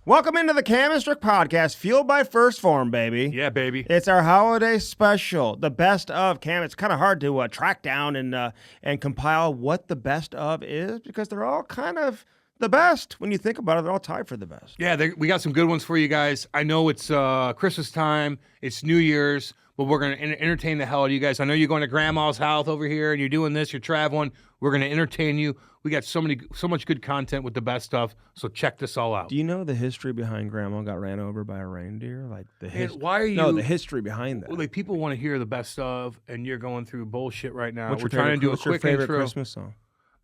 Welcome into the Cam and Strick Podcast, fueled by First Form, baby. Yeah, baby. It's our holiday special, the best of. Cam, it's kind of hard to track down and compile what the best of is because they're all kind of the best. When you think about it, they're all tied for the best. Yeah, we got some good ones for you guys. I know it's Christmas time, it's New Year's, but we're going to entertain the hell out of you guys. I know you're going to Grandma's house over here and you're doing this, you're traveling. We're going to entertain you. We got so much good content with the best stuff, so check this all out. Do you know the history behind Grandma got ran over by a reindeer? Like the why are you? No, the history behind that. Well, like people want to hear the best of, and you're going through bullshit right now. What's We're trying to do a quick favorite intro. Christmas song?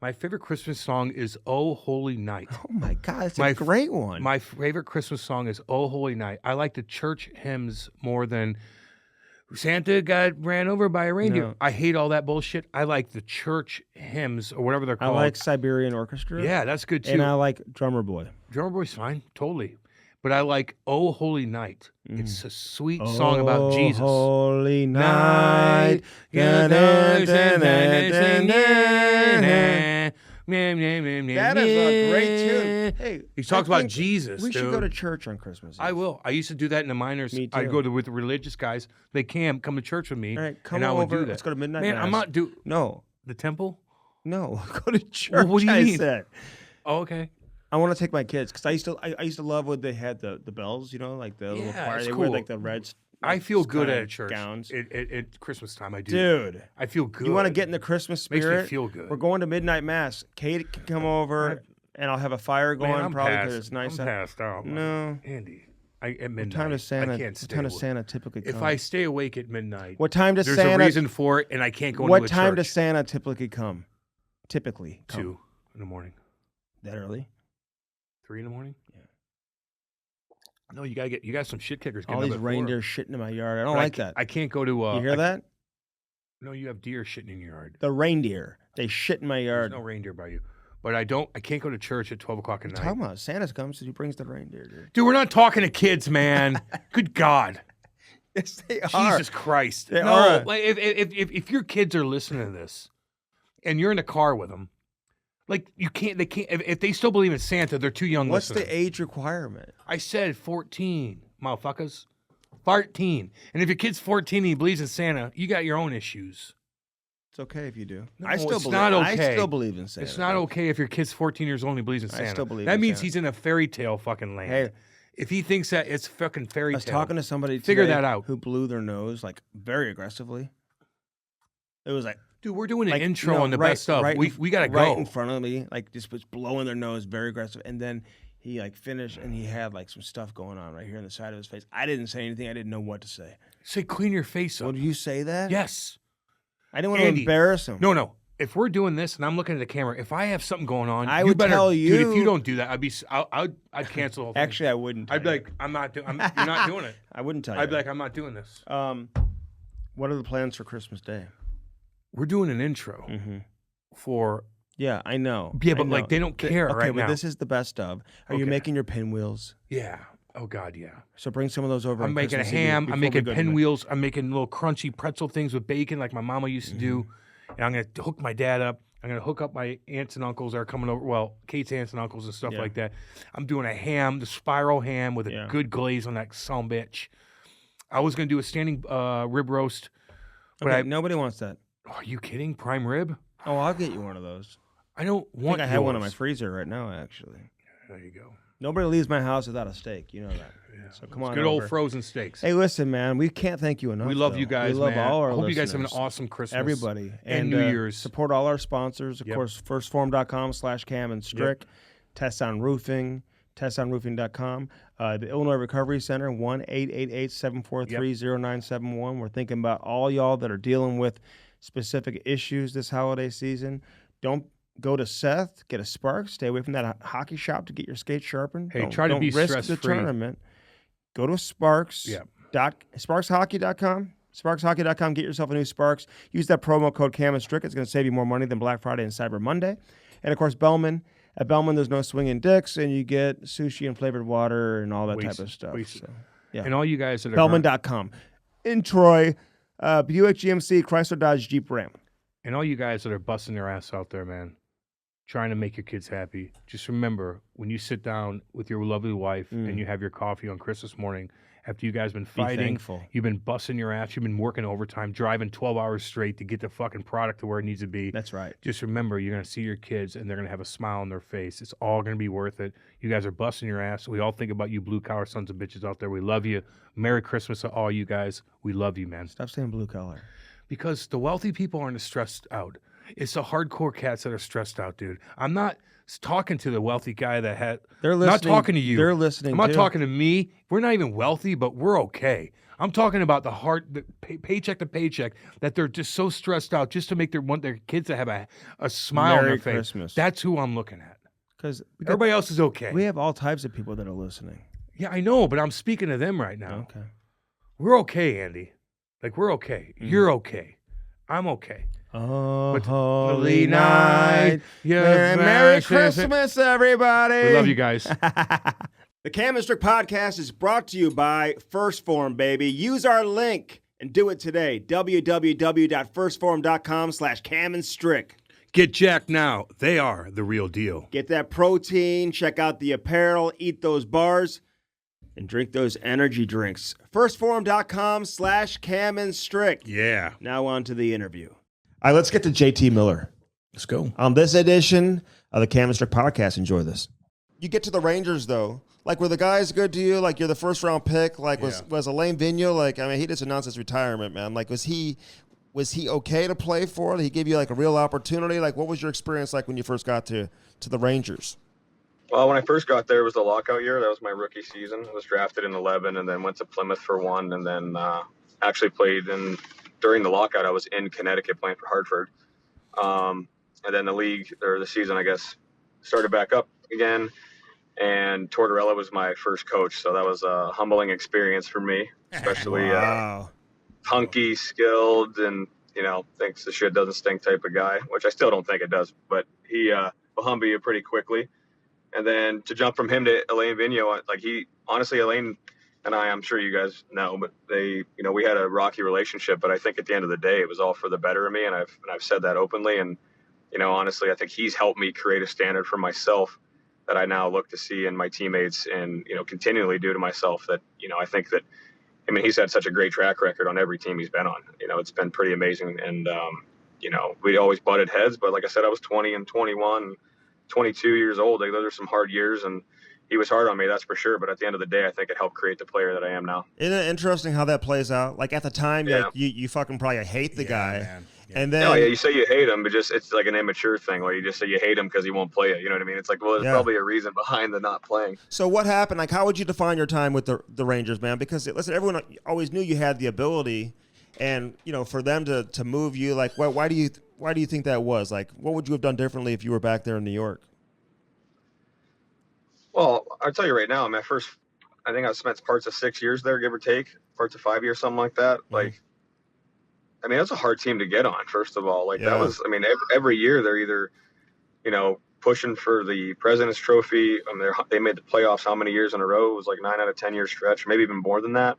My favorite Christmas song is "Oh Holy Night." Oh my God, it's a great one. My favorite Christmas song is "Oh Holy Night." I like the church hymns more than Santa got ran over by a reindeer. No. I hate all that bullshit. I like the church hymns or whatever they're I called. like Siberian Orchestra. Yeah, that's good too. And I like Drummer Boy. Drummer Boy's fine, totally. But I like "Oh Holy Night." It's a sweet song about Jesus. Holy night. That is a great tune. Hey, He talks about Jesus. We should dude. go to church on Christmas Eve. I will. I used to do that in the minors. Me I'd too. go with the religious guys. They come to church with me. All right, come and I would over. do that. Let's go to midnight Man, mass. I'm not No, the temple. no. Go to church. Well, what do you I mean? said. Oh, okay. I want to take my kids because I used to love when they had the bells. You know, like the little Yeah, choir. it's They wear cool. like the red. I feel good sky at a church. Gowns. At Christmas time, I do. Dude, I feel good. you want to get in the Christmas Makes spirit? me feel good. We're going to midnight mass. Kate can come over, and I'll have a fire going. Man, I'm probably passed. because it's nice. I'm passed out. No. Andy. At midnight. What time does Santa? I can't What stay time does awake. Santa typically come? If I stay awake at midnight, What time does there's Santa? a reason for it, and I can't go What into a time church. does Santa typically come? Typically come. 2 in the morning. That early? 3 in the morning. Yeah. No, you got some shit kickers. All getting these up at 4. reindeer shitting in my yard. I don't But like that. I can't go to. You hear that? No, you have deer shitting in your yard. The reindeer. They shit in my There's yard. no reindeer by you. But I can't go to church at 12 o'clock at night. Talking about Santa comes and he brings the reindeer, dude. Dude, we're not talking to kids, man. Good God. Yes, they are. Jesus Christ. They no, are. like if your kids are listening to this and you're in a car with them, like they can't if they still believe in Santa, they're too young What's listening. the age requirement? I said 14, motherfuckers. 14. And if your kid's 14 and he believes in Santa, you got your own issues. It's okay if you do. No, I still it's believe. not I okay. still believe in Santa. It's not okay if your kid's 14 years old and he believes in Santa. still believe that in means Santa. he's in a fairy tale fucking land. Hey. If he thinks that it's fucking fairy I was tale. talking to somebody Figure today that out. who blew their nose like very aggressively. It was like Dude, we're doing an like, intro you know, on the right- best stuff. right we got to go. right in front of me, like just was blowing their nose, very aggressive. And then he like finished, and he had like some stuff going on right here on the side of his face. I didn't say anything. I didn't know what to say. Say, clean your face up. Well, did you say that? Yes. I didn't want Andy, to embarrass him. No. If we're doing this and I'm looking at the camera, if I have something going on, I you would better, tell Dude, you- if you don't do that, I'd cancel the whole thing. Actually, I wouldn't. I'd be tell you. like, you're not doing it. I wouldn't tell you. I'd be like, I'm not doing this. What are the plans for Christmas Day? We're doing an intro for. Yeah, I know. Yeah, I but like know. they don't care Okay, right but now. this is the best of. Are you Okay. making your pinwheels? Yeah. Oh God, yeah. So bring some of those over. I'm on making a Christmas Eve ham. before I'm we making go to pinwheels. I'm making little crunchy pretzel things with bacon, like my mama used to do. And I'm gonna hook my dad up. I'm gonna hook up my aunts and uncles that are coming over. Well, Kate's aunts and uncles and stuff Yeah. like that. I'm doing a ham, the spiral ham with a Yeah. good glaze on that son bitch. I was gonna do a standing rib roast, but Okay, nobody wants that. are you kidding? Prime rib? Oh, I'll get you one of those. I don't I want. think I have one in my yours. freezer right now, actually. There you go. Nobody leaves my house without a steak. You know that. Yeah. So come It's on good old over. frozen steaks. Hey, listen, man. We can't thank you enough. we love though. you guys, We love man. all our I hope you guys have an listeners. awesome Christmas. Everybody. And New Year's. Support all our sponsors. Of Yep. course, firstform.com/Cam and Strick. Test on Roofing. testonroofing.com. The Illinois Recovery Center, 1-888-743-0971. We're thinking about all y'all that are dealing with specific issues this holiday season. Don't go to Seth, get a Sparks. Stay away from that hockey shop to get your skates sharpened. Hey, try to don't be risk the stress-free. tournament. Go to Sparks. Yeah. Sparkshockey.com. Sparkshockey.com. Get yourself a new Sparks. Use that promo code Cam and Strick. It's going to save you more money than Black Friday and Cyber Monday. And, of course, Bellman. At Bellman, there's no swinging dicks, and you get sushi and flavored water and all that type of stuff. So, yeah. And all you guys that are Bellman.com. In Troy, Buick GMC, Chrysler Dodge Jeep Ram. And all you guys that are busting their ass out there, man, trying to make your kids happy. Just remember, when you sit down with your lovely wife and you have your coffee on Christmas morning, after you guys been fighting, thankful. you've been busting your ass, you've been working overtime, driving 12 hours straight to get the fucking product to where it needs to be. That's right. Just remember, you're going to see your kids and they're going to have a smile on their face. It's all going to be worth it. You guys are busting your ass. We all think about you blue-collar sons of bitches out there. We love you. Merry Christmas to all you guys. We love you, man. Stop saying blue collar. Because the wealthy people aren't stressed out. It's the hardcore cats that are stressed out, dude. I'm not talking to the wealthy guy that had. They're listening. Not talking to you. They're listening. I'm not too. talking to me. We're not even wealthy, but we're okay. I'm talking about the paycheck to paycheck that they're just so stressed out just to want their kids to have a smile on their face. Christmas. That's who I'm looking at. Because everybody else is okay. We have all types of people that are listening. Yeah, I know, but I'm speaking to them right now. Okay. We're okay, Andy. Like, we're okay. You're okay. I'm okay. Oh, But holy night. Merry Christmas, everybody. We love you guys. The Cam and Strick Podcast is brought to you by First Form, baby. Use our link and do it today. www.firstform.com/camandstrick. Get jacked now. They are the real deal. Get that protein, check out the apparel, eat those bars, and drink those energy drinks. Firstform.com/camandstrick. Yeah. Now on to the interview. All right, let's get to JT Miller. Let's go. On this edition of the Cam and Strick Podcast, enjoy this. You get to the Rangers, though. Like, were the guys good to you? Like, you're the first-round pick? Like, was Alain Vigneault, like, I mean, he just announced his retirement, man. Like, was he okay to play for? Did he give you, like, a real opportunity? Like, what was your experience like when you first got to the Rangers? Well, when I first got there, it was the lockout year. That was my rookie season. I was drafted in 11 and then went to Plymouth for one, and then actually played during the lockout. I was in Connecticut playing for Hartford. And then the season, I guess, started back up again. And Tortorella was my first coach. So that was a humbling experience for me, especially hunky, skilled, and, thinks the shit doesn't stink type of guy, which I still don't think it does. But he will humble you pretty quickly. And then to jump from him to Alain Vigneault, Alain and I'm sure you guys know, but we had a rocky relationship, but I think at the end of the day, it was all for the better of me. And I've said that openly. And, honestly, I think he's helped me create a standard for myself that I now look to see in my teammates and, continually do to myself that, I think that, he's had such a great track record on every team he's been on. It's been pretty amazing. And, we always butted heads, but like I said, I was 20 and 21, 22 years old. Like, those are some hard years, and he was hard on me, that's for sure. But at the end of the day, I think it helped create the player that I am now. Isn't it interesting how that plays out? Like, at the time, you fucking probably hate the guy. Man. Yeah. And then you say you hate him, but it's like an immature thing where you just say you hate him because he won't play it. You know what I mean? It's like, well, there's probably a reason behind the not playing. So what happened? Like, how would you define your time with the Rangers, man? Because, listen, everyone always knew you had the ability, and, for them to move you, like, why do you think that was? Like, what would you have done differently if you were back there in New York? Well, I'll tell you right now, I think I spent parts of 6 years there, give or take, parts of 5 years, something like that. Mm-hmm. Like, that's a hard team to get on, first of all. Like, that was, every year they're either, pushing for the President's Trophy. They made the playoffs how many years in a row? It was like 9 out of 10 year stretch, maybe even more than that.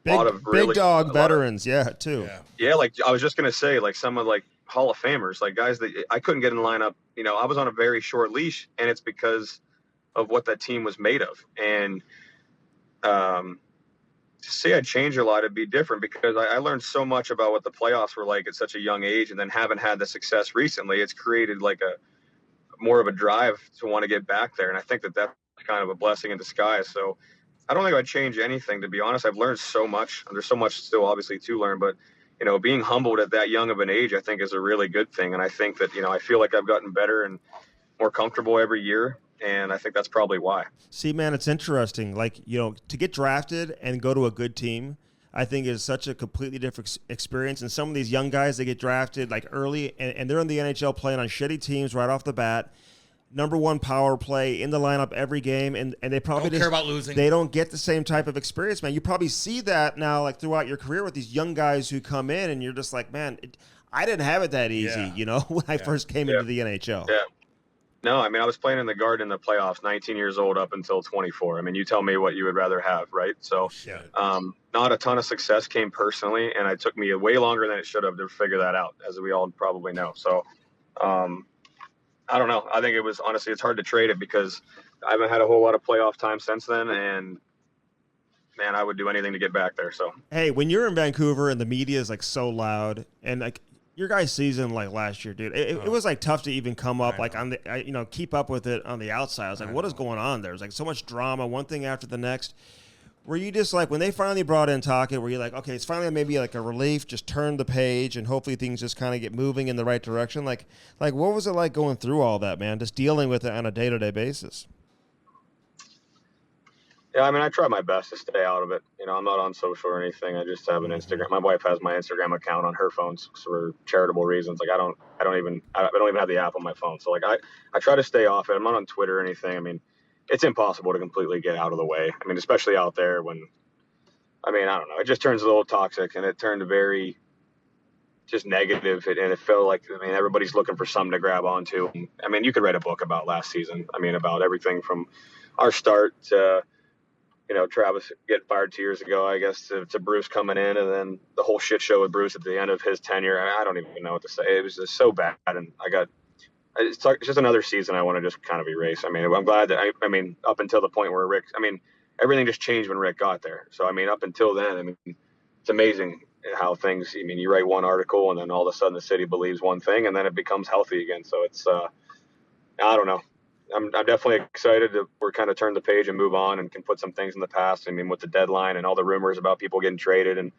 Big dog veterans, too. Yeah, like I was just going to say, like some of like Hall of Famers, like guys that I couldn't get in the lineup. I was on a very short leash, and it's because of what that team was made of. And to say I'd change a lot, it'd be different because I learned so much about what the playoffs were like at such a young age, and then haven't had the success recently. It's created like a more of a drive to want to get back there. And I think that's kind of a blessing in disguise. So I don't think I'd change anything, to be honest. I've learned so much, and there's so much still obviously to learn, but being humbled at that young of an age, I think is a really good thing. And I think that, I feel like I've gotten better and more comfortable every year. And I think that's probably why. See, man, it's interesting. Like, to get drafted and go to a good team, I think is such a completely different experience. And some of these young guys, they get drafted like early, and they're in the NHL playing on shitty teams right off the bat. Number one power play in the lineup every game, and they probably don't care about losing. They don't get the same type of experience, man. You probably see that now, like throughout your career with these young guys who come in, and you're just like, man, I didn't have it that easy, when I first came into the NHL. Yeah. No, I was playing in the Garden in the playoffs, 19 years old up until 24. You tell me what you would rather have, right? So not a ton of success came personally, and it took me way longer than it should have to figure that out, as we all probably know. So I I don't know. I think it was, honestly, it's hard to trade it because I haven't had a whole lot of playoff time since then, and man, I would do anything to get back there. So hey, when you're in Vancouver and the media is like so loud, and like your guys' season like last year, dude, it was like tough to even come up like on the keep up with it on the outside. I was like, what is going on there? It was like so much drama, one thing after the next. Were you just like, when they finally brought in Tocchet, were you like, okay, it's finally maybe like a relief, just turn the page and hopefully things just kind of get moving in the right direction? Like what was it like going through all that, man, just dealing with it on a day-to-day basis? Yeah, I mean, I try my best to stay out of it. You know, I'm not on social or anything. I just have an Instagram. My wife has my Instagram account on her phone for charitable reasons. Like I don't even have the app on my phone. So like I try to stay off it. I'm not on Twitter or anything. I mean, it's impossible to completely get out of the way. I mean, especially out there when, I mean, I don't know. It just turns a little toxic, and it turned very just negative. And it felt like, I mean, everybody's looking for something to grab onto. I mean, you could write a book about last season. I mean, about everything from our start to, you know, Travis getting fired 2 years ago, I guess, to Bruce coming in, and then the whole shit show with Bruce at the end of his tenure. I don't even know what to say. It was just so bad, and it's just another season I want to just kind of erase. I mean, I'm glad that I mean, up until the point where Rick, I mean, everything just changed when Rick got there. So, I mean, up until then, I mean, it's amazing how things, I mean, you write one article and then all of a sudden the city believes one thing and then it becomes healthy again. So it's, I don't know. I'm definitely excited that we're kind of turn the page and move on and can put some things in the past. I mean, with the deadline and all the rumors about people getting traded, and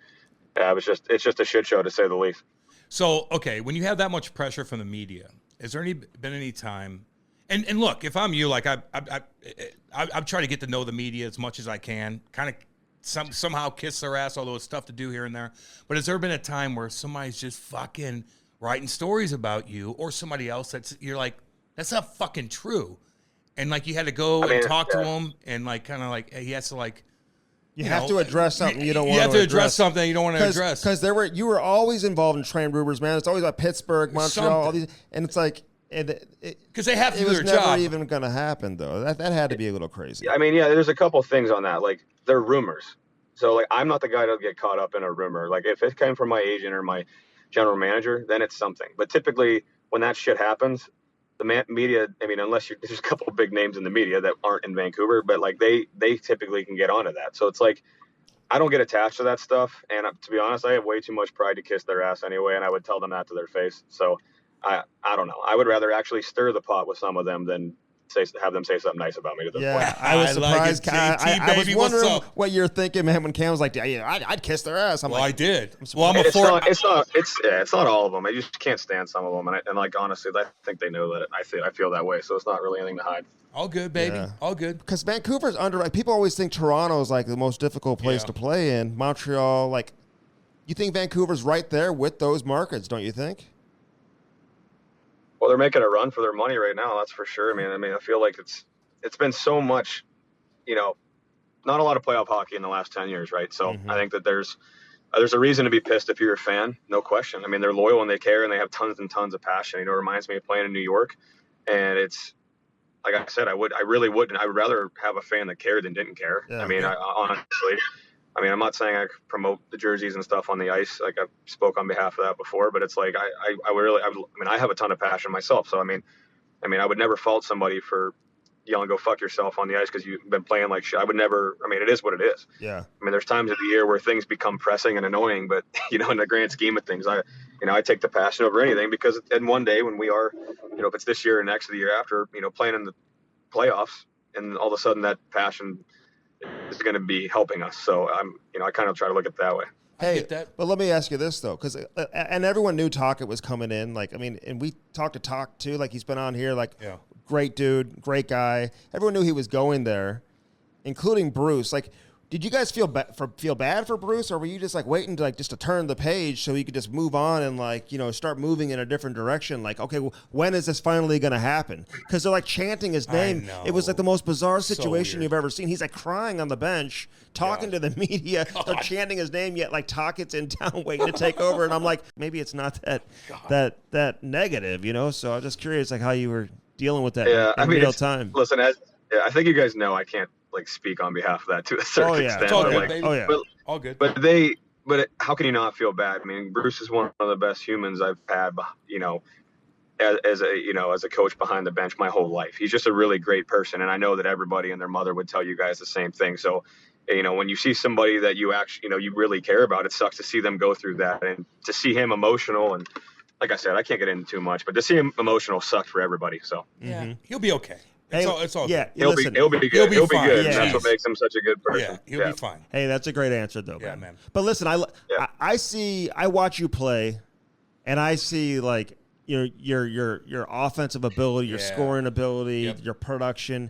it's just a shit show to say the least. So, okay, when you have that much pressure from the media, has there been any time? And look, if I'm you, like I'm trying to get to know the media as much as I can, kind of somehow kiss their ass, although it's tough to do here and there. But has there been a time where somebody's just fucking writing stories about you or somebody else you're like, that's not fucking true, and like you had to go and talk to him and like kind of like he has to like. You have to address something you don't want to address. You have to address something you don't want to address. Because you were always involved in trade rumors, man. It's always about Pittsburgh, Montreal, all these, and it's like, because they have to do their job. It was never even going to happen, though. That had to be a little crazy. I mean, yeah, there's a couple things on that. Like, they're rumors. So, like, I'm not the guy to get caught up in a rumor. Like, if it came from my agent or my general manager, then it's something. But typically, when that shit happens, the media, I mean, there's a couple of big names in the media that aren't in Vancouver, but like they typically can get onto that. So it's like, I don't get attached to that stuff. And to be honest, I have way too much pride to kiss their ass anyway. And I would tell them that to their face. So I don't know. I would rather actually stir the pot with some of them than have them say something nice about me to this point. I was surprised. I was wondering what you're thinking, man, when Cam was like, I'd kiss their ass. I did. It's not all of them. I just can't stand some of them. And like, honestly, I think they know that I feel that way. So it's not really anything to hide. All good, baby. Yeah. All good. Because Vancouver's people always think Toronto is like the most difficult place to play in. Montreal, like, you think Vancouver's right there with those markets, don't you think? Well, they're making a run for their money right now. That's for sure. I mean, I feel like it's been so much, you know, not a lot of playoff hockey in the last 10 years, right? So I think that there's a reason to be pissed if you're a fan, no question. I mean, they're loyal and they care and they have tons and tons of passion. You know, it reminds me of playing in New York, and it's like I said, I really wouldn't. I would rather have a fan that cared than didn't care. Yeah. I mean, honestly. I mean, I'm not saying I promote the jerseys and stuff on the ice. Like, I spoke on behalf of that before, but it's like, I have a ton of passion myself. So, I mean, I would never fault somebody for yelling, go fuck yourself on the ice because you've been playing like shit. I would never, it is what it is. Yeah. I mean, there's times of the year where things become pressing and annoying, but, you know, in the grand scheme of things, I take the passion over anything because in one day when we are, you know, if it's this year or next or the year after, you know, playing in the playoffs, and all of a sudden that passion is going to be helping us. So I kind of try to look at it that way. Hey, but let me ask you this though, because and everyone knew Tocchet was coming in. Like, I mean, and we talked to Tocchet too. Like, he's been on here. Like, great dude, great guy. Everyone knew he was going there, including Bruce. Like, did you guys feel bad for Bruce, or were you just like waiting to just to turn the page so he could just move on and like, you know, start moving in a different direction? Like, okay, well, when is this finally going to happen? Because they're like chanting his name. It was like the most bizarre situation you've ever seen. He's like crying on the bench, talking to the media. They're chanting his name, yet like Tocchet's in town waiting to take over. And I'm like, maybe it's not that negative, you know? So I'm just curious, like, how you were dealing with that in real time. Listen, I think you guys know I can't like speak on behalf of that to a certain extent. It's all good, baby. All good. But how can you not feel bad? I mean, Bruce is one of the best humans I've had, you know, as a coach behind the bench my whole life. He's just a really great person, and I know that everybody and their mother would tell you guys the same thing. So, when you see somebody that you actually, you really care about, it sucks to see them go through that, and to see him emotional. And like I said, I can't get into too much, but to see him emotional sucked for everybody. So yeah, he'll be okay. It's all yeah, good. He'll be good. He'll be good. Yeah. That's what makes him such a good person. Yeah, he'll be fine. Hey, that's a great answer, though. Yeah, man. But listen, I watch you play, and I see like your offensive ability, your scoring ability, your production,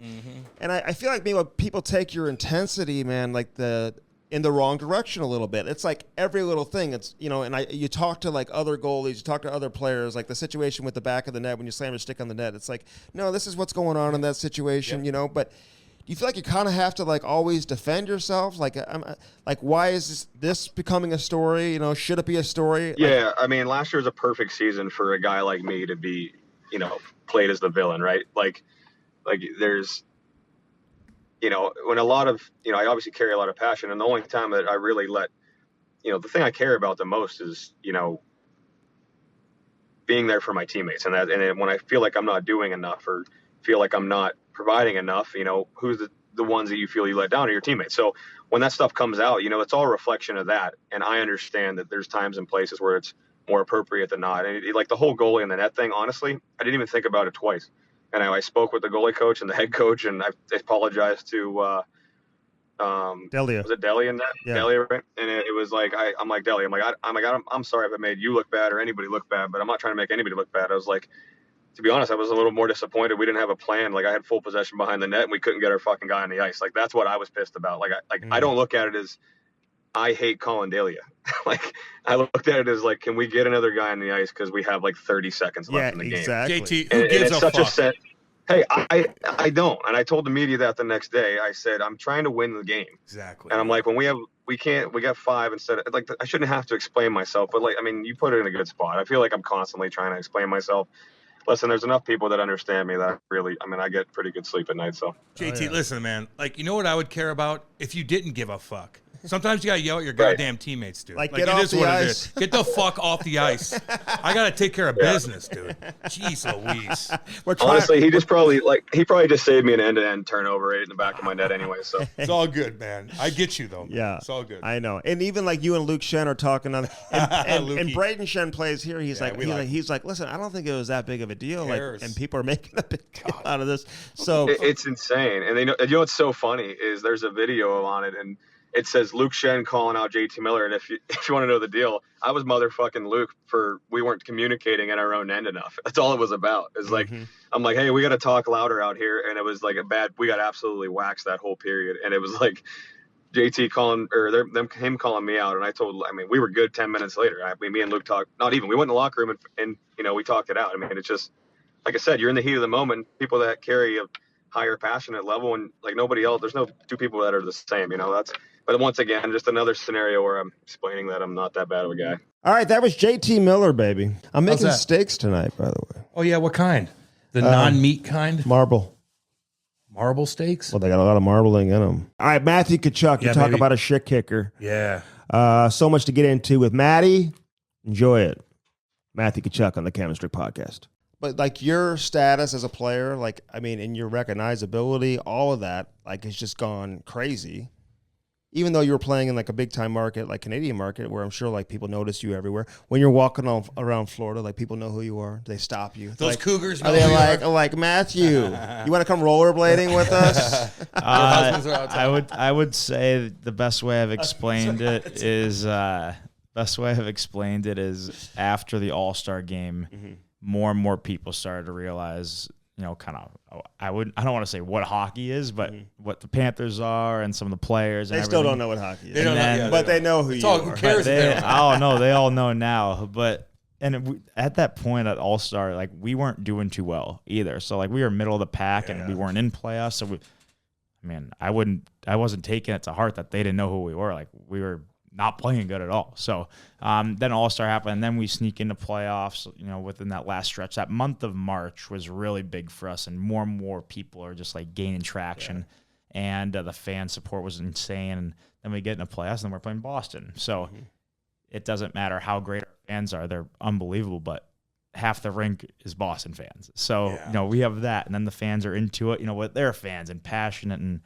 and I feel like maybe people take your intensity, man, like in the wrong direction a little bit. It's like every little thing. It's and you talk to like other goalies, you talk to other players, like the situation with the back of the net when you slam your stick on the net. It's like, no, this is what's going on in that situation, But do you feel like you kind of have to like always defend yourself? Like, why is this becoming a story? Should it be a story? Yeah, I mean, last year was a perfect season for a guy like me to be, played as the villain, right? Like there's. When a lot of, I obviously carry a lot of passion, and the only time that I really let, the thing I care about the most is, being there for my teammates. And when I feel like I'm not doing enough or feel like I'm not providing enough, who's the ones that you feel you let down are your teammates. So when that stuff comes out, it's all a reflection of that. And I understand that there's times and places where it's more appropriate than not. And like the whole goalie and the net thing, honestly, I didn't even think about it twice. And I spoke with the goalie coach and the head coach, and I apologized to Delia. Was it Delia in that? Yeah. Delia, right? And it was like I'm like Delia. I'm sorry if I made you look bad or anybody look bad, but I'm not trying to make anybody look bad. I was like, to be honest, I was a little more disappointed. We didn't have a plan. Like I had full possession behind the net, and we couldn't get our fucking guy on the ice. Like that's what I was pissed about. Like I don't look at it as I hate Colin Delia. Like I looked at it as like, can we get another guy on the ice because we have like 30 seconds left in the exactly. game? JT, who gives a fuck? Hey, I don't. And I told the media that the next day. I said, I'm trying to win the game. Exactly. And I'm like, when we got 5 instead of, like, I shouldn't have to explain myself. But, like, I mean, you put it in a good spot. I feel like I'm constantly trying to explain myself. Listen, there's enough people that understand me that I get pretty good sleep at night. So, JT, listen, man. Like, you know what I would care about if you didn't give a fuck? Sometimes you got to yell at your goddamn teammates, dude. Like get off the ice. Get the fuck off the ice. I got to take care of business, dude. Jeez Louise. Honestly, he probably just saved me an end-to-end turnover right in the back of my net anyway. So it's all good, man. I get you, though. Man. Yeah. It's all good. I know. And even like you and Luke Shen are talking on and Braden Shen plays here. He's like, listen, I don't think it was that big of a deal. Like, and people are making a big deal out of this. So it's insane. And you know what's so funny is there's a video on it, and it says Luke Shen calling out JT Miller. And if you want to know the deal, I was motherfucking Luke we weren't communicating at our own end enough. That's all it was about. It's like, I'm like, hey, we got to talk louder out here. And it was like we got absolutely waxed that whole period. And it was like JT calling, or him calling me out. And we were good 10 minutes later. Me and Luke talked, not even, we went in the locker room and we talked it out. I mean, it's just, like I said, you're in the heat of the moment. People that carry a higher passionate level, and like nobody else, there's no two people that are the same, but once again, just another scenario where I'm explaining that I'm not that bad of a guy. All right, that was JT Miller, baby. I'm making steaks tonight, by the way. Oh yeah, what kind? The non-meat kind? Marble steaks? Well, they got a lot of marbling in them. All right, Matty Tkachuk, you talk about a shit kicker. Yeah. So much to get into with Matty. Enjoy it. Matty Tkachuk on the Cam and Strick Podcast. But like your status as a player, and your recognizability, all of that, it's just gone crazy. Even though you were playing in like a big time market, like Canadian market, where I'm sure like people notice you everywhere. When you're walking around Florida, like people know who you are. They stop you. Those Cougars know are they like Matthew? You want to come rollerblading with us? I would say the best way I've explained it is after the All-Star game, more and more people started to realize, I don't want to say what hockey is, but what the Panthers are and some of the players. They still don't know what hockey is. They don't know, but they know who you are. Who cares? They all know now. But at that point at All-Star, we weren't doing too well either. So we were middle of the pack and we weren't in playoffs. So I wasn't taking it to heart that they didn't know who we were. We were not playing good at all. So then All-Star happened, and then we sneak into playoffs, within that last stretch. That month of March was really big for us, and more people are just gaining traction. Yeah. And the fan support was insane. And then we get into playoffs, and then we're playing Boston. So it doesn't matter how great our fans are. They're unbelievable. But half the rink is Boston fans. So, we have that. And then the fans are into it, with their fans and passionate. And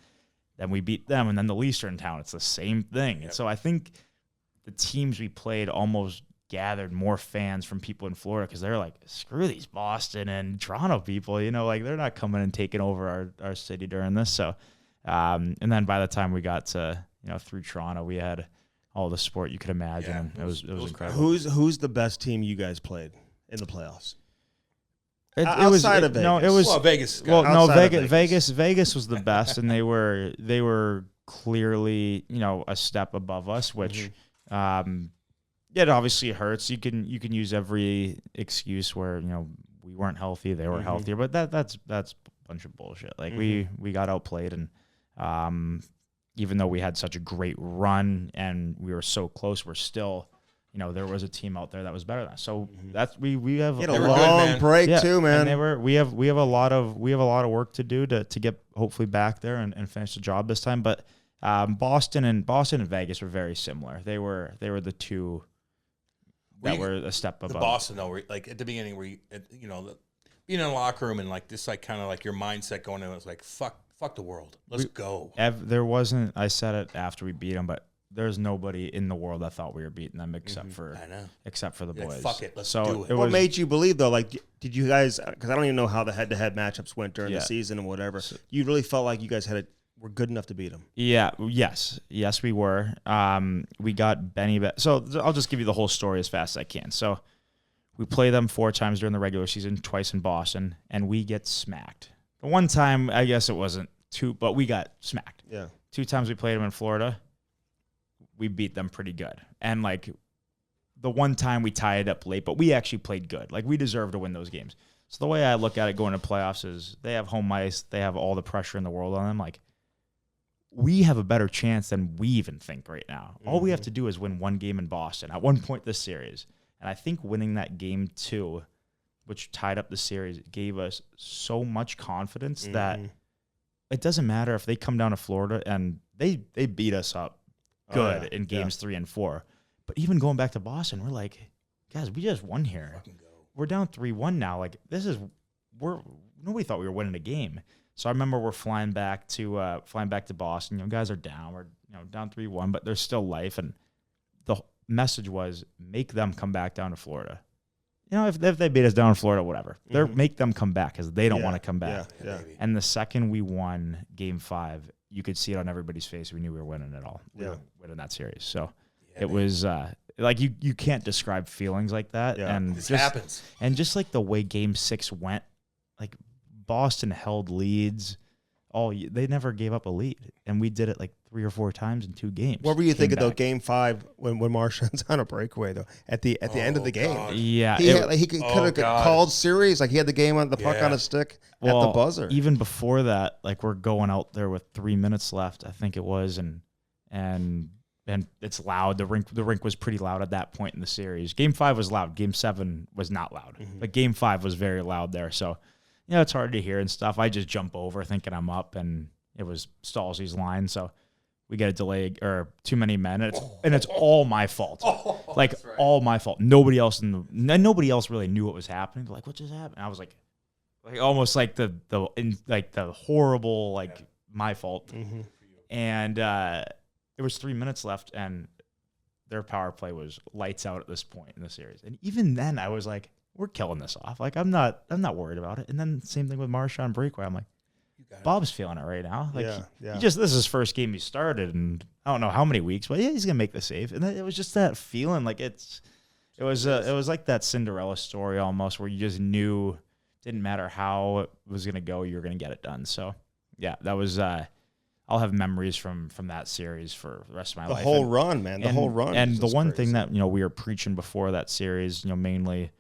then we beat them. And then the Leafs are in town. It's the same thing. And so I think the teams we played almost gathered more fans from people in Florida because they're like, screw these Boston and Toronto people. Like they're not coming and taking over our city during this. So, and then by the time we got to, through Toronto, we had all the support you could imagine. Yeah, it was incredible. Who's the best team you guys played in the playoffs? Outside of Vegas. No, it was Vegas. Vegas was the best, and they were clearly a step above us, which it obviously hurts. You can use every excuse where we weren't healthy, they were healthier, but that's a bunch of bullshit. Like we got outplayed, and even though we had such a great run and we were so close, we're still, there was a team out there that was better than us. So that's we have a long break too, man. And we have a lot of work to do to get hopefully back there and finish the job this time. But Boston and Vegas were very similar. They were the two that were a step above. Boston though, like at the beginning, where being in a locker room and like this, like kind of like your mindset going in was like fuck the world, let's go. There wasn't. I said it after we beat them, but there's nobody in the world that thought we were beating them except for the boys. Like, fuck it, let's do it. What made you believe though? Like, did you guys? Because I don't even know how the head-to-head matchups went during the season and whatever. You really felt like you guys were good enough to beat them. Yeah. Yes, we were. We got Benny back. So I'll just give you the whole story as fast as I can. So we play them 4 times during the regular season, twice in Boston, and we get smacked. The one time, I guess it wasn't 2, but we got smacked. Yeah. 2 times we played them in Florida, we beat them pretty good. And like the one time we tied it up late, but we actually played good. Like we deserved to win those games. So the way I look at it going to playoffs is they have home ice, they have all the pressure in the world on them. Like we have a better chance than we even think right now. All we have to do is win 1 game in Boston at one point this series. And I think winning that game 2, which tied up the series, gave us so much confidence that it doesn't matter if they come down to Florida and they beat us up good in games 3 and 4. But even going back to Boston, we're like, guys, we just won here. We're down 3-1 now. Like nobody thought we were winning a game. So I remember we're flying back to Boston. Guys are down. We're down 3-1, but there's still life. And the message was make them come back down to Florida. If they beat us down in Florida, whatever. Make them come back because they don't want to come back. Yeah. And the second we won Game 5, you could see it on everybody's face. We knew we were winning it all. We were winning that series. So it was like you can't describe feelings like that. Yeah. And this happens. And just like the way Game 6 went, like Boston held leads. They never gave up a lead, and we did it like 3 or 4 times in 2 games. What were you thinking though? Game 5 when Marchand's on a breakaway though at the end of the game. God. Yeah, he could have called series. Like he had the game on the puck on his stick at the buzzer. Even before that, like we're going out there with 3 minutes left, I think it was, and it's loud. The rink was pretty loud at that point in the series. Game 5 was loud. Game 7 was not loud, but Game 5 was very loud there. So. It's hard to hear and stuff. I just jump over thinking I'm up, and it was Stalzy's line. So we get a delay or too many men, and it's all my fault. All my fault. Nobody else really knew what was happening. They're like, what just happened? And I was like almost like the horrible my fault. And there was 3 minutes left, and their power play was lights out at this point in the series. And even then, I was like, we're killing this off. Like I'm not worried about it. And then same thing with Marchand breakaway. I'm like, Bob's feeling it right now. Like he this is his first game he started, and I don't know how many weeks, but he's gonna make the save. And it was just that feeling, like it was like that Cinderella story almost, where you just knew didn't matter how it was gonna go, you were gonna get it done. So yeah, that was. I'll have memories from that series for the rest of my life. The whole run, man. The whole run. And the one thing that we were preaching before that series, mainly.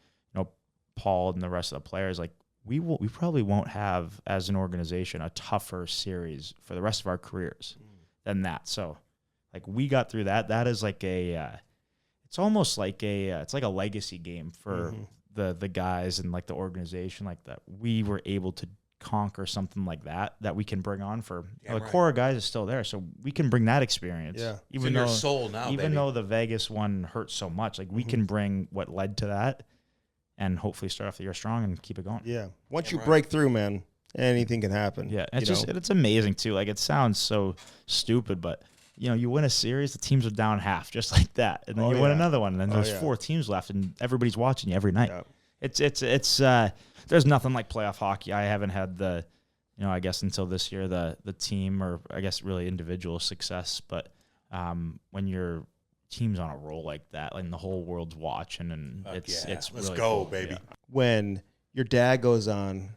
Paul and the rest of the players, like we probably won't have as an organization a tougher series for the rest of our careers than that. So like we got through that. That is like it's almost like it's like a legacy game for the guys and like the organization, like that we were able to conquer something like that we can bring on for the core of guys is still there. So we can bring that experience. Yeah. Even though, soul now, even though the Vegas one hurt so much, like we can bring what led to that and hopefully start off the year strong and keep it going. Yeah. Once you break through, man, anything can happen. Yeah, it's amazing too. Like, it sounds so stupid, but you win a series, the teams are down half just like that, and then you win another one, and then there's 4 teams left, and everybody's watching you every night. Yeah. It's there's nothing like playoff hockey. I haven't had the, I guess until this year, the team, or I guess really individual success, but when your team's on a roll like that, like, the whole world's watching, and it's Let's really go, cool. baby. Yeah. When your dad goes on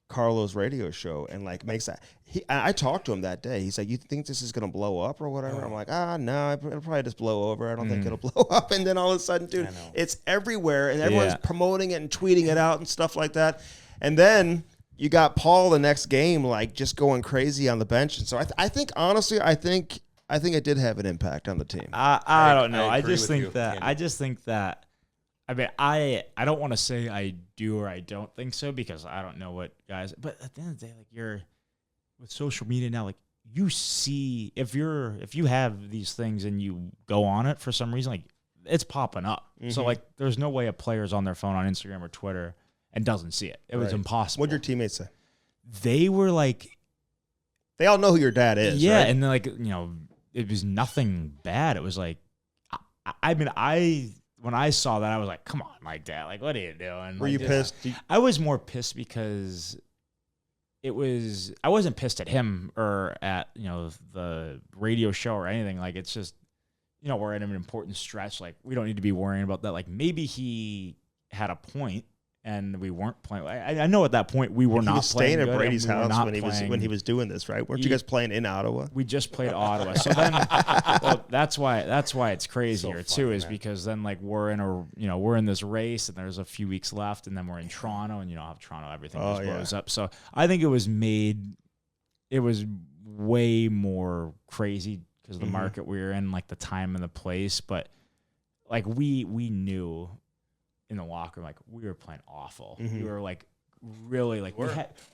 Carlo's radio show and like makes that, I talked to him that day. He's like, "You think this is gonna blow up or whatever?" I'm like, no, it'll probably just blow over. I don't think it'll blow up. And then all of a sudden, dude, it's everywhere, and everyone's promoting it and tweeting it out and stuff like that. And then you got Paul the next game, like, just going crazy on the bench. And so I think honestly, I think it did have an impact on the team. I don't know. I agree just with think you, that. Andy. I just think that. I mean, I don't want to say I do or I don't think so, because I don't know what guys. But at the end of the day, like, you're with social media now, like, you see if you have these things and you go on it for some reason, like, it's popping up. So, like, there's no way a player's on their phone on Instagram or Twitter and doesn't see it. It was impossible. What'd your teammates say? They were like, they all know who your dad is. yeah, right? and then, like, it was nothing bad. It was like, I mean, when I saw that, I was like, come on, like, Dad, like, what are you doing? Were Like, you this- pissed? I was more pissed because I wasn't pissed at him or at, the radio show or anything. Like, it's just, we're at an important stretch. Like, we don't need to be worrying about that. Like, maybe he had a point and we weren't playing. I know at that point we were He not was playing staying at good, Brady's and we were house not when he was doing this, right? Weren't you guys playing in Ottawa? We just played Ottawa, so then well, that's why it's crazier too, is because then, like, we're in this race, and there's a few weeks left, and then we're in Toronto, and how Toronto everything just blows up. So I think it was way more crazy because of the market we were in, like the time and the place, but like we knew in the locker room, like, we were playing awful. We were like really like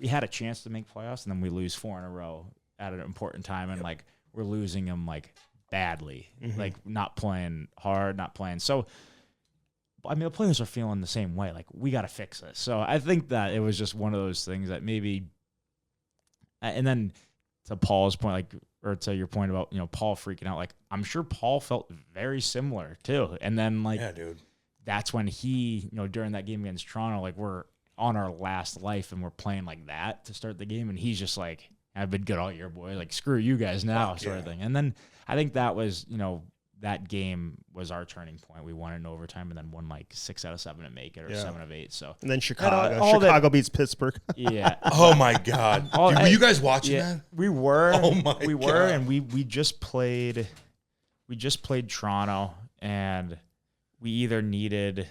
we had a chance to make playoffs, and then we lose 4 in a row at an important time, and like we're losing them like badly, like not playing hard, not playing. So I mean, the players are feeling the same way. Like, we got to fix this. So I think that it was just one of those things that maybe, and then to Paul's point, like, or to your point about Paul freaking out, like, I'm sure Paul felt very similar too. And then, like, Yeah, dude. that's when he, during that game against Toronto, like, we're on our last life and we're playing like that to start the game. And he's just like, I've been good all year, boy. Like, screw you guys now, sort of thing. And then I think that was, that game was our turning point. We won it in overtime and then won like 6 out of 7 to make it, or 7 of 8. So, and then Chicago beats Pittsburgh. yeah. Oh my God. Dude, were you guys watching that? We were. Oh my God. We were, and we just played Toronto, and we either needed,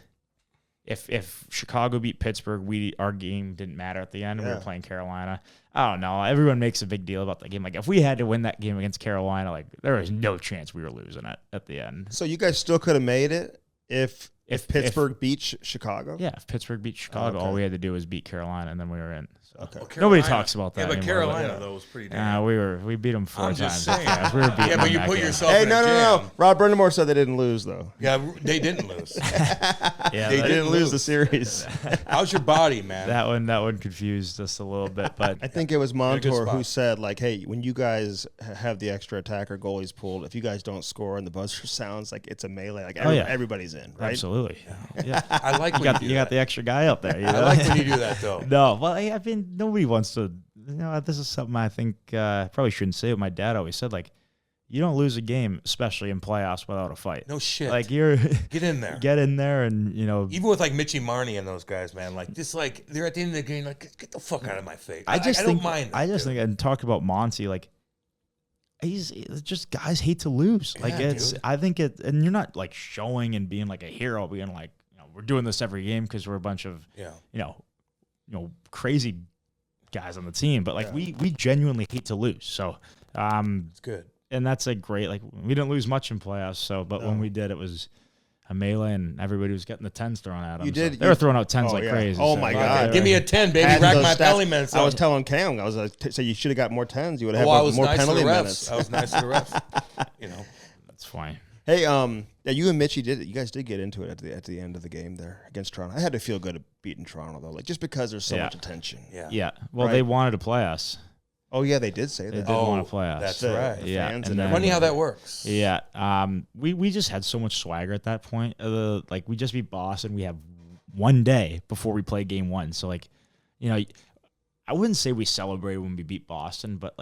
if Chicago beat Pittsburgh, our game didn't matter at the end, and we were playing Carolina. I don't know. Everyone makes a big deal about that game. Like, if we had to win that game against Carolina, like, there was no chance we were losing it at the end. So you guys still could have made it if Pittsburgh beat Chicago? Yeah, if Pittsburgh beat Chicago, all we had to do was beat Carolina, and then we were in. So. Okay. Well, Nobody talks about that. Yeah, but anymore, Carolina, though, was pretty damn. We beat them 4 I'm times. just saying. Yeah, we were beating Yeah, but them you that put game. yourself Hey, in a no. jam. Rob Brindamore said they didn't lose, though. Yeah, they didn't lose. Yeah, They They didn't lose the series. How's your body, man? that one confused us a little bit, but I think it was good Montour spot. who said, like, hey, when you guys have the extra attacker goalies pulled, if you guys don't score and the buzzer sounds, like, it's a melee, like, everybody's in, right? absolutely, yeah. I like when You you got the extra guy up there. I like when you do that, though. No, well, I mean, nobody wants to. This is something I think probably shouldn't say. What my dad always said, like, you don't lose a game, especially in playoffs, without a fight. No shit. Like, you're Get in there. get in there, and Even with like Mitchie Marnie and those guys, man, like just like they're at the end of the game, like get the fuck out of my face. I don't mind. I just think, and talk about Monty, like, it's just guys hate to lose. Like, dude. I think and you're not like showing and being like a hero, being like, we're doing this every game because we're a bunch of crazy guys on the team, but like we genuinely hate to lose. So it's good. And that's a great, like, we didn't lose much in playoffs. So, but when we did, it was a melee, and everybody was getting the 10s thrown at them. You did. They were throwing out 10s like yeah. crazy. Oh so my they God. were- Give me a 10, baby. Adding Rack those my stats. penalty minutes. I was telling Cam, I was like, so you should have got more 10s. You would have I had was more nice to the penalty refs. minutes. I was nice to the refs. That's fine. Hey, yeah, you and Mitchie you guys did get into it at the end of the game there against Toronto. I had to feel good at beating Toronto though, like just because there's so much attention. Yeah. Well, Right. they wanted to play us. Oh yeah, they did say They that. did want to play us. That's The right. Yeah, fans and and then- Funny how that works. Yeah. We just had so much swagger at that point. We just beat Boston. We have one day before we play game one. So I wouldn't say we celebrated when we beat Boston, but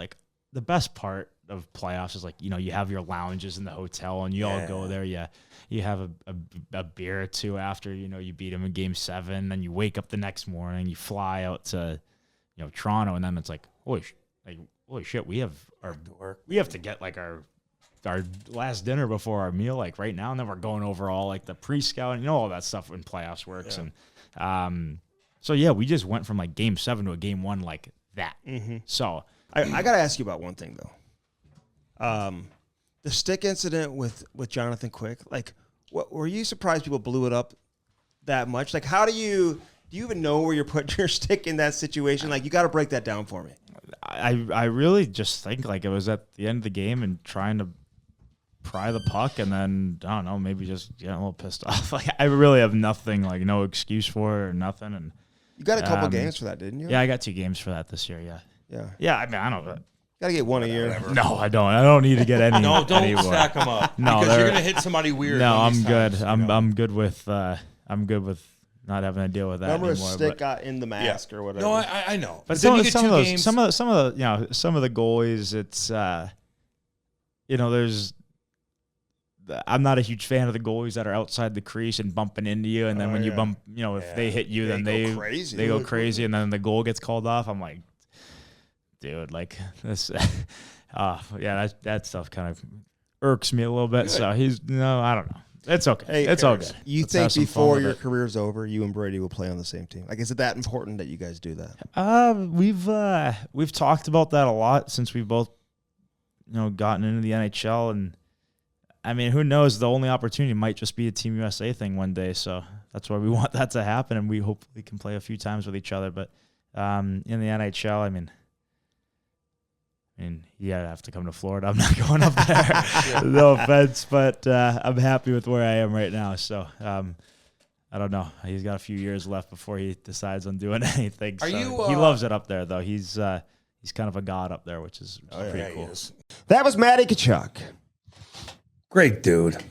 the best part of playoffs is you have your lounges in the hotel and you all go there. You have a beer or two after you beat them in game 7. Then you wake up the next morning, you fly out to Toronto, and then it's holy shit, we have to get our last dinner before our meal right now, and then we're going over all the pre-scout and all that stuff when playoffs works. And so we just went from game 7 to a game 1 like that. Mm-hmm. So I got to ask you about one thing though. The stick incident with Jonathan Quick. What were you surprised people blew it up that much? How do you even know where you're putting your stick in that situation? You got to break that down for me. I really just think it was at the end of the game and trying to pry the puck, and then I don't know, maybe just getting a little pissed off. I really have nothing, no excuse for it or nothing. And You got a couple games for that, didn't you? yeah, I got 2 games for that this year. Yeah. I mean, I don't. Got to get one a year. Whatever. No, I don't. I don't need to get any. No, don't anymore. stack them up. No, because you're they're- gonna hit somebody weird. No, one of I'm these good. times, I'm good with. I'm good with not having to deal with that Remember, a anymore. stick but got in the mask or whatever. No, I know. but then some, you get some 2 of those, games. some of the some of the goalies, it's there's. I'm not a huge fan of the goalies that are outside the crease and bumping into you, and then when you bump, if they hit you, then They go crazy. they go crazy, and then the goal gets called off. I'm like, dude, this. That stuff kind of irks me a little bit. So I don't know. It's okay. Hey, it's all good. You Let's have think some fun before with your it. career's over, you and Brady will play on the same team? Is it that important that you guys do that? We've talked about that a lot since we've both gotten into the NHL, and I mean, who knows? The only opportunity might just be a Team USA thing one day. So that's why we want that to happen, and we hopefully can play a few times with each other. But in the NHL, I mean, you have to come to Florida. I'm not going up there. No offense, but I'm happy with where I am right now. So I don't know. He's got a few years left before he decides on doing anything. Are So you, he loves it up there, though. He's kind of a god up there, which is pretty Yeah, he cool. is. That was Matty Tkachuk. Great dude.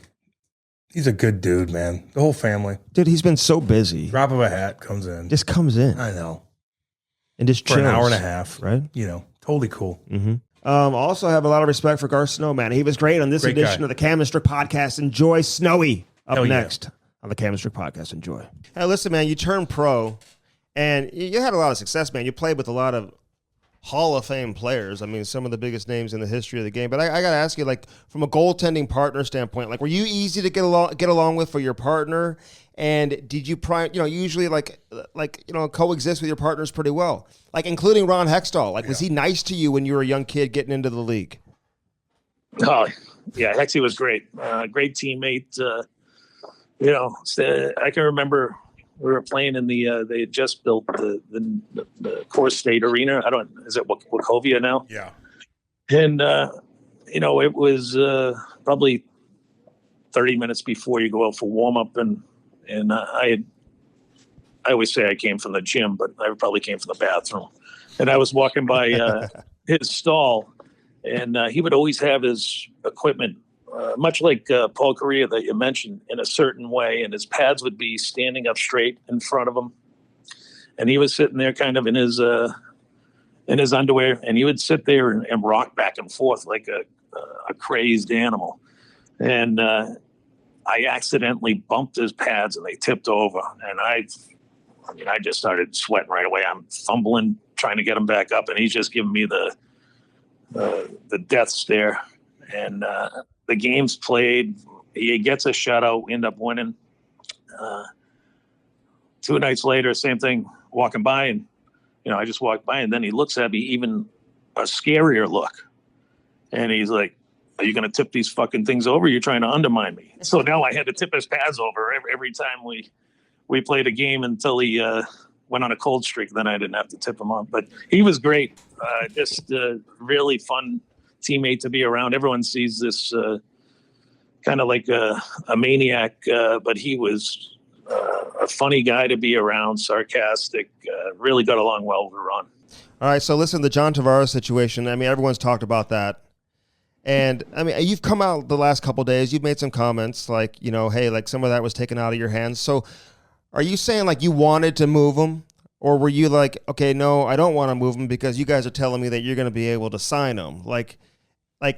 He's a good dude, man. The whole family. Dude, he's been so busy. Drop of a hat comes in. Just comes in I know. and just For chills. an hour and a half. Right? Totally cool. Mm-hmm. Also have a lot of respect for Garth Snow, man. He was great on this Great edition guy. of the Cam and Strick Podcast. Enjoy Snowy up Hell yeah. next on the Cam and Strick Podcast. Enjoy. Hey, listen, man, you turned pro, and you had a lot of success, man. You played with a lot of Hall of Fame players. I mean, some of the biggest names in the history of the game. But I got to ask you, from a goaltending partner standpoint, were you easy to get along with for your partner? And did you usually coexist with your partners pretty well? Including Ron Hextall. Was he nice to you when you were a young kid getting into the league? Oh, yeah, Hexie was great. Great teammate. I can remember we were playing in the. They had just built the Core State Arena. Is it Wachovia now? Yeah. And it was probably 30 minutes before you go out for warm up, and I always say I came from the gym, but I probably came from the bathroom. And I was walking by his stall, and he would always have his equipment, much like Paul Correa that you mentioned, in a certain way, and his pads would be standing up straight in front of him. And he was sitting there kind of in his underwear, and he would sit there and rock back and forth like a crazed animal. And I accidentally bumped his pads, and they tipped over. And I just started sweating right away. I'm fumbling, trying to get him back up, and he's just giving me the death stare. And the game's played. He gets a shutout. We end up winning. 2 nights later, same thing, walking by, and I just walked by, and then he looks at me, even a scarier look. And he's like, "Are you going to tip these fucking things over? You're trying to undermine me." So now I had to tip his pads over every time we played a game until he went on a cold streak. Then I didn't have to tip him off. But he was great. Just really fun teammate to be around. Everyone sees this kind of like a maniac, but he was a funny guy to be around, sarcastic, really got along well with Ron. All right, so listen, the John Tavares situation, I mean, everyone's talked about that. And, I mean, you've come out the last couple of days, you've made some comments like, you know, hey, like some of that was taken out of your hands. So are you saying like you wanted to move him? Or were you like, okay, no, I don't want to move him because you guys are telling me that you're going to be able to sign him? Like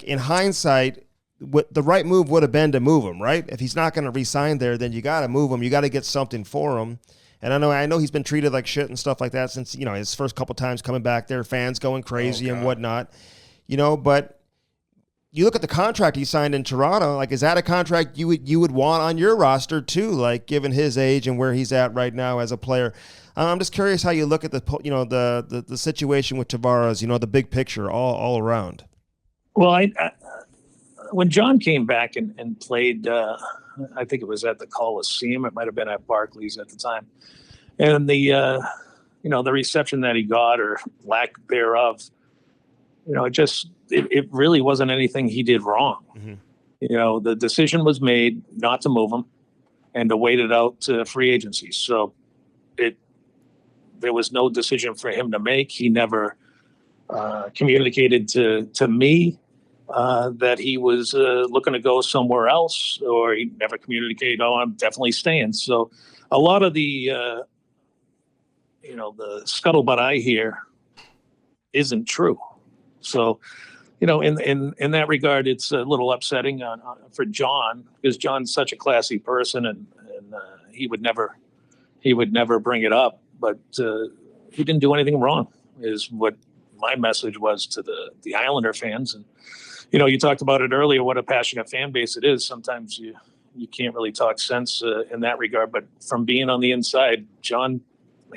in hindsight, what the right move would have been to move him, right? If he's not going to re-sign there, then you got to move him. You got to get something for him. And I know he's been treated like shit and stuff like that since, you know, his first couple times coming back there, fans going crazy and whatnot, you know, but you look at the contract he signed in Toronto, like, is that a contract you would want on your roster too? Like, given his age and where he's at right now as a player, I'm just curious how you look at the situation with Tavares, you know, the big picture all around. Well, I when John came back and played, I think it was at the Coliseum. It might have been at Barclays at the time, and the reception that he got or lack thereof, you know, it really wasn't anything he did wrong. Mm-hmm. You know, the decision was made not to move him and to wait it out to free agency. So there was no decision for him to make. He never communicated to me that he was looking to go somewhere else, or he never communicated, oh, I'm definitely staying. So a lot of the the scuttlebutt I hear isn't true. So, you know, in that regard, it's a little upsetting for John, because John's such a classy person, and he would never bring it up. But he didn't do anything wrong, is what my message was to the Islander fans. And you know, you talked about it earlier, what a passionate fan base it is. Sometimes you can't really talk sense in that regard. But from being on the inside, John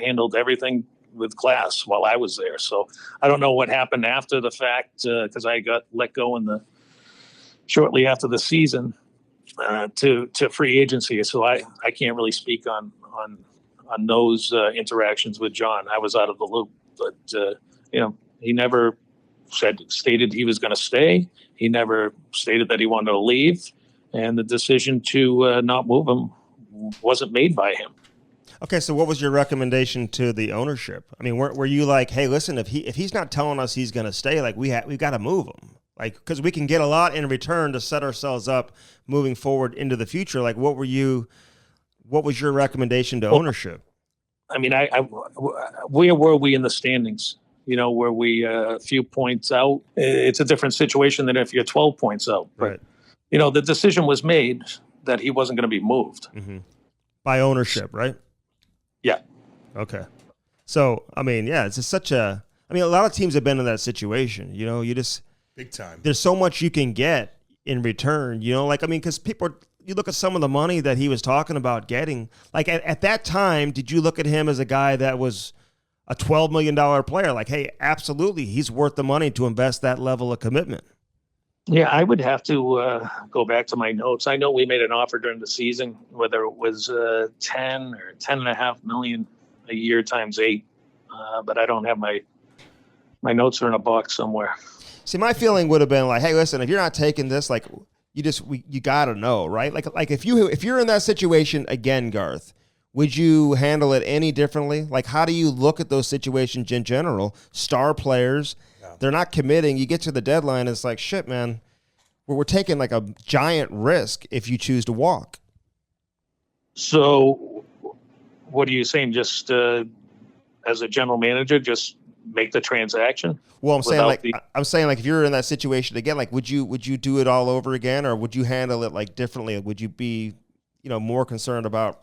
handled everything with class while I was there. So I don't know what happened after the fact, because I got let go shortly after the season to free agency. So I can't really speak on those interactions with John. I was out of the loop, but you know, he never stated he was going to stay. He never stated that he wanted to leave, and the decision to not move him wasn't made by him. Okay, so what was your recommendation to the ownership? I mean, were you like, hey, listen, if he's not telling us he's going to stay, like we've got to move him, like, because we can get a lot in return to set ourselves up moving forward into the future. Like, what was your recommendation to ownership? I mean, where were we in the standings? You know, were we a few points out? It's a different situation than if you're 12 points out. But, right. You know, the decision was made that he wasn't going to be moved. Mm-hmm. By ownership, right? Yeah. Okay. So, I mean, yeah, it's just a lot of teams have been in that situation. You know, big time. There's so much you can get in return, you know, like, I mean, because you look at some of the money that he was talking about getting, like at that time, did you look at him as a guy that was a $12 million player? Like, hey, absolutely, he's worth the money to invest that level of commitment. Yeah, I would have to go back to my notes. I know we made an offer during the season, whether it was 10 or 10.5 million a year times 8, but I don't have my notes are in a box somewhere. See, my feeling would have been like, hey, listen, if you're not taking this, like, you got to know, right? Like if you're in that situation again, Garth, would you handle it any differently? Like, how do you look at those situations in general? Star players. They're not committing. You get to the deadline, it's like, shit, man, we're taking like a giant risk if you choose to walk. So what are you saying? Just as a general manager, just make the transaction? Well, I'm saying like if you're in that situation again, like would you do it all over again, or would you handle it like differently? Would you be, you know, more concerned about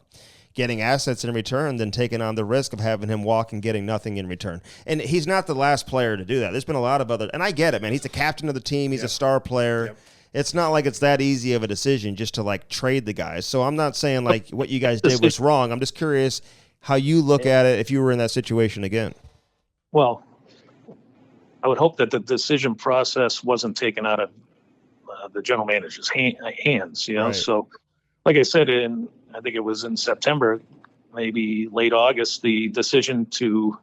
getting assets in return than taking on the risk of having him walk and getting nothing in return? And he's not the last player to do that. There's been a lot of other, and I get it, man. He's the captain of the team. He's a star player. Yep. It's not like it's that easy of a decision just to like trade the guys. So I'm not saying like what you guys did was wrong. I'm just curious how you look at it if you were in that situation again. Well, I would hope that the decision process wasn't taken out of the general manager's hands, you know? Right. So like I said, I think it was in September, maybe late August, the decision to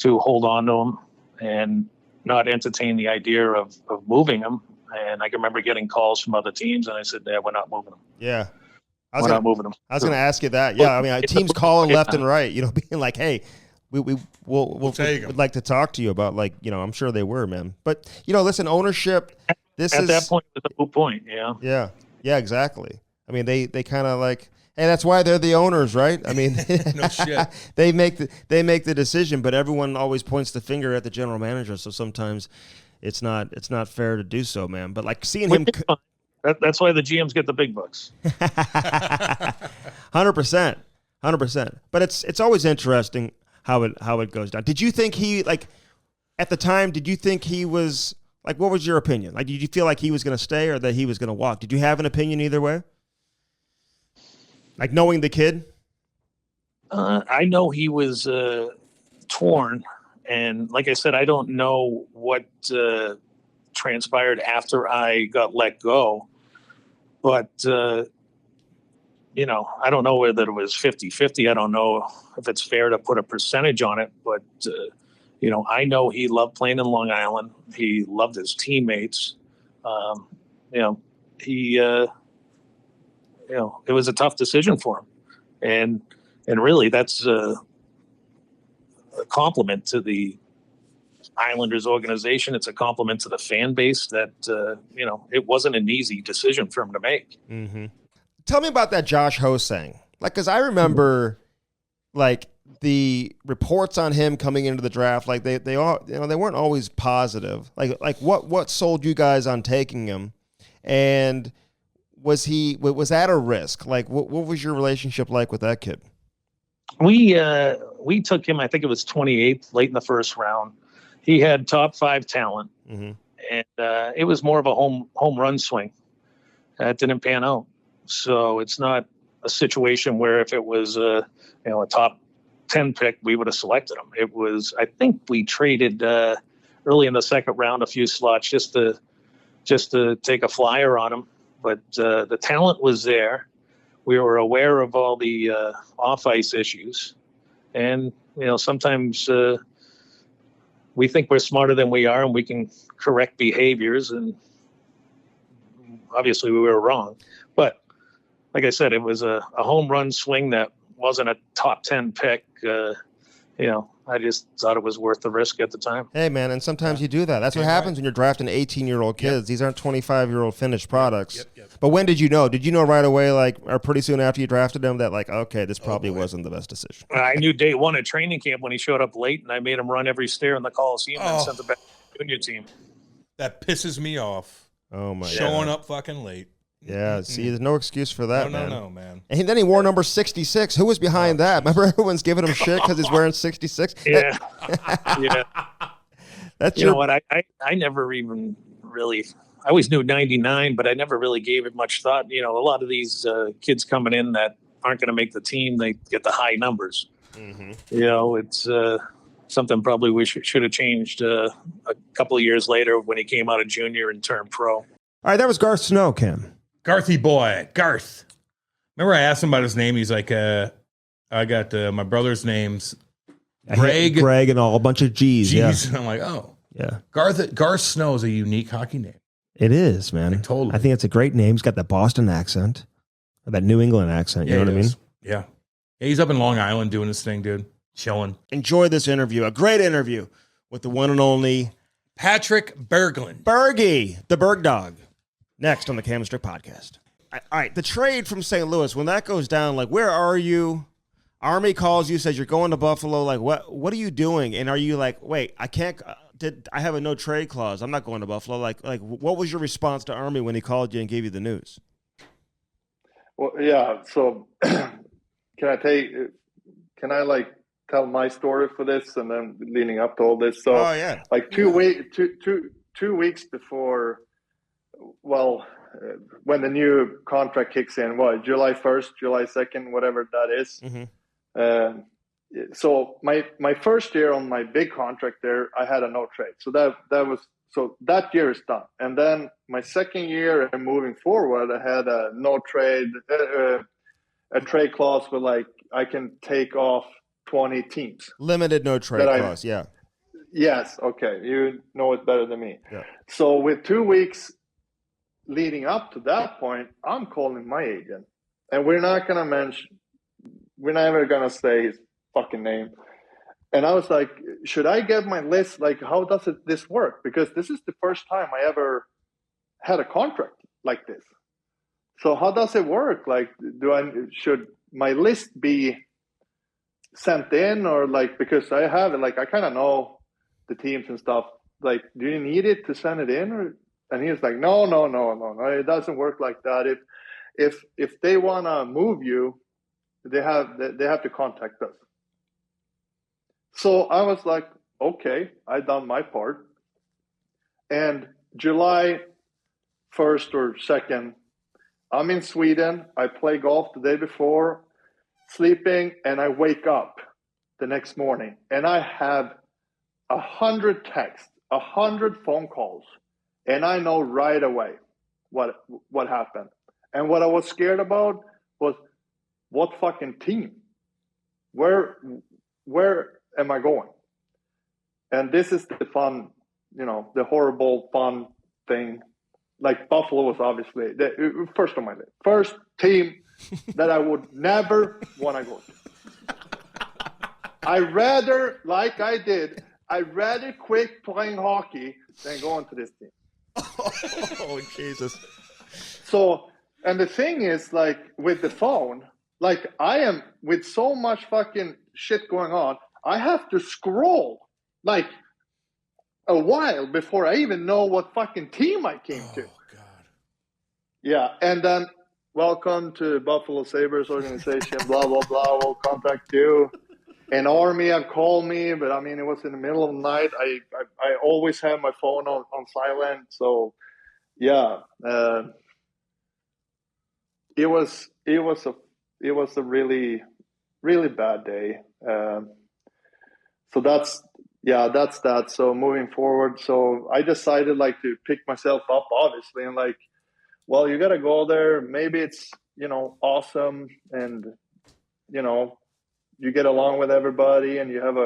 hold on to him and not entertain the idea of moving him. And I can remember getting calls from other teams, and I said, "Yeah, we're not moving them. Yeah. We're not moving them." I was going to ask you that. Yeah, I mean, teams calling left and right, being like, "Hey, we'll take 'em. would like to talk to you about," like, I'm sure they were, man. But listen, ownership. At that point, it's a moot point. Yeah. Yeah, exactly. I mean, they kind of like, and that's why they're the owners, right? I mean, No shit. they make the decision, but everyone always points the finger at the general manager. So sometimes it's not fair to do so, man. But like seeing him. That's why the GMs get the big bucks. 100%. But it's always interesting how it goes down. Did you think he, like, at the time, did you think he was, like, what was your opinion? Like, did you feel like he was going to stay or that he was going to walk? Did you have an opinion either way? Like, knowing the kid? I know he was torn. And like I said, I don't know what transpired after I got let go. But, I don't know whether it was 50-50. I don't know if it's fair to put a percentage on it. But, I know he loved playing in Long Island. He loved his teammates. It was a tough decision for him. And really, that's a compliment to the Islanders organization. It's a compliment to the fan base that, it wasn't an easy decision for him to make. Mm-hmm. Tell me about that Josh Hosang. Like, because I remember, like, the reports on him coming into the draft, like they all, they weren't always positive. Like what sold you guys on taking him, and was that a risk? Like, what was your relationship like with that kid? We took him. I think it was 28th, late in the first round. He had top 5 talent, mm-hmm. and it was more of a home run swing. It didn't pan out. So it's not a situation where if it was a top 10 pick, we would have selected him. It was, I think we traded early in the second round a few slots just to take a flyer on him. But the talent was there. We were aware of all the off ice issues, and sometimes we think we're smarter than we are, and we can correct behaviors. And obviously, we were wrong. But like I said, it was a home run swing that wasn't a top 10 pick. I just thought it was worth the risk at the time. Hey, man, and sometimes you do that. That's what happens when you're drafting 18-year-old kids. Yep. These aren't 25-year-old finished products. Yep. But when did you know? Did you know right away, like, or pretty soon after you drafted them, that, like, okay, this probably wasn't the best decision? I knew day one at training camp when he showed up late, and I made him run every stair in the Coliseum and sent him back to the junior team. That pisses me off. Oh, my God. Showing up fucking late. Yeah, see, there's no excuse for that, man. No, man. And then he wore number 66. Who was behind that? Remember, everyone's giving him shit because he's wearing 66? Yeah. Yeah. That's you know what? I never even really – I always knew 99, but I never really gave it much thought. A lot of these kids coming in that aren't going to make the team, they get the high numbers. Mm-hmm. It's something probably we should have changed a couple of years later when he came out of junior and turned pro. All right, that was Garth Snow, Cam. Garthy boy, Garth. Remember I asked him about his name. He's like, I got my brother's names, Greg and all, a bunch of G's. Yeah. And I'm like, oh. Yeah. Garth Snow is a unique hockey name. It is, man. Like, totally. I think it's a great name. He's got that Boston accent, or that New England accent. You know what I mean? Yeah. He's up in Long Island doing his thing, dude. Chilling. Enjoy this interview. A great interview with the one and only Patrick Berglund. Bergie, the Berg Dog. Next on the Cam and Strick Podcast. All right, the trade from St. Louis, when that goes down, like, where are you? Army calls you, says you're going to Buffalo. Like, what are you doing? And are you like, wait, I can't, I have a no trade clause. I'm not going to Buffalo. Like, what was your response to Army when he called you and gave you the news? Well, yeah. So can I like tell my story for this and then leading up to all this? So like 2 weeks before, when the new contract kicks in, July 1st, July 2nd, whatever that is. Mm-hmm. So my first year on my big contract there, I had a no trade. So that year is done. And then my second year and moving forward, I had a no trade, a trade clause where like I can take off 20 teams. Limited no trade clause, yeah. Yes, okay. You know it better than me. Yeah. So with 2 weeks leading up to that point, I'm calling my agent, and we're never gonna say his fucking name. And I was like, should I get my list? Like, how does this work? Because this is the first time I ever had a contract like this. So how does it work? Like, should my list be sent in, or like, because I have it, like, I kind of know the teams and stuff. Like, do you need it to send it in? And he was like, no, it doesn't work like that. If they want to move you, they have to contact us. So I was like, okay, I done my part. And July 1st or 2nd, I'm in Sweden. I play golf the day before, sleeping, and I wake up the next morning, and I have 100 texts, 100 phone calls, and I know right away what happened. And what I was scared about was, what fucking team? Where am I going? And this is the fun, the horrible fun thing. Like, Buffalo was obviously the first on my list. First team that I would never want to go to. I'd rather quit playing hockey than going to this team. Oh, Jesus. So, and the thing is, like, with the phone, like, I am, with so much fucking shit going on, I have to scroll, like, a while before I even know what fucking team I came to. Oh, God. Yeah, and then, welcome to Buffalo Sabres organization, blah, blah, blah, we'll contact you. And Army have called me, but I mean, it was in the middle of the night. I always have my phone on silent. So, yeah, it was a really, really bad day. So that's that. So moving forward, so I decided, like, to pick myself up, obviously, and like, well, you got to go there. Maybe it's, awesome, and, you get along with everybody, and you have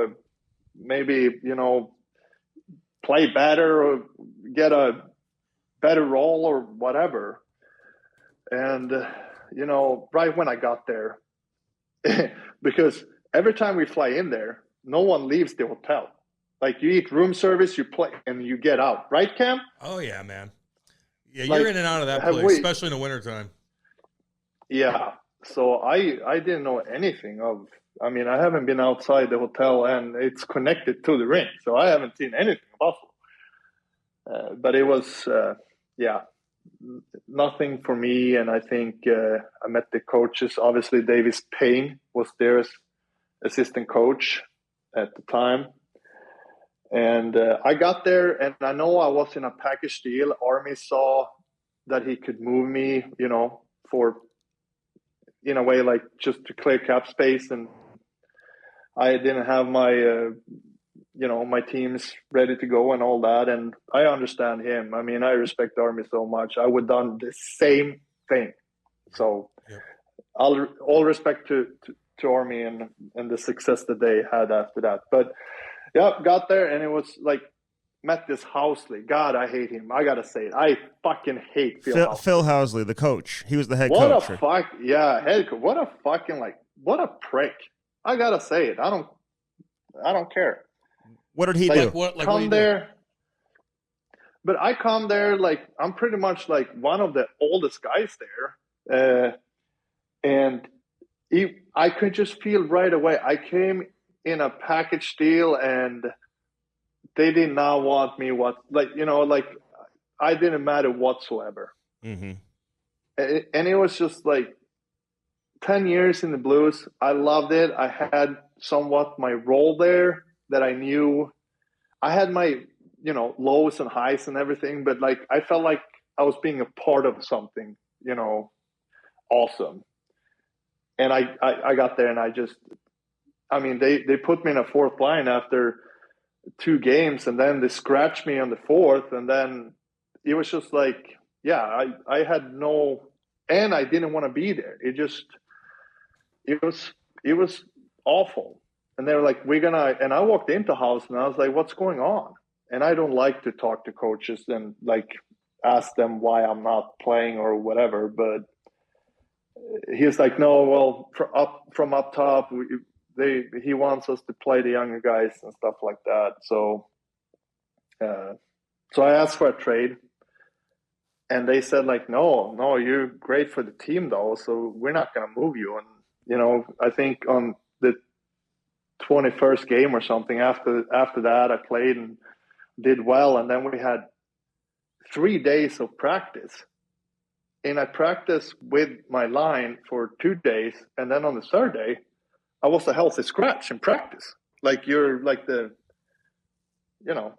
maybe, play better or get a better role or whatever. And, right when I got there, because every time we fly in there, no one leaves the hotel. Like, you eat room service, you play, and you get out. Right, Cam? Oh, yeah, man. Yeah, Like, you're in and out of that place, especially in the wintertime. Yeah. So I didn't know anything of, I mean, I haven't been outside the hotel, and it's connected to the rink, so I haven't seen anything about it. But it was, nothing for me. And I think I met the coaches. Obviously, Davis Payne was their assistant coach at the time. And I got there, and I know I was in a package deal. Army saw that he could move me, for, in a way, like, just to clear cap space. And I didn't have my, my teams ready to go and all that. And I understand him. I mean, I respect Army so much. I would have done the same thing. So, Yep. all respect to Army and the success that they had after that. But, yeah, got there, and it was like, met this Housley. God, I hate him. I gotta say it. I fucking hate Phil Housley. Phil Housley, the coach. He was the head What coach. a fuck, yeah, head coach. What a fucking, like, what a prick. I gotta say it. I don't care. What did he Like, do? Come there. But I come there, like, I'm pretty much like one of the oldest guys there, and I could just feel right away. I came in a package deal, and they did not want me. I didn't matter whatsoever. Mm-hmm. And it was just like 10 years in the Blues. I loved it. I had somewhat my role there that I knew. I had my, lows and highs and everything, but, like, I felt like I was being a part of something, awesome. And I got there, and they put me in a fourth line after 2 games, and then they scratched me on the fourth, and then it was just like, yeah, I had no, and I didn't want to be there. It was awful. And they were like, and I walked into house, and I was like, what's going on? And I don't like to talk to coaches, and, like, asked them why I'm not playing or whatever, but he was like, no, well, from up top, he wants us to play the younger guys and stuff like that. So I asked for a trade, and they said like, no, you're great for the team though, so we're not going to move you. And I think on the 21st game or something after that, I played and did well, and then we had 3 days of practice. And I practiced with my line for 2 days, and then on the third day, I was a healthy scratch in practice. Like you're like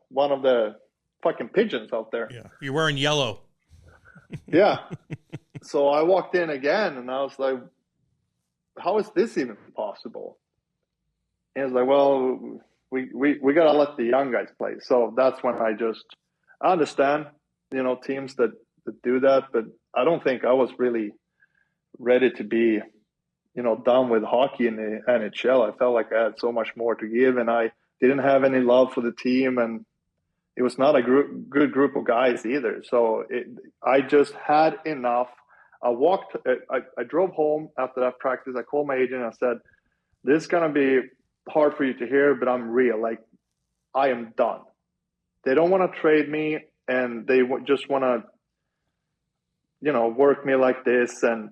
one of the fucking pigeons out there. Yeah, you're wearing yellow. Yeah. So I walked in again, and I was like, how is this even possible? And it's like, well, we got to let the young guys play. So that's when I understand, teams that do that, but I don't think I was really ready to be, done with hockey in the NHL. I felt like I had so much more to give, and I didn't have any love for the team, and it was not a good group of guys either. So I just had enough. I drove home after that practice. I called my agent and I said, this is going to be hard for you to hear, but I'm real. Like, I am done. They don't want to trade me, and they just want to, work me like this, and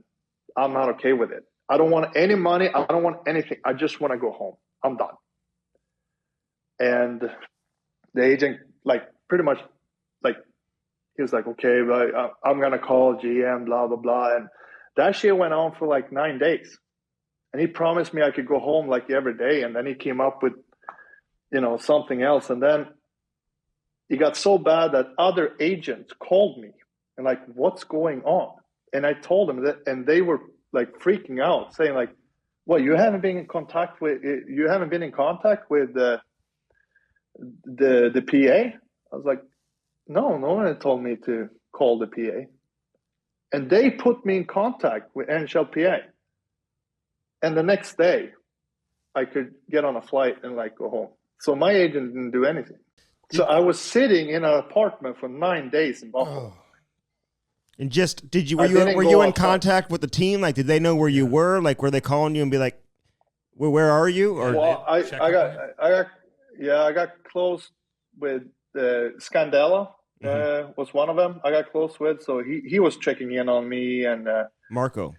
I'm not okay with it. I don't want any money. I don't want anything. I just want to go home. I'm done. And the agent, pretty much, he was like, okay, but I'm going to call GM, blah, blah, blah. And that shit went on for 9 days. And he promised me I could go home every day. And then he came up with, something else. And then it got so bad that other agents called me and what's going on? And I told them that, and they were freaking out, saying well, you haven't been in contact with the PA? I was like, no one told me to call the PA. And they put me in contact with NHLPA. And the next day, I could get on a flight and go home. So my agent didn't do anything. So I was sitting in an apartment for 9 days in Buffalo. And were you in contact with the team? Did they know where you were? Were they calling you and be like, well, where are you? Or well, I got close with Scandella. Was one of them I got close with. So he was checking in on me, and Marco.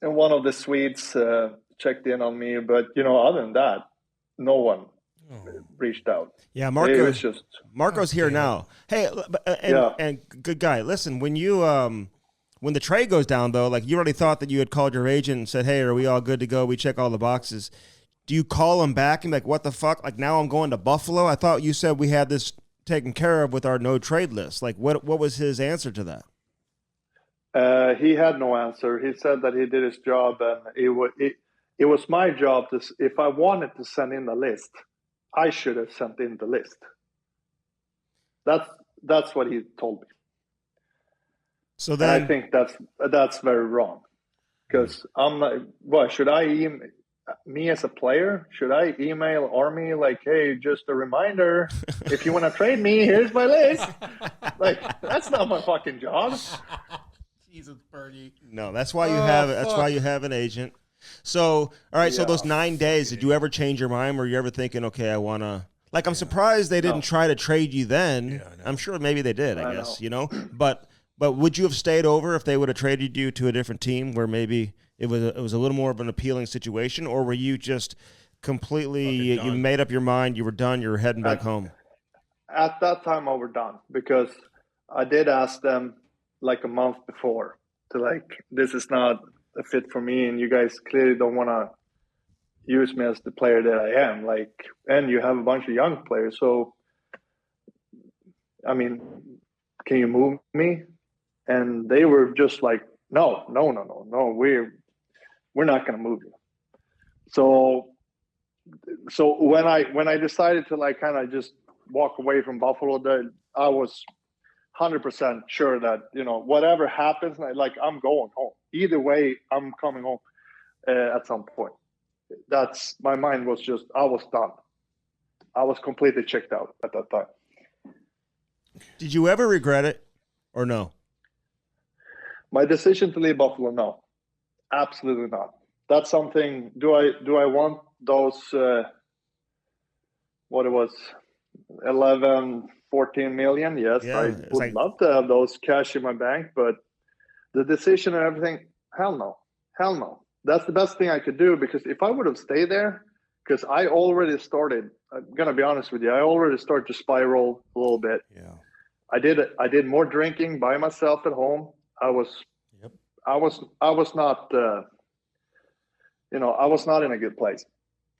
And one of the Swedes checked in on me. But other than that, no one reached out. Yeah, Marco's here now. Hey, and good guy. Listen, when you when the trade goes down though, you already thought that you had called your agent and said, "Hey, are we all good to go? We check all the boxes." Do you call him back and be like, "What the fuck? Now I'm going to Buffalo? I thought you said we had this taken care of with our no trade list." What was his answer to that? He had no answer. He said that he did his job, and it was my job if I wanted to send in the list, I should have sent in the list. That's what he told me. So then, and I think that's very wrong, because I'm not. What should I email me as a player? Should I email Army hey, just a reminder, if you want to trade me, here's my list? That's not my fucking job. Jesus, Bernie. No, that's why you have it. That's why you have an agent. So, all right. So those 9 days, did you ever change your mind? Were you ever thinking, okay, I want to? I'm surprised they didn't try to trade you then. Yeah, I'm sure maybe they did. I guess But would you have stayed over if they would have traded you to a different team where maybe it was a little more of an appealing situation, or were you just completely you made up your mind, you were done, you were heading back home? At that time, I was done, because I did ask them a month before to this is not a fit for me, and you guys clearly don't want to use me as the player that I am. And you have a bunch of young players, so I mean, can you move me? And they were just no, we're not going to move you. So when I decided to kind of just walk away from Buffalo, I was 100% sure that whatever happens, I'm going home. Either way, I'm coming home at some point. That's my mind was just, I was done. I was completely checked out at that time. Did you ever regret it or no? My decision to leave Buffalo, no, absolutely not. That's something. Do I want those? What it was, 11, 14 million? Yes, Yeah, I it's would like- love to have those cash in my bank, but the decision and everything, hell no. That's the best thing I could do, because if I would have stayed there, because I already started. I'm gonna be honest with you. I already started to spiral a little bit. Yeah. I did more drinking by myself at home. I was not, I was not in a good place.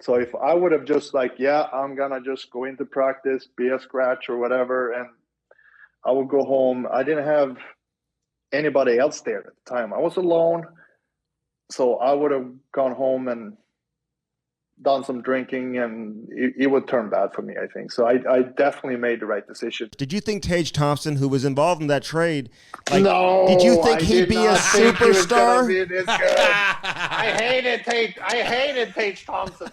So if I would have just I'm gonna just go into practice, be a scratch or whatever, and I would go home. I didn't have anybody else there at the time. I was alone, so I would have gone home and done some drinking, and it would turn bad for me, I think. So I definitely made the right decision. Did you think Tage Thompson, who was involved in that trade, No, did you think I he'd did be a not think he was gonna superstar? be this good. I hated Tage Thompson.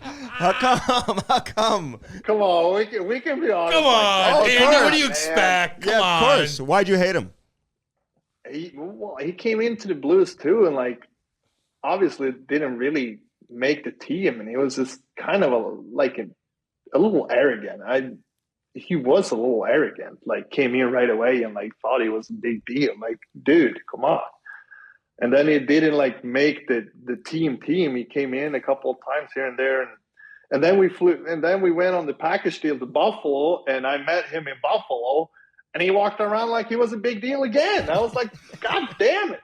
How come? Come on, we can be honest. Come on, Oh, of Andy. course. What do you Man. expect? Come Yeah, on. of course. Why'd you hate him? He came into the Blues too, and obviously didn't really make the team, and he was just kind of a little arrogant. He was a little arrogant. Came in right away and thought he was a big deal. Dude, come on. And then he didn't make the team. He came in a couple of times here and there, and then we went on the package deal to Buffalo, and I met him in Buffalo, and he walked around like he was a big deal again. I was like, God damn it!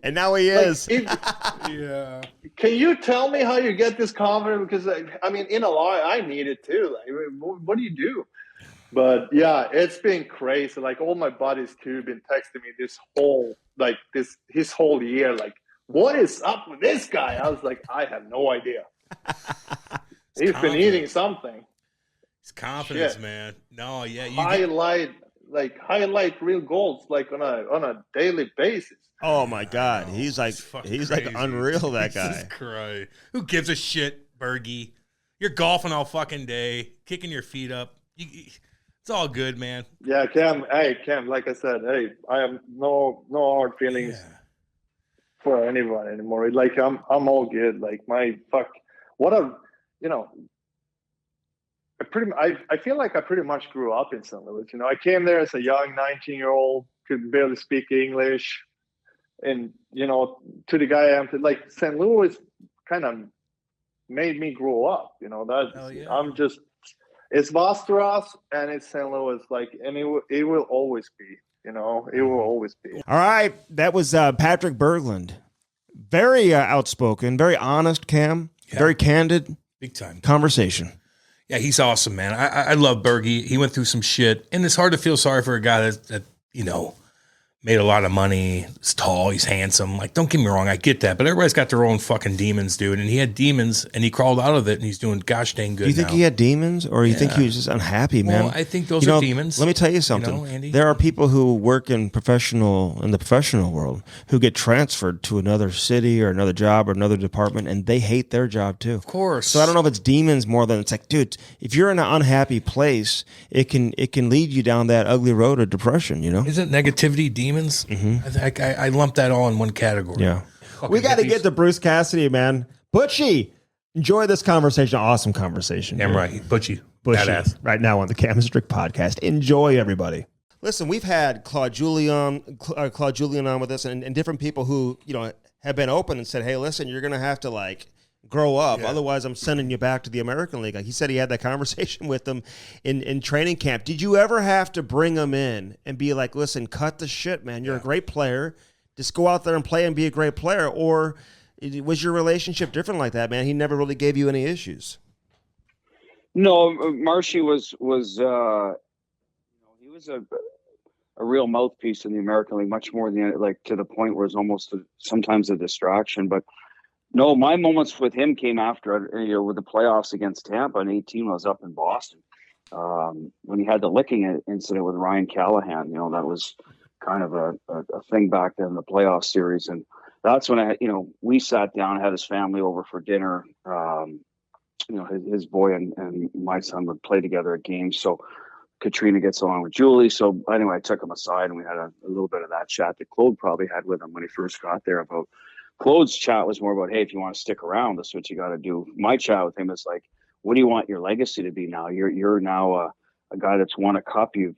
And now he is. Yeah. Can you tell me how you get this confident? Because in a lot, I need it too. What do you do? But yeah, it's been crazy. All my buddies too have been texting me this whole his whole year. What is up with this guy? I was like, I have no idea. He's been eating something. It's confidence, Shit. man. No, yeah. Highlight real goals on a daily basis. Oh my God, he's crazy. unreal. That Jesus guy. Christ. Who gives a shit, Bergie? You're golfing all fucking day, kicking your feet up. It's all good, man. Yeah, Cam. Hey, Cam. Like I said, I have no hard feelings for anyone anymore. I'm all good. I feel like I pretty much grew up in St. Louis. I came there as a young 19-year-old, could barely speak English, and to the guy I am, St. Louis kind of made me grow up. I'm just. It's Vasteras and it's St. Louis, and it will always be, it will always be. All right, that was Patrick Berglund. Very outspoken, very honest, Cam. Yeah. Very candid. Big time. Conversation. Yeah, he's awesome, man. I love Bergie. He went through some shit, and it's hard to feel sorry for a guy that made a lot of money. He's tall. He's handsome. Don't get me wrong. I get that. But everybody's got their own fucking demons, dude. And he had demons, and he crawled out of it, and he's doing gosh dang good. Do you think now. he had demons, or you think he was just unhappy, man? Well, I think those are demons. Let me tell you something. Andy? There are people who work in the professional world who get transferred to another city or another job or another department, and they hate their job too. Of course. So I don't know if it's demons more than it's dude, if you're in an unhappy place, it can lead you down that ugly road of depression. Isn't negativity demons? Mm-hmm. I lump that all in one category. Yeah. We got to get to Bruce Cassidy, man. Butchie, enjoy this conversation. Awesome conversation. Damn right. Butchie. Badass. Right now on the Cam and Strick Podcast. Enjoy, everybody. Listen, we've had Claude Julien on with us, and different people who have been open and said, hey, listen, you're going to have to grow up. Yeah. Otherwise, I'm sending you back to the American League. He said he had that conversation with them in training camp. Did you ever have to bring him in and be like, listen, cut the shit, man. You're a great player. Just go out there and play and be a great player. Or was your relationship different like that, man? He never really gave you any issues. No, Marshy was he was a real mouthpiece in the American League, much more than to the point where it's almost sometimes a distraction. But no, my moments with him came after with the playoffs against Tampa in 2018. I was up in Boston when he had the licking incident with Ryan Callahan. That was kind of a thing back then in the playoff series, and that's when we sat down, had his family over for dinner. his boy and my son would play together at games. So Katrina gets along with Julie. So anyway, I took him aside and we had a little bit of that chat that Claude probably had with him when he first got there. About Claude's chat was more about, hey, if you want to stick around, that's what you got to do. My chat with him is like, what do you want your legacy to be now? You're now a guy that's won a cup. You've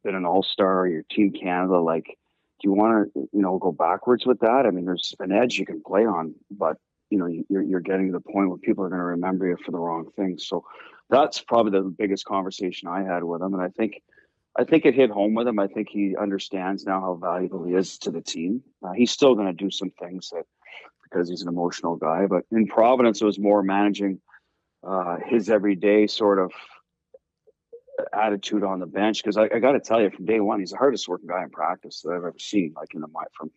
been an all-star. You're Team Canada. Like, do you want to go backwards with that? I mean, there's an edge you can play on, but you're getting to the point where people are going to remember you for the wrong things. So that's probably the biggest conversation I had with him, and I think it hit home with him. I think he understands now how valuable he is to the team. He's still going to do some things because he's an emotional guy, but in Providence, it was more managing his everyday sort of attitude on the bench. Because I got to tell you, from day one, he's the hardest working guy in practice that I've ever seen, like from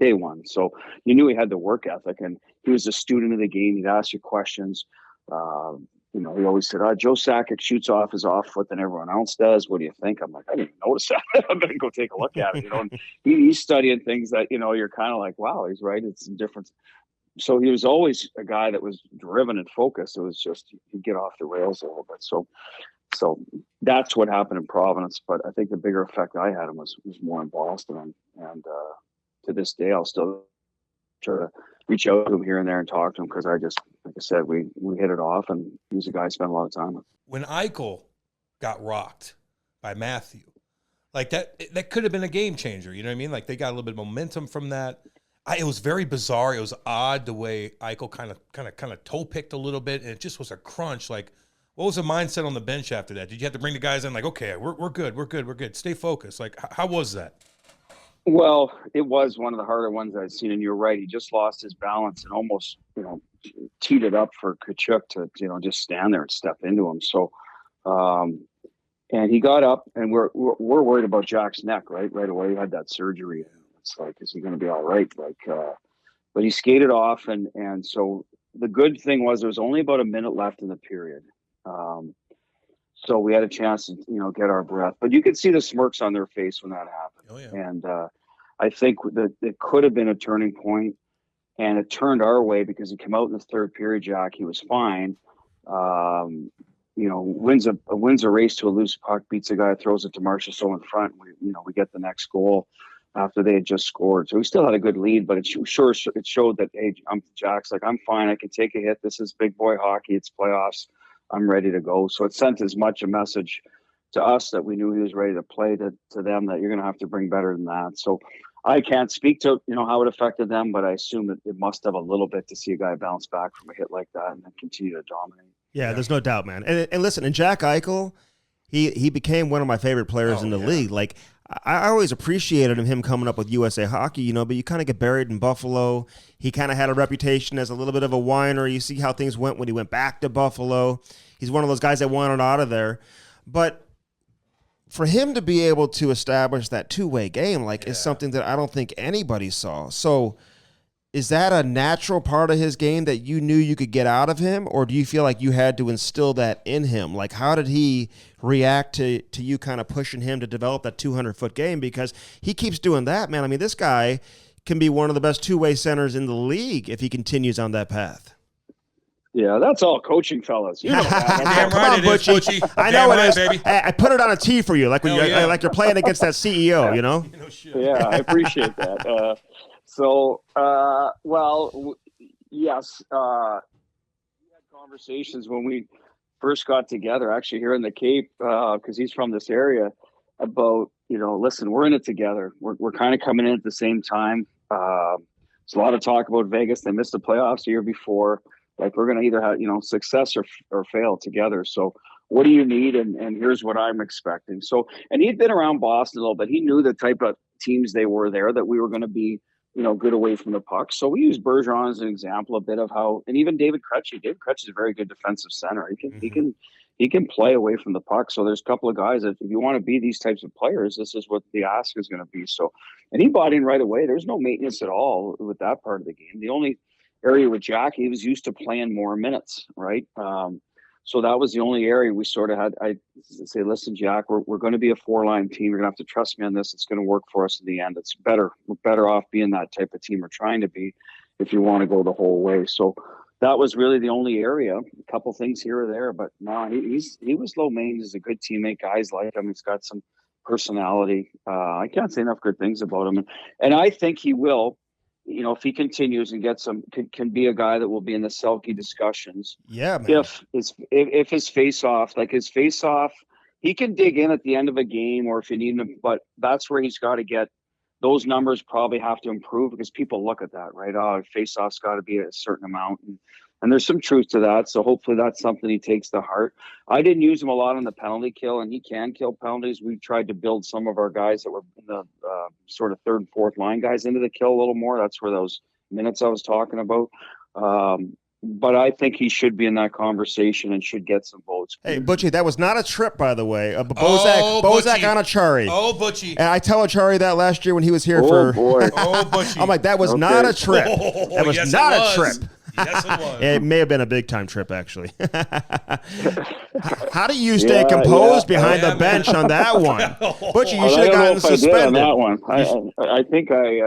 day one. So you knew he had the work ethic, and he was a student of the game. He'd ask you questions. He always said, Joe Sakic shoots off his off foot than everyone else does. What do you think? I'm like, I didn't even notice that. I'm going to go take a look at it. And he's studying things that, you're kind of like, wow, he's right. It's a difference. So he was always a guy that was driven and focused. It was just, he'd get off the rails a little bit. So that's what happened in Providence. But I think the bigger effect I had him was more in Boston. And to this day, I'll still try to reach out to him here and there and talk to him, because I just, like I said, we hit it off, and he's a guy I spent a lot of time with. When Eichel got rocked by Matthew, like that could have been a game changer. You know what I mean? Like, they got a little bit of momentum from that. It was very bizarre. It was odd the way Eichel kind of toe picked a little bit, and it just was a crunch. Like, what was the mindset on the bench after that? Did you have to bring the guys in like, okay, we're good, stay focused? Like, how was that? Well, it was one of the harder ones I'd seen, and you're right. He just lost his balance and almost, teed it up for Tkachuk to, just stand there and step into him. So, and he got up, and we're worried about Jack's neck, right? Right away, he had that surgery. It's like, is he going to be all right? Like, but he skated off, and so the good thing was there was only about a minute left in the period. So we had a chance to, get our breath. But you could see the smirks on their face when that happened. Oh, yeah. And I think that it could have been a turning point, and it turned our way because he came out in the third period, Jack. He was fine. Wins a race to a loose puck, beats a guy, throws it to Marchessault in front. We get the next goal after they had just scored. So we still had a good lead, but it showed that, hey, Jack's like, I'm fine. I can take a hit. This is big boy hockey. It's playoffs. I'm ready to go. So it sent as much a message to us that we knew he was ready to play to them, that you're going to have to bring better than that. So I can't speak to, how it affected them, but I assume that it must have a little bit to see a guy bounce back from a hit like that and then continue to dominate. Yeah, there's no doubt, man. And listen, and Jack Eichel, he became one of my favorite players in the league. Like, I always appreciated him coming up with USA Hockey, but you kind of get buried in Buffalo. He kind of had a reputation as a little bit of a whiner. You see how things went when he went back to Buffalo. He's one of those guys that wanted out of there. But for him to be able to establish that two-way game, is something that I don't think anybody saw. So is that a natural part of his game that you knew you could get out of him, or do you feel like you had to instill that in him? Like, how did he react to you kind of pushing him to develop that 200-foot game? Because he keeps doing that, man. I mean, this guy can be one of the best two-way centers in the league if he continues on that path. Yeah, that's all coaching, fellas. You know that. Damn right it is, Butchie. I know it is. Baby. I put it on a tee for you, like when you're playing against that CEO, Yeah, I appreciate that. Yes. We had conversations when we first got together, actually here in the Cape, because he's from this area, about, listen, we're in it together. We're kind of coming in at the same time. There's a lot of talk about Vegas. They missed the playoffs the year before. Like, we're going to either have, success or fail together. So what do you need? And here's what I'm expecting. So, and he'd been around Boston a little bit. He knew the type of teams they were there, that we were going to be, good away from the puck. So we used Bergeron as an example, a bit of how, and even David Krejci. David Krejci is a very good defensive center. He can play away from the puck. So there's a couple of guys that, if you want to be these types of players, this is what the ask is going to be. So, and he bought in right away. There's no maintenance at all with that part of the game. The only area with Jack, he was used to playing more minutes, right? So that was the only area we sort of had. I say, listen, Jack, we're going to be a 4-line team. You're going to have to trust me on this. It's going to work for us in the end. We're better off being that type of team, or trying to be, if you want to go the whole way. So that was really the only area. A couple things here or there, but no, he was low main. He's a good teammate. Guys like him. He's got some personality. I can't say enough good things about him, and I think he will. If he continues and gets some, can be a guy that will be in the Selke discussions. Yeah, man. If his face-off, he can dig in at the end of a game, or if you need him, but that's where he's got to get. Those numbers probably have to improve because people look at that, right? Oh, face-off's got to be a certain amount. And there's some truth to that. So hopefully that's something he takes to heart. I didn't use him a lot on the penalty kill, and he can kill penalties. We tried to build some of our guys that were in the sort of third and fourth line guys into the kill a little more. That's where those minutes I was talking about. But I think he should be in that conversation and should get some votes. Hey, Butchie, that was not a trip, by the way. Bozak on Achari. Oh, Butchie. And I tell Achari that last year when he was here boy. Oh, Butchie. I'm like, that was not a trip. That was yes, not it a was. trip. Yes, it was. It may have been a big time trip, actually. How do you stay composed behind the bench on that one? Butchie, you should have gotten suspended. On that one. I think I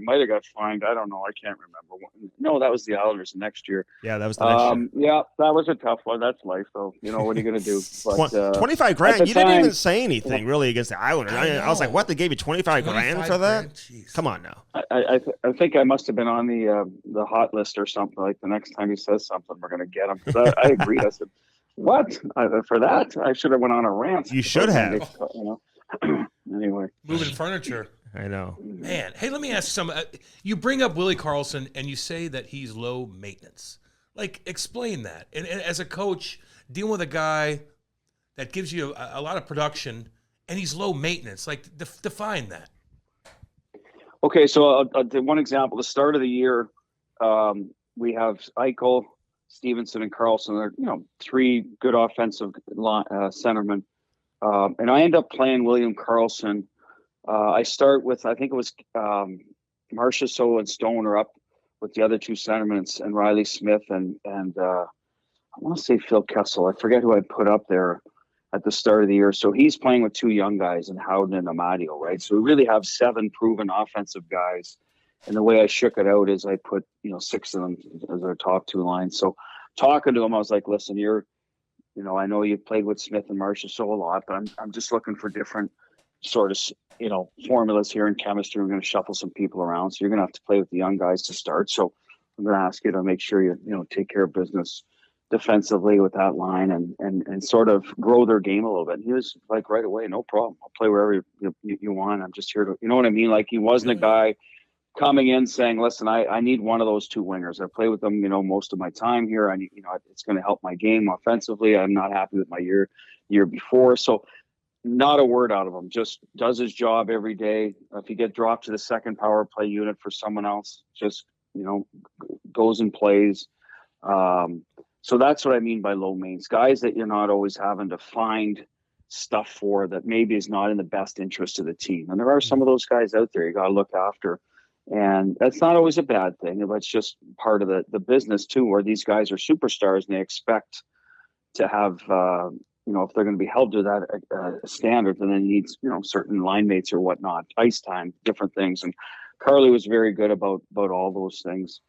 might have got fined. I don't know. I can't remember. No, that was the Islanders next year. Yeah, that was the next year. Yeah, that was a tough one. That's life, though. What are you going to do? But, 25 grand. You didn't even say anything really against the Islanders. I was like, what? They gave you 25 grand for that? Come on now. I think I must have been on the hot list or something. Like the next time he says something, we're going to get him. I agreed. I said, what? For that? I should have went on a rant. You should have. Anyway. Moving furniture. I know. Man, hey, let me ask you something. You bring up Willie Karlsson, and you say that he's low maintenance. Like, explain that. And as a coach, dealing with a guy that gives you a lot of production, and he's low maintenance. Like, define that. Okay, so one example. The start of the year, we have Eichel, Stevenson, and Karlsson. They're three good offensive centermen, and I end up playing William Karlsson. I start with, I think it was Marchessault and Stone are up with the other two centermen and Riley Smith and I want to say Phil Kessel. I forget who I put up there at the start of the year. So he's playing with two young guys in Howden and Amadio, right? So we really have 7 proven offensive guys. And the way I shook it out is I put 6 of them as our top 2 lines. So talking to him, I was like, listen, I know you've played with Smith and Marchessault a lot, but I'm just looking for different sort of, formulas here in chemistry. We're going to shuffle some people around. So you're going to have to play with the young guys to start. So I'm going to ask you to make sure you take care of business defensively with that line and sort of grow their game a little bit. And he was like, right away, no problem. I'll play wherever you want. I'm just here to, you know what I mean? Like he wasn't a guy coming in saying, listen, I need one of those 2 wingers. I play with them, most of my time here. I need, it's going to help my game offensively. I'm not happy with my year before. So not a word out of him, just does his job every day. If you get dropped to the second power play unit for someone else, just, goes and plays. So that's what I mean by low mains, guys that you're not always having to find stuff for that maybe is not in the best interest of the team. And there are some of those guys out there you got to look after. And that's not always a bad thing. It's just part of the business too, where these guys are superstars and they expect to have, if they're going to be held to that standard, then they need, certain line mates or whatnot, ice time, different things. And Carly was very good about all those things.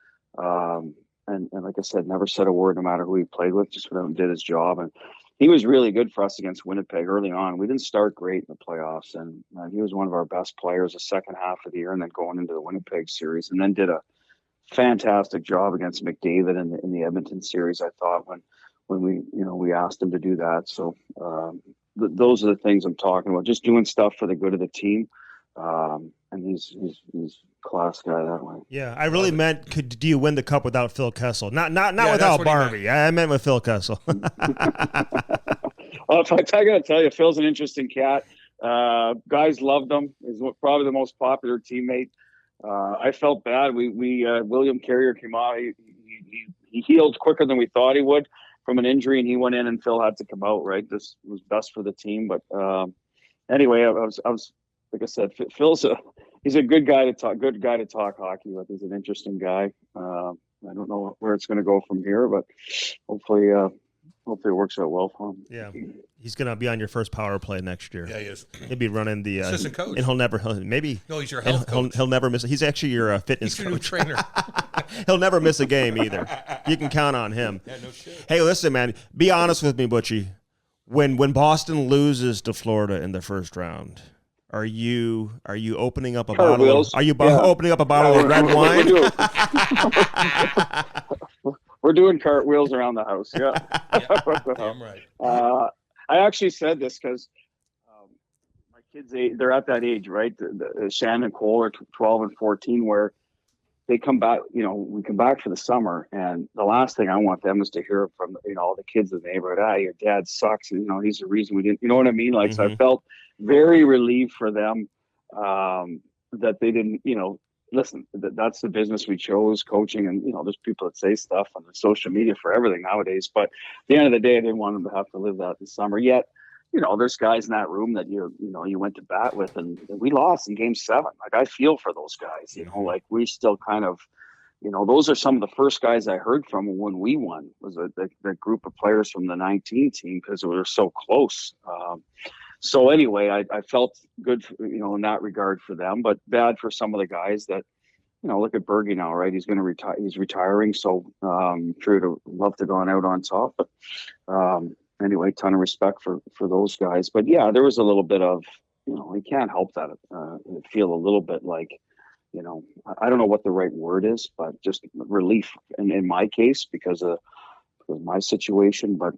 And like I said, never said a word, no matter who he played with, just went out and did his job. And he was really good for us against Winnipeg early on. We didn't start great in the playoffs, and he was one of our best players the second half of the year and then going into the Winnipeg series, and then did a fantastic job against McDavid in the Edmonton series, I thought, when we asked him to do that. So those are the things I'm talking about, just doing stuff for the good of the team. And he's a class guy that way. Yeah, I really meant, do you win the cup without Phil Kessel? Not without Barbie. I meant with Phil Kessel. Well, I got to tell you, Phil's an interesting cat. Guys loved him. He's probably the most popular teammate. I felt bad. William Carrier came out. He healed quicker than we thought he would from an injury, and he went in, and Phil had to come out. Right, this was best for the team. But anyway, I was like I said, Phil's he's a good guy to talk hockey with. He's an interesting guy. I don't know where it's going to go from here, but hopefully Hopefully it works out well for him. Yeah, he's gonna be on your first power play next year. Yeah, he is. He'll be running the assistant coach, and maybe no, he's your health coach. He'll never miss. He's actually your fitness He's your coach. new trainer. He'll never miss a game either. You can count on him. Yeah, no shit. Hey, listen, man. Be honest with me, Butchie. When Boston loses to Florida in the first round, are you opening up a bottle? Opening up a bottle of red wine? We're doing cartwheels around the house. Yeah, Damn right. I actually said this because my kids, they're at that age, right? The Shannon and Cole are 12 and 14, where they come back. We come back for the summer, and the last thing I want them is to hear from all the kids in the neighborhood. Your dad sucks. And, he's the reason we didn't. You know what I mean? Like, so I felt very relieved for them that they didn't. Listen, that's the business we chose, coaching, and there's people that say stuff on the social media for everything nowadays. But at the end of the day, I didn't want them to have to live that this summer. Yet, there's guys in that room that you went to bat with, and we lost in Game 7. Like, I feel for those guys. Like, we still kind of, those are some of the first guys I heard from when we won. Was the group of players from the 19 team, because we were so close. So anyway, I felt good, in that regard for them, but bad for some of the guys that, look at Bergie now, right? He's going to retire. He's retiring. So sure to love to go out on top. But anyway, ton of respect for those guys. But yeah, there was a little bit of, you can't help that. Feel a little bit like, I don't know what the right word is, but just relief in my case because of my situation. But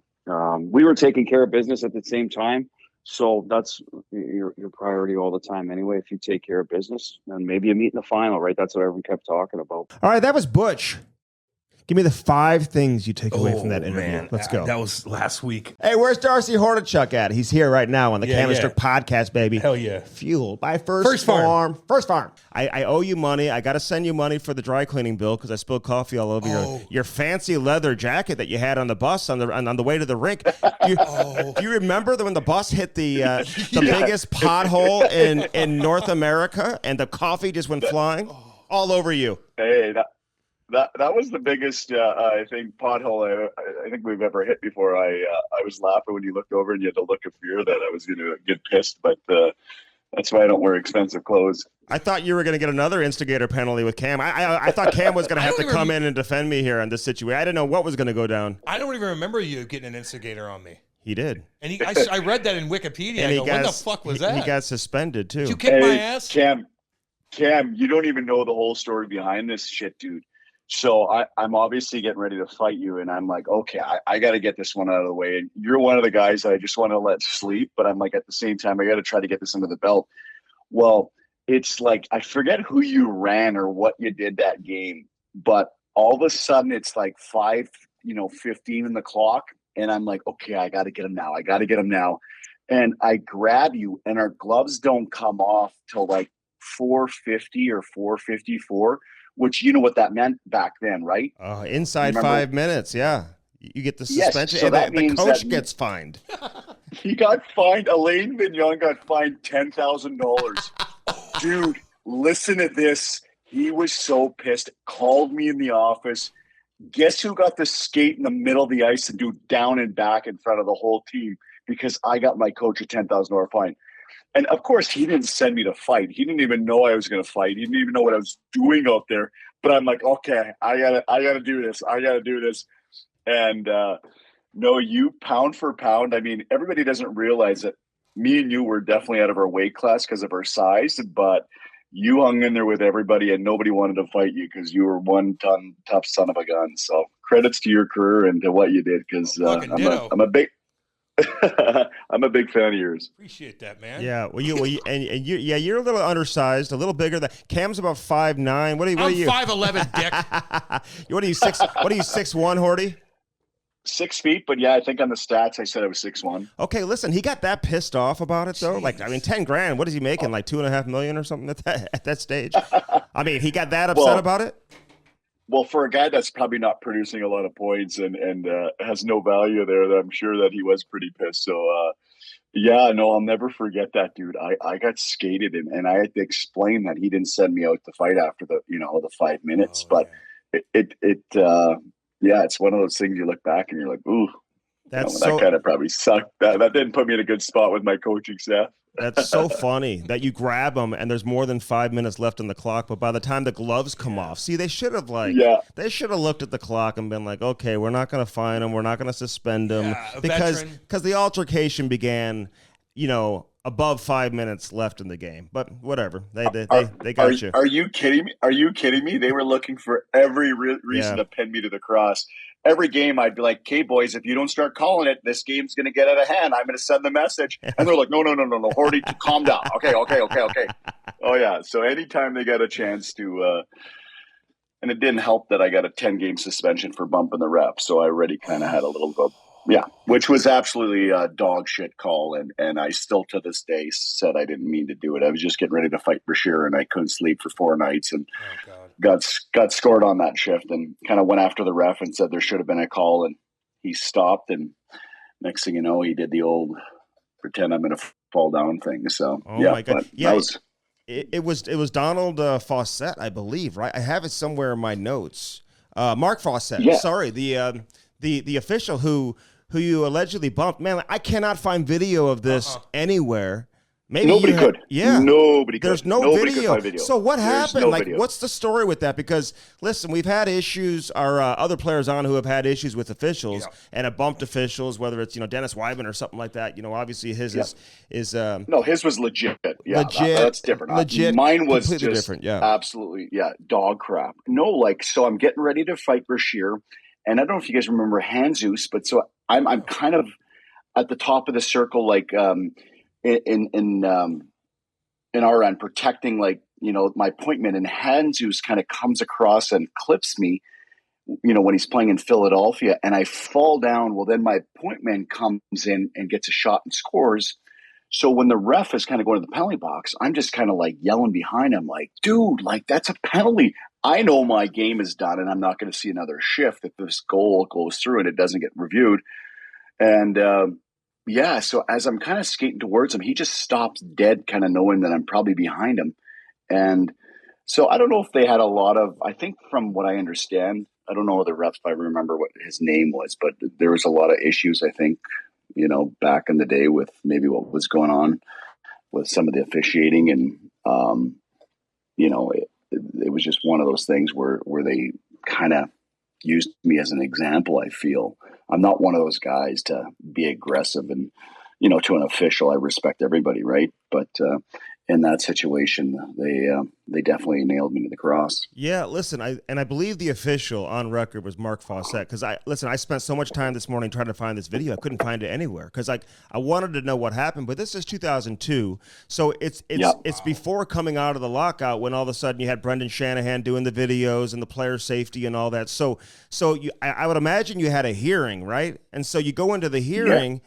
we were taking care of business at the same time. So that's your priority all the time anyway. If you take care of business, and maybe you meet in the final, right? That's what everyone kept talking about. All right, that was Butch. Give me the 5 things you take away from that interview. Man. Let's go. That was last week. Hey, where's Darcy Hordichuk at? He's here right now on the Cam and Strick Podcast, baby. Hell yeah. Fueled by First Farm. First Farm. I owe you money. I got to send you money for the dry cleaning bill because I spilled coffee all over your fancy leather jacket that you had on the bus on the way to the rink. Do you remember when the bus hit the biggest pothole in North America and the coffee just went flying all over you? Hey, That was the biggest, I think, pothole I think we've ever hit before. I was laughing when you looked over and you had the look of fear that I was going to get pissed, but that's why I don't wear expensive clothes. I thought you were going to get another instigator penalty with Cam. I thought Cam was going to have to come in and defend me here on this situation. I didn't know what was going to go down. I don't even remember you getting an instigator on me. He did. And I read that in Wikipedia. And when the fuck was that? He got suspended, too. Did you kick my ass? Cam, you don't even know the whole story behind this shit, dude. So I'm obviously getting ready to fight you, and I'm like, okay, I got to get this one out of the way. And you're one of the guys I just want to let sleep, but I'm like, at the same time, I got to try to get this under the belt. Well, it's like, I forget who you ran or what you did that game, but all of a sudden it's like 5:15 in the clock, and I'm like, okay, I got to get him now. And I grab you, and our gloves don't come off till like 4:50 or 4:54. Which you know what that meant back then, right? Inside 5 minutes, yeah. You get the suspension, so and the coach gets fined. He got fined. Elaine Vignon got fined $10,000. Dude, listen to this. He was so pissed. Called me in the office. Guess who got to skate in the middle of the ice and do down and back in front of the whole team because I got my coach a $10,000 fine. And of course, he didn't send me to fight. He didn't even know I was going to fight. He didn't even know what I was doing out there. But I'm like, okay, I gotta do this. And no, you pound for pound. I mean, everybody doesn't realize that me and you were definitely out of our weight class because of our size. But you hung in there with everybody, and nobody wanted to fight you because you were 1-ton tough son of a gun. So credits to your career and to what you did because I'm a big. I'm a big fan of yours. Appreciate that, man. Yeah, you're a little undersized, a little bigger than Cam's about 5'9". What are you? I'm 5'11", dick. What are you 6'1", Horty? 6 feet, but yeah, I think on the stats I said I was 6'1". Okay, listen, he got that pissed off about it though. Jeez. Like, I mean, $10,000. What is he making? Like $2.5 million or something at that stage? I mean, he got that upset about it. Well, for a guy that's probably not producing a lot of points and has no value there, I'm sure that he was pretty pissed. So, yeah, no, I'll never forget that, dude. I got skated and I had to explain that he didn't send me out to fight after the 5 minutes. But yeah, it's one of those things you look back and you're like, ooh, That kind of probably sucked. That didn't put me in a good spot with my coaching staff. That's so funny that you grab them and there's more than 5 minutes left on the clock. But by the time the gloves come off, see, they should have they should have looked at the clock and been like, okay, we're not going to fine them. We're not going to suspend them because the altercation began, above 5 minutes left in the game. But whatever, they got you. Are you kidding me? Are you kidding me? They were looking for every reason to pin me to the cross. Every game, I'd be like, "Okay, boys, if you don't start calling it, this game's going to get out of hand. I'm going to send the message." And they're like, "No, Horty, calm down. Okay. Oh yeah. So anytime they got a chance to, and it didn't help that I got a 10-game suspension for bumping the ref. So I already kind of had a little go. Yeah, which was absolutely a dog shit call, and I still to this day said I didn't mean to do it. I was just getting ready to fight Brashear, and I couldn't sleep for 4 nights, and got scored on that shift, and kind of went after the ref and said there should have been a call, and he stopped, and next thing you know, he did the old pretend I'm going to fall down thing. So my God. It was Donald Fawcett, I believe, right? I have it somewhere in my notes. Mark Fawcett. Yeah. Sorry, the official who you allegedly bumped. Man, I cannot find video of this anywhere. Maybe nobody could. Yeah, nobody. There's could. no nobody video. Could video. So what happened? Video. What's the story with that? Because listen, we've had issues. Our other players on who have had issues with officials and have bumped officials, whether it's Dennis Weidman or something like that. Obviously his is no, his was legit. Yeah, legit. That's different. Legit. Mine was completely just different. Yeah, absolutely. Yeah, dog crap. No, so I'm getting ready to fight Brashear, and I don't know if you guys remember Hanzus, but so I'm kind of at the top of the circle, in our end, protecting my appointment, and Hanzus kind of comes across and clips me, when he's playing in Philadelphia, and I fall down. Well, then my appointment comes in and gets a shot and scores. So when the ref is kind of going to the penalty box, I'm just kind of yelling behind him, dude, that's a penalty. I know my game is done and I'm not going to see another shift if this goal goes through and it doesn't get reviewed. And, so as I'm kind of skating towards him, he just stops dead, kind of knowing that I'm probably behind him. And so I don't know if they had a lot of, I think from what I understand, I don't know the refs, if I remember what his name was, but there was a lot of issues, I think, back in the day with maybe what was going on with some of the officiating. And, it was just one of those things where they kind of used me as an example. I feel I'm not one of those guys to be aggressive and, to an official. I respect everybody, right? But in that situation, they definitely nailed me to the cross. Yeah, listen, I believe the official on record was Mark Fawcett, because I spent so much time this morning trying to find this video. I couldn't find it anywhere because I wanted to know what happened. But this is 2002, so it's before coming out of the lockout, when all of a sudden you had Brendan Shanahan doing the videos and the player safety and all that. So I would imagine you had a hearing, right? And so you go into the hearing. Yeah.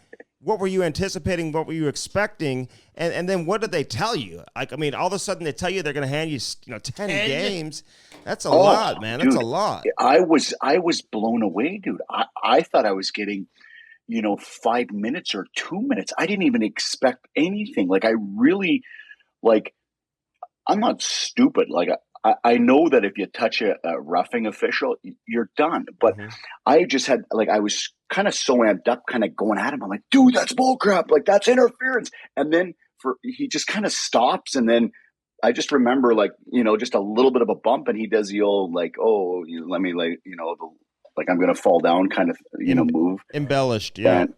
What were you anticipating? What were you expecting? And then what did they tell you? All of a sudden they tell you they're going to hand you, 10 games. That's a lot, man. That's a lot. I was blown away, dude. I thought I was getting, 5 minutes or 2 minutes. I didn't even expect anything. I really, I'm not stupid. I know that if you touch a roughing official, you're done. But I just had, I was kind of so amped up, kind of going at him. I'm like, dude, that's bullcrap. That's interference. And then he just kind of stops. And then I just remember, just a little bit of a bump. And he does the old, let me, I'm going to fall down kind of, move. Embellished, yeah. And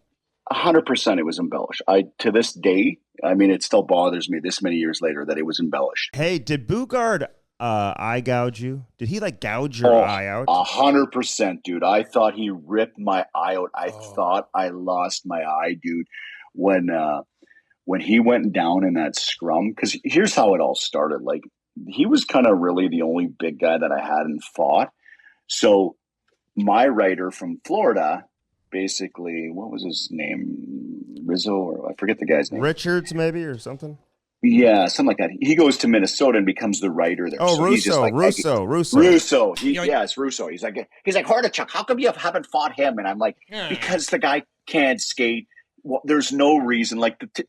100% it was embellished. To this day, it still bothers me this many years later that it was embellished. Hey, did Bugard eye gouge you? Did he gouge your eye out? 100%, dude. I thought he ripped my eye out. I thought I lost my eye, dude. When he went down in that scrum, because here's how it all started. He was kind of really the only big guy that I hadn't fought. So my writer from Florida, basically, what was his name? Rizzo, or I forget the guy's name. Richards, maybe, or something. Yeah, something like that. He goes to Minnesota and becomes the writer there. Oh, so Russo. Russo. Yes, Russo. He's like, Tkachuk, how come you haven't fought him? And I'm like, because the guy can't skate. Well, there's no reason.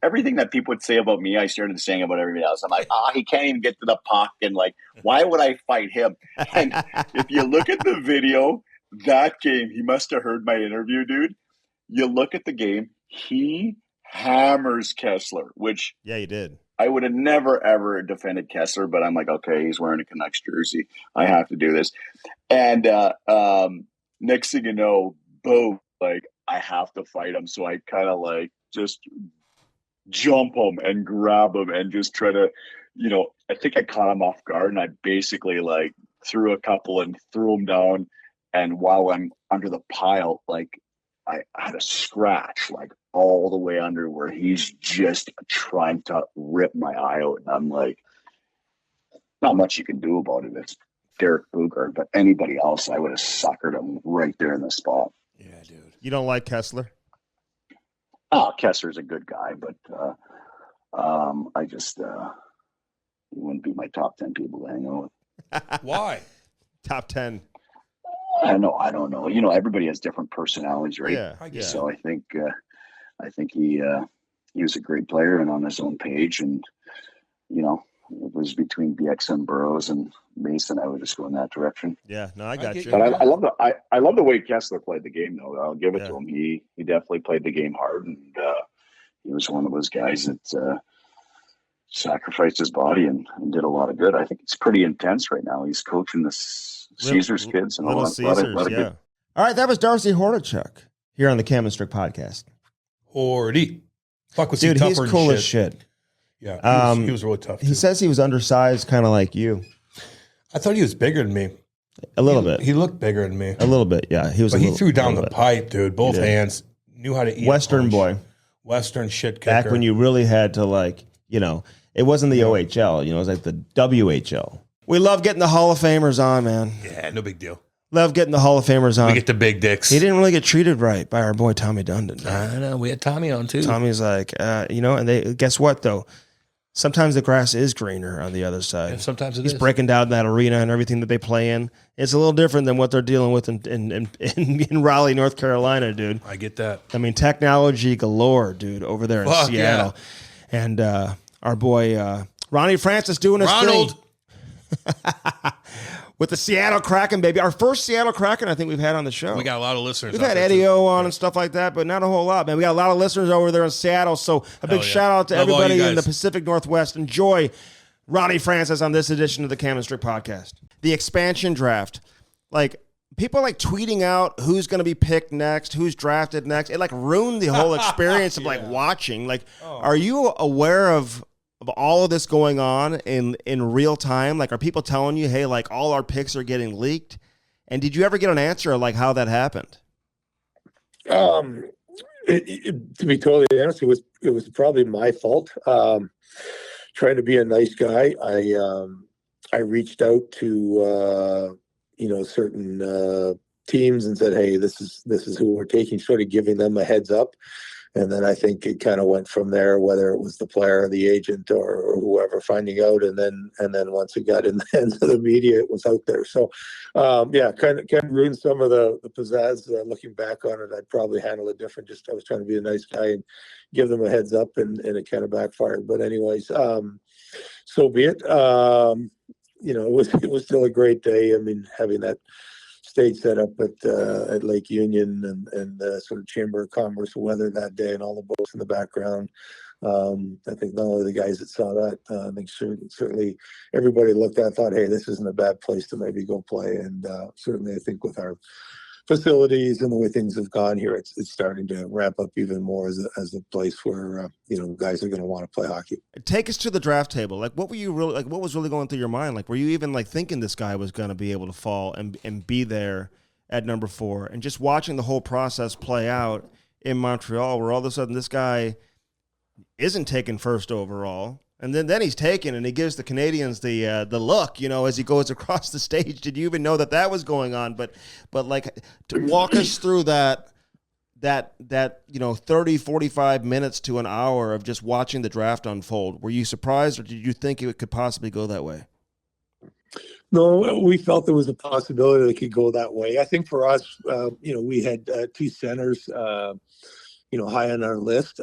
Everything that people would say about me, I started saying about everybody else. I'm like, he can't even get to the puck. And why would I fight him? And if you look at the video, that game, he must have heard my interview, dude. you look at the game, he hammers Kessler, which Yeah, he did. I would have never, ever defended Kessler, but I'm like, okay, he's wearing a Canucks jersey. I have to do this. And next thing you know, boom, like, I have to fight him. So I kind of like just jump him and grab him and just try to, I think I caught him off guard, and I basically like threw a couple and threw him down. And while I'm under the pile, like, I had a scratch like all the way under where he's just trying to rip my eye out. And I'm like, not much you can do about it. It's Derek Boogaard, but anybody else, I would have suckered him right there in the spot. Yeah, dude. You don't like Kessler? Oh, Kessler's a good guy, but I just he wouldn't be my top 10 people to hang out with. Why? Top 10. I don't know. Everybody has different personalities, right? Yeah. So I think he was a great player and on his own page, and it was between BX and Burroughs and Mason. I would just go in that direction. Yeah, no, I got you. But I love the way Kessler played the game, though. I'll give it to him. He definitely played the game hard, and he was one of those guys that sacrificed his body and did a lot of good. I think it's pretty intense right now. He's coaching the Caesars kids and all that. Caesars, yeah. All right, that was Darcy Hordichuk here on the Cam and Strick podcast. Hordy. Fuck, was Dude, he tougher he's than cool shit. as shit. Yeah, he was really tough. He says he was undersized, kind of like you. I thought he was bigger than me. A little bit. He looked bigger than me. A little bit, yeah. But he threw down the pipe, dude. Both hands. Knew how to eat. Western boy. Western shit kicker. Back when you really had to, like, it wasn't the OHL. It was like the WHL. We love getting the Hall of Famers on, man. Yeah, no big deal. Love getting the Hall of Famers on. We get the big dicks. He didn't really get treated right by our boy Tommy Dundon. I know. We had Tommy on, too. Tommy's like, and they guess what, though? Sometimes the grass is greener on the other side. Yeah, sometimes He's breaking down that arena and everything that they play in. It's a little different than what they're dealing with in Raleigh, North Carolina, dude. I get that. I mean, technology galore, dude, over there in Seattle. Yeah. And our boy Ronnie Francis doing his thing. With the Seattle Kraken, baby. Our first Seattle Kraken I think we've had on the show. We got a lot of listeners. We've had Eddie O on and stuff like that, but not a whole lot, man. We got a lot of listeners over there in Seattle, so a big shout out to everybody in the Pacific Northwest. Enjoy Ronnie Francis on this edition of the Cam and Strick podcast. The expansion draft. Like, people like tweeting out who's going to be picked next, who's drafted next. It like ruined the whole experience of like watching. Like, are you aware of all of this going on in real time? Like, are people telling you, hey, like all our picks are getting leaked? And did you ever get an answer like how that happened? To be totally honest, it was probably my fault. Trying to be a nice guy, I reached out to certain teams and said, hey, this is who we're taking, sort of giving them a heads up. And then I think it kind of went from there, whether it was the player or the agent or whoever finding out. And then once it got in the hands of the media, it was out there. So, kind of ruined some of the pizzazz. Looking back on it, I'd probably handle it different. Just I was trying to be a nice guy and give them a heads up, and it kind of backfired. But anyways, so be it. It was still a great day. I mean, having that stage set up at Lake Union and the sort of Chamber of Commerce weather that day and all the boats in the background. I think not only the guys that saw that, I think certainly everybody looked at it, thought, hey, this isn't a bad place to maybe go play. And certainly I think with our facilities and the way things have gone here, it's starting to ramp up even more as a place where guys are going to want to play hockey. Take us to the draft table. Like, what were you really like? What was really going through your mind? Like, were you even like thinking this guy was going to be able to fall and be there at number 4, and just watching the whole process play out in Montreal, where all of a sudden this guy isn't taken first overall, and then he's taken, and he gives the Canadians the look, as he goes across the stage. Did you even know that was going on? But like, to walk us through that 30, 45 minutes to an hour of just watching the draft unfold. Were you surprised, or did you think it could possibly go that way? No, we felt there was a possibility that it could go that way. I think for us, we had 2 centers. high on our list.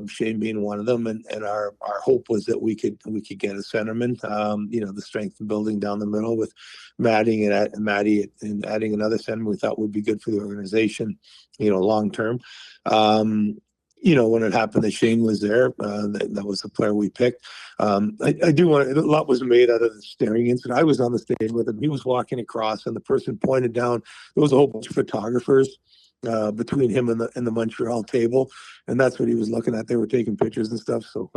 Shane being one of them, and our hope was that we could get a centerman. The strength of building down the middle with Matty and adding another centerman we thought would be good for the organization, long term. When it happened that Shane was there, that was the player we picked. I do want a lot was made out of the staring incident. I was on the stage with him. He was walking across, and the person pointed down. There was a whole bunch of photographers between him and the Montreal table, and that's what he was looking at. They were taking pictures and stuff. So,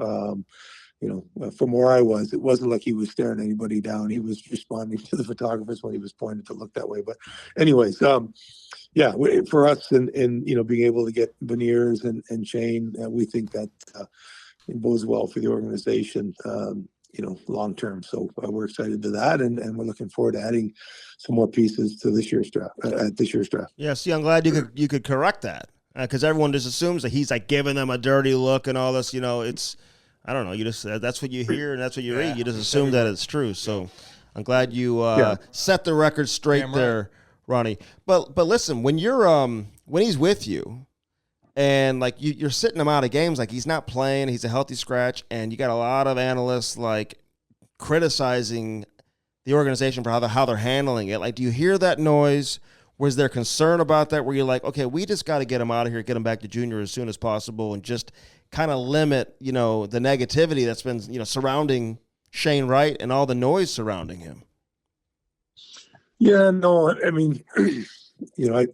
from where I was, it wasn't like he was staring anybody down. He was responding to the photographers when he was pointed to look that way. But anyways, for us and being able to get Beniers and Shane, we think that it bodes well for the organization, long term. So we're excited to that, and we're looking forward to adding some more pieces to this year's draft. Yeah, see, I'm glad you could correct that, because everyone just assumes that he's like giving them a dirty look and all this. It's, I don't know. You just that's what you hear and that's what you read. You just assume that it's true. So I'm glad you set the record straight there, Ronnie. But listen, when you're when he's with you, and like you're sitting him out of games, like he's not playing, he's a healthy scratch, and you got a lot of analysts like criticizing the organization for how they're handling it. Like, do you hear that noise? Was there concern about that? Where you're like, okay, we just got to get him out of here, get him back to junior as soon as possible, and just kind of limit, the negativity that's been, surrounding Shane Wright and all the noise surrounding him? Yeah, no, I mean, I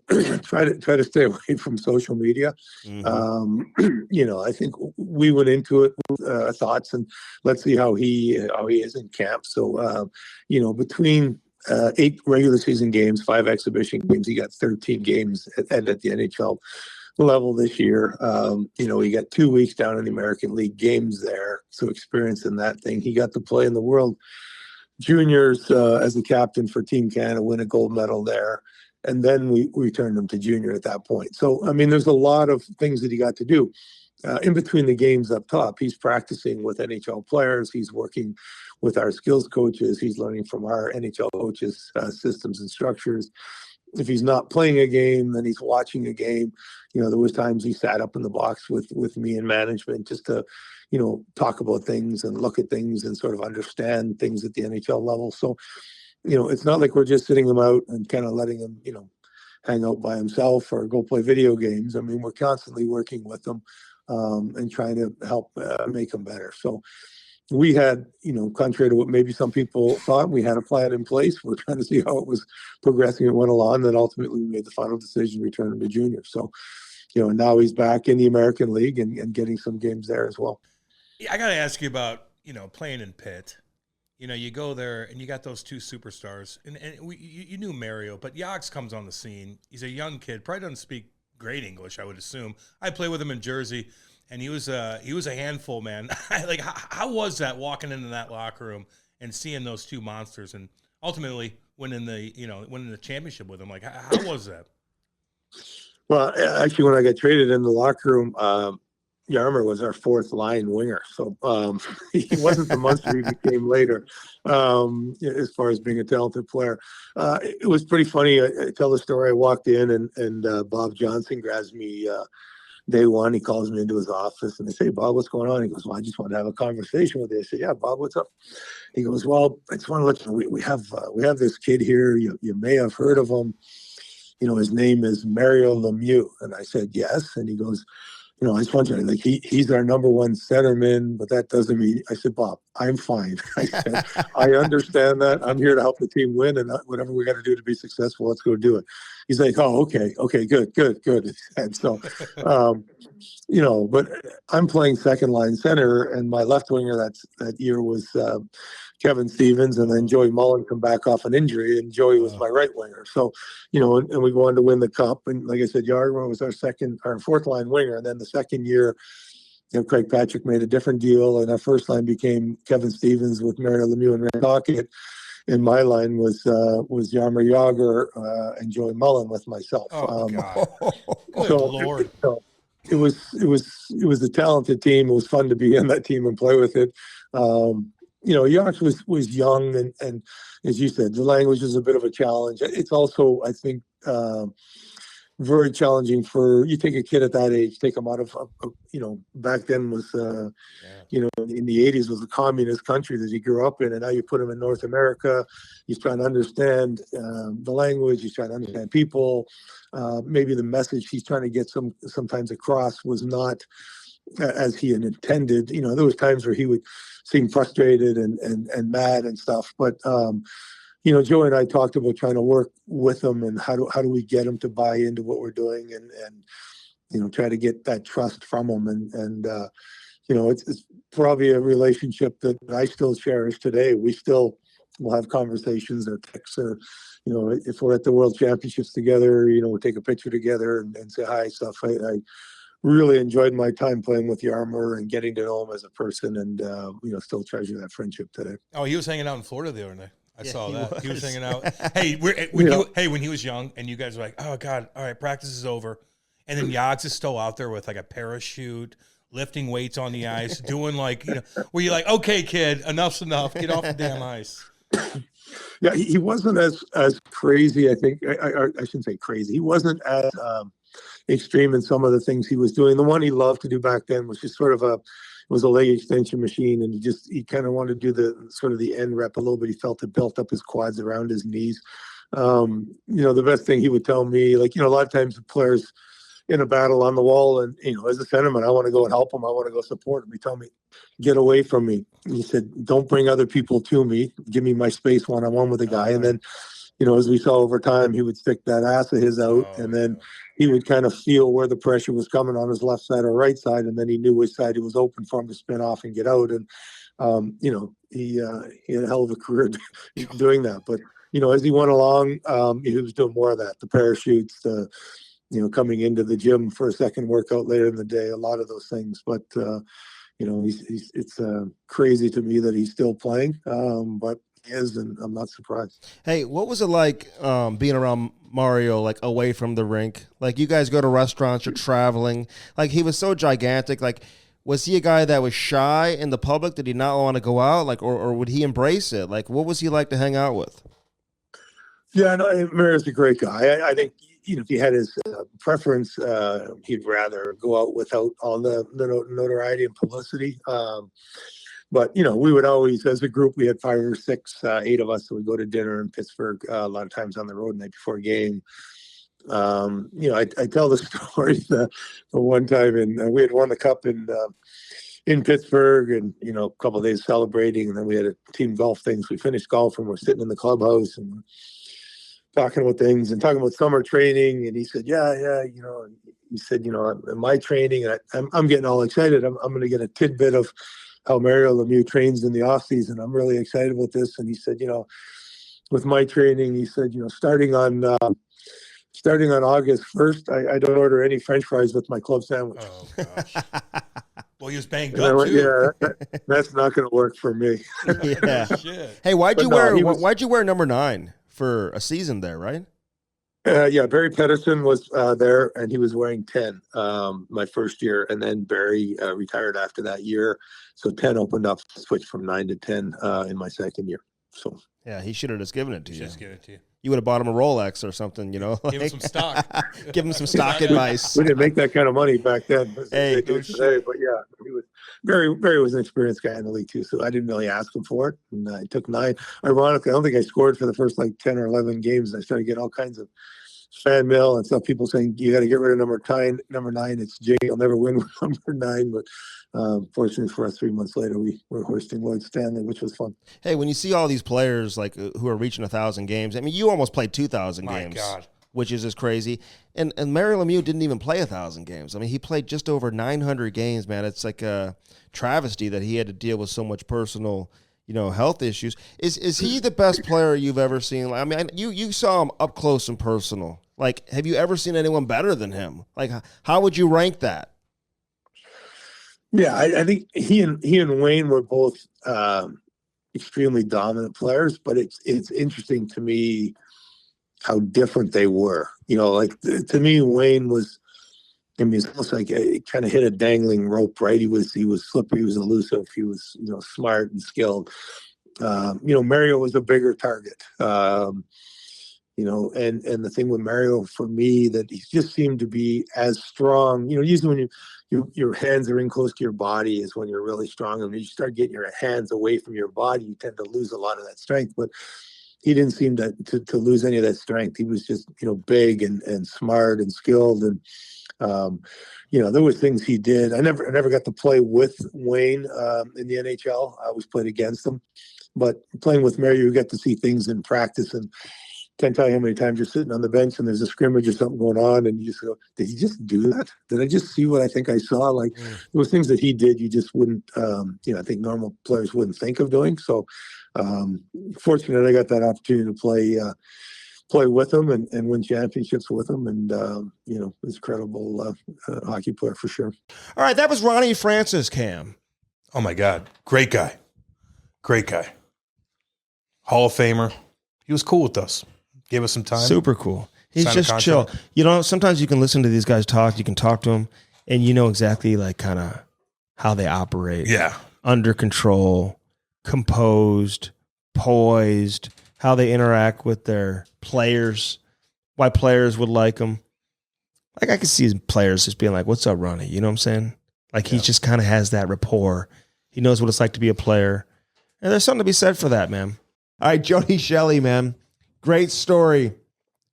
try to stay away from social media. Mm-hmm. I think we went into it with thoughts, and let's see how he is in camp. So, between 8 regular season games, 5 exhibition games, he got 13 games at the NHL level this year. He got 2 weeks down in the American League games there, so experience in that thing. He got to play in the World Juniors as the captain for Team Canada, win a gold medal there, and then we returned him to junior at that point. So, I mean, there's a lot of things that he got to do. In between the games up top, he's practicing with NHL players. He's working with our skills coaches. He's learning from our NHL coaches' systems and structures. If he's not playing a game, then he's watching a game. There was times he sat up in the box with me and management just to, talk about things and look at things and sort of understand things at the NHL level. So, it's not like we're just sitting him out and kind of letting him, hang out by himself or go play video games. I mean, we're constantly working with him and trying to help make him better. So we had, contrary to what maybe some people thought, we had a plan in place. We're trying to see how it was progressing and went along. Then ultimately we made the final decision to return him to junior. So, and now he's back in the American League and getting some games there as well. Yeah, I got to ask you about, playing in Pitt. You go there and you got those 2 superstars, and you knew Mario, but Yags comes on the scene. He's a young kid, probably doesn't speak great English, I would assume. I played with him in Jersey, and he was a handful, man. Like, how was that walking into that locker room and seeing those 2 monsters, and ultimately winning the championship with him? Like, how was that? Well, actually, when I got traded in the locker room, Yarmer was our 4th line winger. So he wasn't the monster he became later as far as being a talented player. It was pretty funny. I tell the story. I walked in and Bob Johnson grabs me day one. He calls me into his office and I say, Bob, what's going on? He goes, well, I just want to have a conversation with you. I said, yeah, Bob, what's up? He goes, well, I just want to let you know, we have this kid here. You may have heard of him. His name is Mario Lemieux. And I said, yes. And he goes, I just want you to, like, he's our number 1 centerman, but that doesn't mean, I said, Bob, I'm fine. I said, I understand that. I'm here to help the team win, and whatever we got to do to be successful, let's go do it. He's like, oh, okay, good. And so, but I'm playing second line center, and my left winger that year was Kevin Stevens, and then Joey Mullen come back off an injury, and Joey was my right winger. So, and we wanted to win the cup. And like I said, Yarmer was our 4th line winger. And then the second year, Craig Patrick made a different deal, and our first line became Kevin Stevens with Mario Lemieux and Rand Hockett. And my line was Yarmer Yager and Joey Mullen with myself. Oh, God. Good so, Lord. It was a talented team. It was fun to be in that team and play with it. Yacht was young, and as you said, the language is a bit of a challenge. It's also, I think, very challenging for you. Take a kid at that age, take him out of back then was in the 80s was a communist country that he grew up in, and now you put him in North America. He's trying to understand the language, he's trying to understand people. Maybe the message he's trying to get sometimes across was not as he had intended. There was times where he would seem frustrated and mad and stuff, but Joey and I talked about trying to work with him and how do we get him to buy into what we're doing and try to get that trust from him. And it's probably a relationship that I still cherish today. We still will have conversations or texts or, if we're at the World Championships together, we'll take a picture together and say hi stuff. I really enjoyed my time playing with Yarmer and getting to know him as a person and, still treasure that friendship today. Oh, he was hanging out in Florida the other night. I saw that. He was hanging out. When he was young and you guys were like, oh God, all right, practice is over. And then Yags is still out there with like a parachute, lifting weights on the ice, doing where you're like, okay, kid, enough's enough. Get off the damn ice. Yeah, he wasn't as crazy, I think. I shouldn't say crazy. He wasn't as extreme in some of the things he was doing. The one he loved to do back then was just sort of was a leg extension machine, and he kind of wanted to do the end rep a little bit. He felt it built up his quads around his knees. The best thing he would tell me, a lot of times the players in a battle on the wall, and as a centerman, I want to go and help him. I want to go support him. He tell me, get away from me. He said, don't bring other people to me. Give me my space one-on-one with the guy. And then, as we saw over time, he would stick that ass of his out, and then he would kind of feel where the pressure was coming on his left side or right side, and then he knew which side it was open for him to spin off and get out. And he had a hell of a career doing that. But as he went along, he was doing more of that, the parachutes, coming into the gym for a second workout later in the day, a lot of those things. But it's crazy to me that he's still playing, but he is, and I'm not surprised. Hey, what was it like being around Mario, away from the rink? You guys go to restaurants, you're traveling. He was so gigantic. Was he a guy that was shy in the public? Did he not want to go out? Or would he embrace it? What was he like to hang out with? Yeah, no, Mario's a great guy. I think, if he had his preference, he'd rather go out without all the notoriety and publicity. But, we would always, as a group, we had 5 or 6, 8 of us, so we'd go to dinner in Pittsburgh a lot of times on the road the night before a game. I tell the story the one time, and we had won the cup in Pittsburgh, and, a couple of days celebrating, and then we had a team golf thing. So we finished golf, and we're sitting in the clubhouse and talking about things and talking about summer training. And he said, yeah, he said, in my training, I'm getting all excited. I'm going to get a tidbit of how Mario Lemieux trains in the off season. I'm really excited about this. And he said, with my training, he said, starting on August 1st, I don't order any French fries with my club sandwich. Oh gosh. Well, he was banged up too. Yeah, that's not going to work for me. Yeah. Shit. Hey, why'd you wear number 9 for a season there, right? Barry Pedersen was there, and he was wearing 10 my first year, and then Barry retired after that year, so 10 opened up, switched from 9 to 10 in my second year. So yeah, he should have just given it to you. Just give it to you. You would have bought him a Rolex or something, Give him some stock. Give him some stock advice. We didn't make that kind of money back then. Hey, they do today, but yeah, he was Barry was an experienced guy in the league too, so I didn't really ask him for it, and I took 9. Ironically, I don't think I scored for the first 10 or 11 games. I started getting all kinds of fan mail and stuff. People saying you got to get rid of number 9. It's Jay. I'll never win with number 9. But fortunately for us, 3 months later, we were hoisting Lloyd Stanley, which was fun. Hey, when you see all these players who are reaching 1,000 games, I mean, you almost played 2,000 games. My God. Which is just crazy. And Mario Lemieux didn't even play 1,000 games. I mean, he played just over 900 games, man. It's like a travesty that he had to deal with so much personal, health issues. Is he the best player you've ever seen? I mean, you saw him up close and personal. Have you ever seen anyone better than him? How would you rank that? Yeah, I think he and Wayne were both extremely dominant players, but it's interesting to me how different they were. To me, Wayne was, it's almost like it kind of hit a dangling rope, right? He was slippery, he was elusive, he was, smart and skilled. Mario was a bigger target. and the thing with Mario for me, that he just seemed to be as strong. Usually when your hands are in close to your body is when you're really strong. And when you start getting your hands away from your body, you tend to lose a lot of that strength. But he didn't seem to lose any of that strength. He was just, big and smart and skilled. And, there were things he did. I never got to play with Wayne in the NHL. I always played against him. But playing with Mario, you get to see things in practice. And can't tell you how many times you're sitting on the bench and there's a scrimmage or something going on, and you just go, did he just do that? Did I just see what I think I saw? Like, there was things that he did you just wouldn't, I think normal players wouldn't think of doing. So fortunate I got that opportunity to play with him and win championships with him. And, was a credible hockey player for sure. All right, that was Ronnie Francis, Cam. Oh, my God. Great guy. Hall of Famer. He was cool with us. Gave us some time. Super cool. He's just chill. Sometimes you can listen to these guys talk. You can talk to them, and you know exactly like kind of how they operate. Yeah. Under control, composed, poised, how they interact with their players, why players would like them. Like I could see players just being like, "What's up, Ronnie?" You know what I'm saying? Like he just kind of has that rapport. He knows what it's like to be a player. And there's something to be said for that, man. All right, Jody Shelley, man. Great story.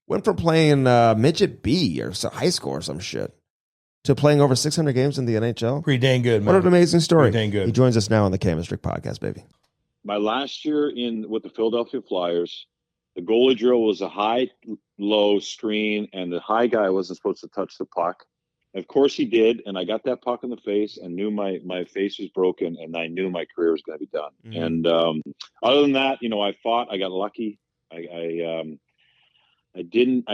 Went from playing midget B or high school or some shit to playing over 600 games in the NHL. Pretty dang good, man. What an amazing story. Pretty dang good. He joins us now on the Cam and Strick Podcast, baby. My last year with the Philadelphia Flyers, the goalie drill was a high-low screen, and the high guy wasn't supposed to touch the puck. Of course he did, and I got that puck in the face and knew my face was broken, and I knew my career was going to be done. And other than that, I fought. I got lucky. I didn't.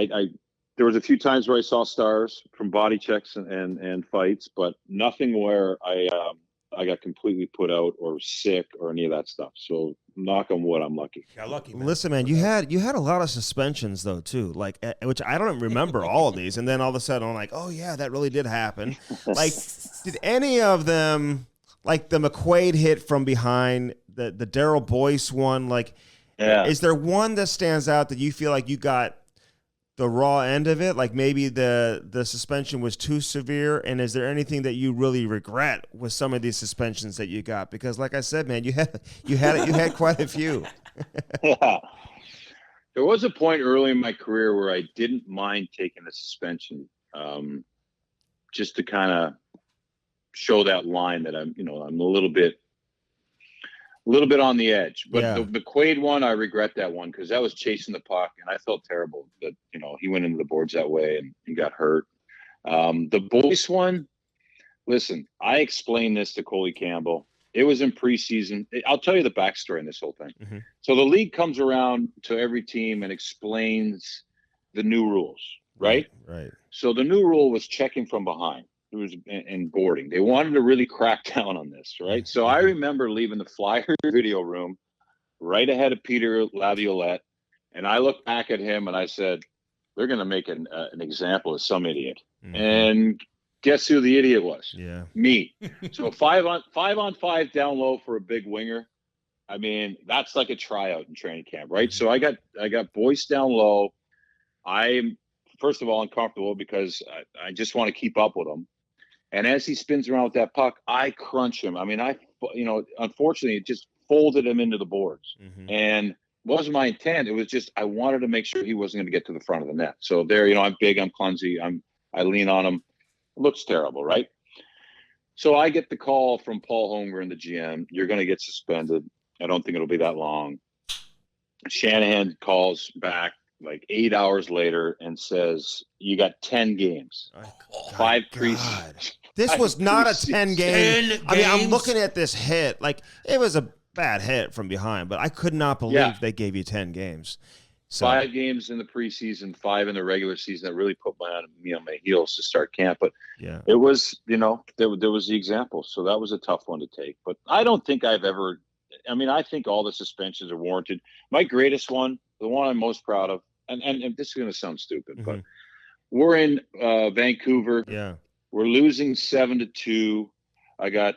There was a few times where I saw stars from body checks and fights, but nothing where I got completely put out or sick or any of that stuff. So knock on wood, I'm lucky. Got lucky, man. Listen, man, you had a lot of suspensions though too, like which I don't remember all of these. And then all of a sudden I'm like, oh yeah, that really did happen. Like, did any of them, like the McQuaid hit from behind, the Darryl Boyce one, like, is there one that stands out that you feel like you got the raw end of it? Like maybe the suspension was too severe, and is there anything that you really regret with some of these suspensions that you got? Because like I said, man, you had quite a few. Yeah. There was a point early in my career where I didn't mind taking a suspension, just to kind of show that line that I'm a little bit on the edge. But the Quaid one, I regret that one because that was chasing the puck, and I felt terrible that he went into the boards that way and he got hurt. The Boyce one, listen, I explained this to Coley Campbell. It was in preseason. I'll tell you the backstory in this whole thing. Mm-hmm. So the league comes around to every team and explains the new rules, right? Right. So the new rule was checking from behind. It was in boarding. They wanted to really crack down on this, right? So I remember leaving the Flyers video room right ahead of Peter Laviolette, and I looked back at him and I said, they're going to make an example of some idiot. Mm-hmm. And guess who the idiot was? Yeah. Me. So 5 on 5 down low for a big winger. I mean, that's like a tryout in training camp, right? So I got Boyce down low. I'm, first of all, uncomfortable because I just want to keep up with him. And as he spins around with that puck, I crunch him. I mean, unfortunately, it just folded him into the boards. Mm-hmm. And it wasn't my intent. It was just I wanted to make sure he wasn't going to get to the front of the net. So there, I'm big, I'm clumsy, I lean on him. It looks terrible, right? So I get the call from Paul Holmgren, the GM. You're going to get suspended. I don't think it'll be that long. Shanahan calls back like 8 hours later and says, you got 10 games. Oh, 5 preseason. This was not a 10 game. I mean, I'm looking at this hit. Like, it was a bad hit from behind, but I could not believe they gave you 10 games. So 5 games in the preseason, 5 in the regular season. That really put me on my heels to start camp. But it was, there was the example. So that was a tough one to take. But I don't think I think all the suspensions are warranted. My greatest one, the one I'm most proud of, and this is going to sound stupid, mm-hmm. but we're in Vancouver. Yeah. We're losing 7-2. I got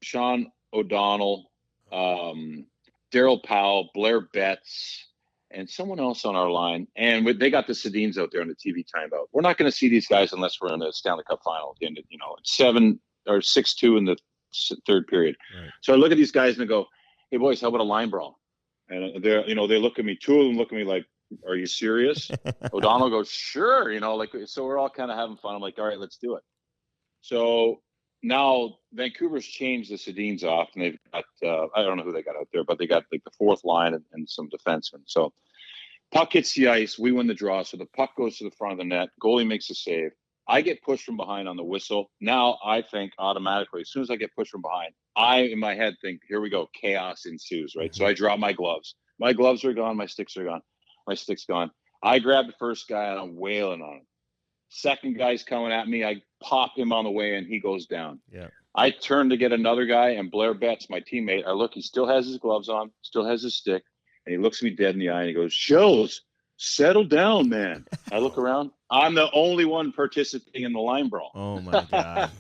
Sean O'Donnell, Daryl Powell, Blair Betts, and someone else on our line, and they got the Sedins out there on the TV timeout. We're not going to see these guys unless we're in the Stanley Cup final at the end of, it's 7 or 6-2 in the third period. Right. So I look at these guys and I go, "Hey boys, how about a line brawl?" And they look at me. 2 of them look at me like, "Are you serious?" O'Donnell goes, "Sure." So we're all kind of having fun. I'm like, "All right, let's do it." So now Vancouver's changed the Sedins off, and they've got I don't know who they got out there, but they got like the fourth line and some defensemen. So puck hits the ice, we win the draw. So the puck goes to the front of the net. Goalie makes a save. I get pushed from behind on the whistle. Now I think automatically, as soon as I get pushed from behind, I in my head think, here we go, chaos ensues, right? So I drop my gloves. My gloves are gone. My sticks are gone. My stick's gone. I grab the first guy and I'm wailing on him. Second guy's coming at me. I pop him on the way and he goes down. Yeah. I turn to get another guy and Blair Betts, my teammate, I look, he still has his gloves on, still has his stick. And he looks me dead in the eye and he goes, "Shells, settle down, man." I look around. I'm the only one participating in the line brawl. Oh, my God.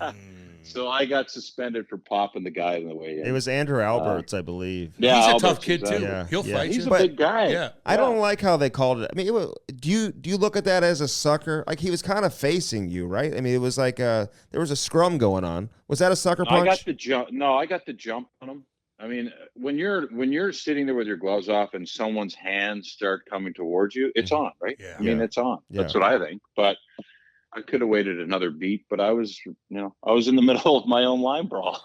So I got suspended for popping the guy in the way in. It was Andrew Alberts, I believe. Yeah, He's a Alberts, tough kid, exactly. too. Yeah, He'll yeah. fight He's you. a big guy. Yeah. I don't like how they called it. I mean, do you look at that as a sucker? Like, he was kind of facing you, right? I mean, it was like there was a scrum going on. Was that a sucker punch? I got the jump. No, I got the jump on him. I mean, when you're sitting there with your gloves off and someone's hands start coming towards you, it's on, right? Yeah. I mean, it's on. Yeah. That's what I think. But I could have waited another beat, but I was in the middle of my own line brawl.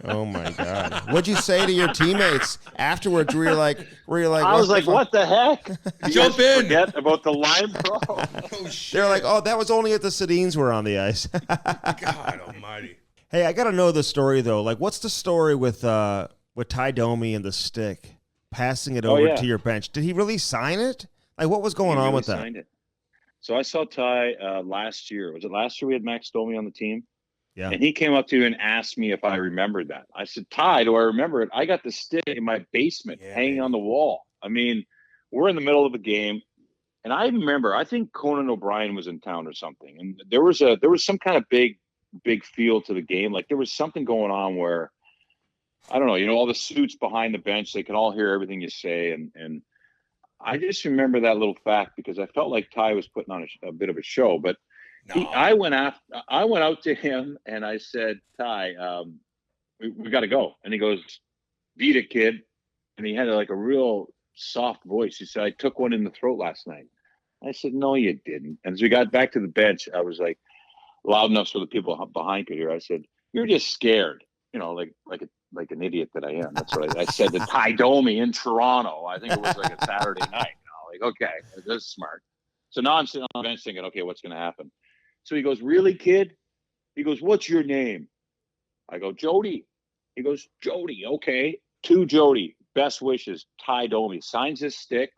Oh my God! What'd you say to your teammates afterwards? Were you like? I was like, "What the heck? You Jump guys in. Forget about the line brawl." Oh, shit. They're like, "Oh, that was only if the Sedins were on the ice." God almighty. Hey, I got to know the story though. Like, what's the story with Ty Domi and the stick passing it over to your bench? Did he really sign it? Like, what was going on with that? Signed it. So I saw Ty last year. Was it last year we had Max Domi on the team? Yeah. And he came up to you and asked me if I remembered that. I said, "Ty, do I remember it? I got the stick in my basement hanging on the wall." I mean, we're in the middle of a game. And I remember, I think Conan O'Brien was in town or something. And there was some kind of big feel to the game. Like there was something going on where, I don't know, all the suits behind the bench, they can all hear everything you say. And I just remember that little fact because I felt like Ty was putting on a bit of a show. But I went out to him and I said, "Ty, we got to go." And he goes, "Beat it, kid." And he had like a real soft voice. He said, "I took one in the throat last night." I said, "No, you didn't." And as we got back to the bench, I was like loud enough so the people behind could hear. I said, "You're just scared," like an idiot that I am. That's what I said to Ty Domi in Toronto. I think it was like a Saturday night. Okay, that's smart. So now I'm sitting on the bench thinking, okay, what's going to happen? So he goes, "Really, kid?" He goes, "What's your name?" I go, "Jody." He goes, "Jody, okay." To Jody, best wishes, Ty Domi. Signs his stick,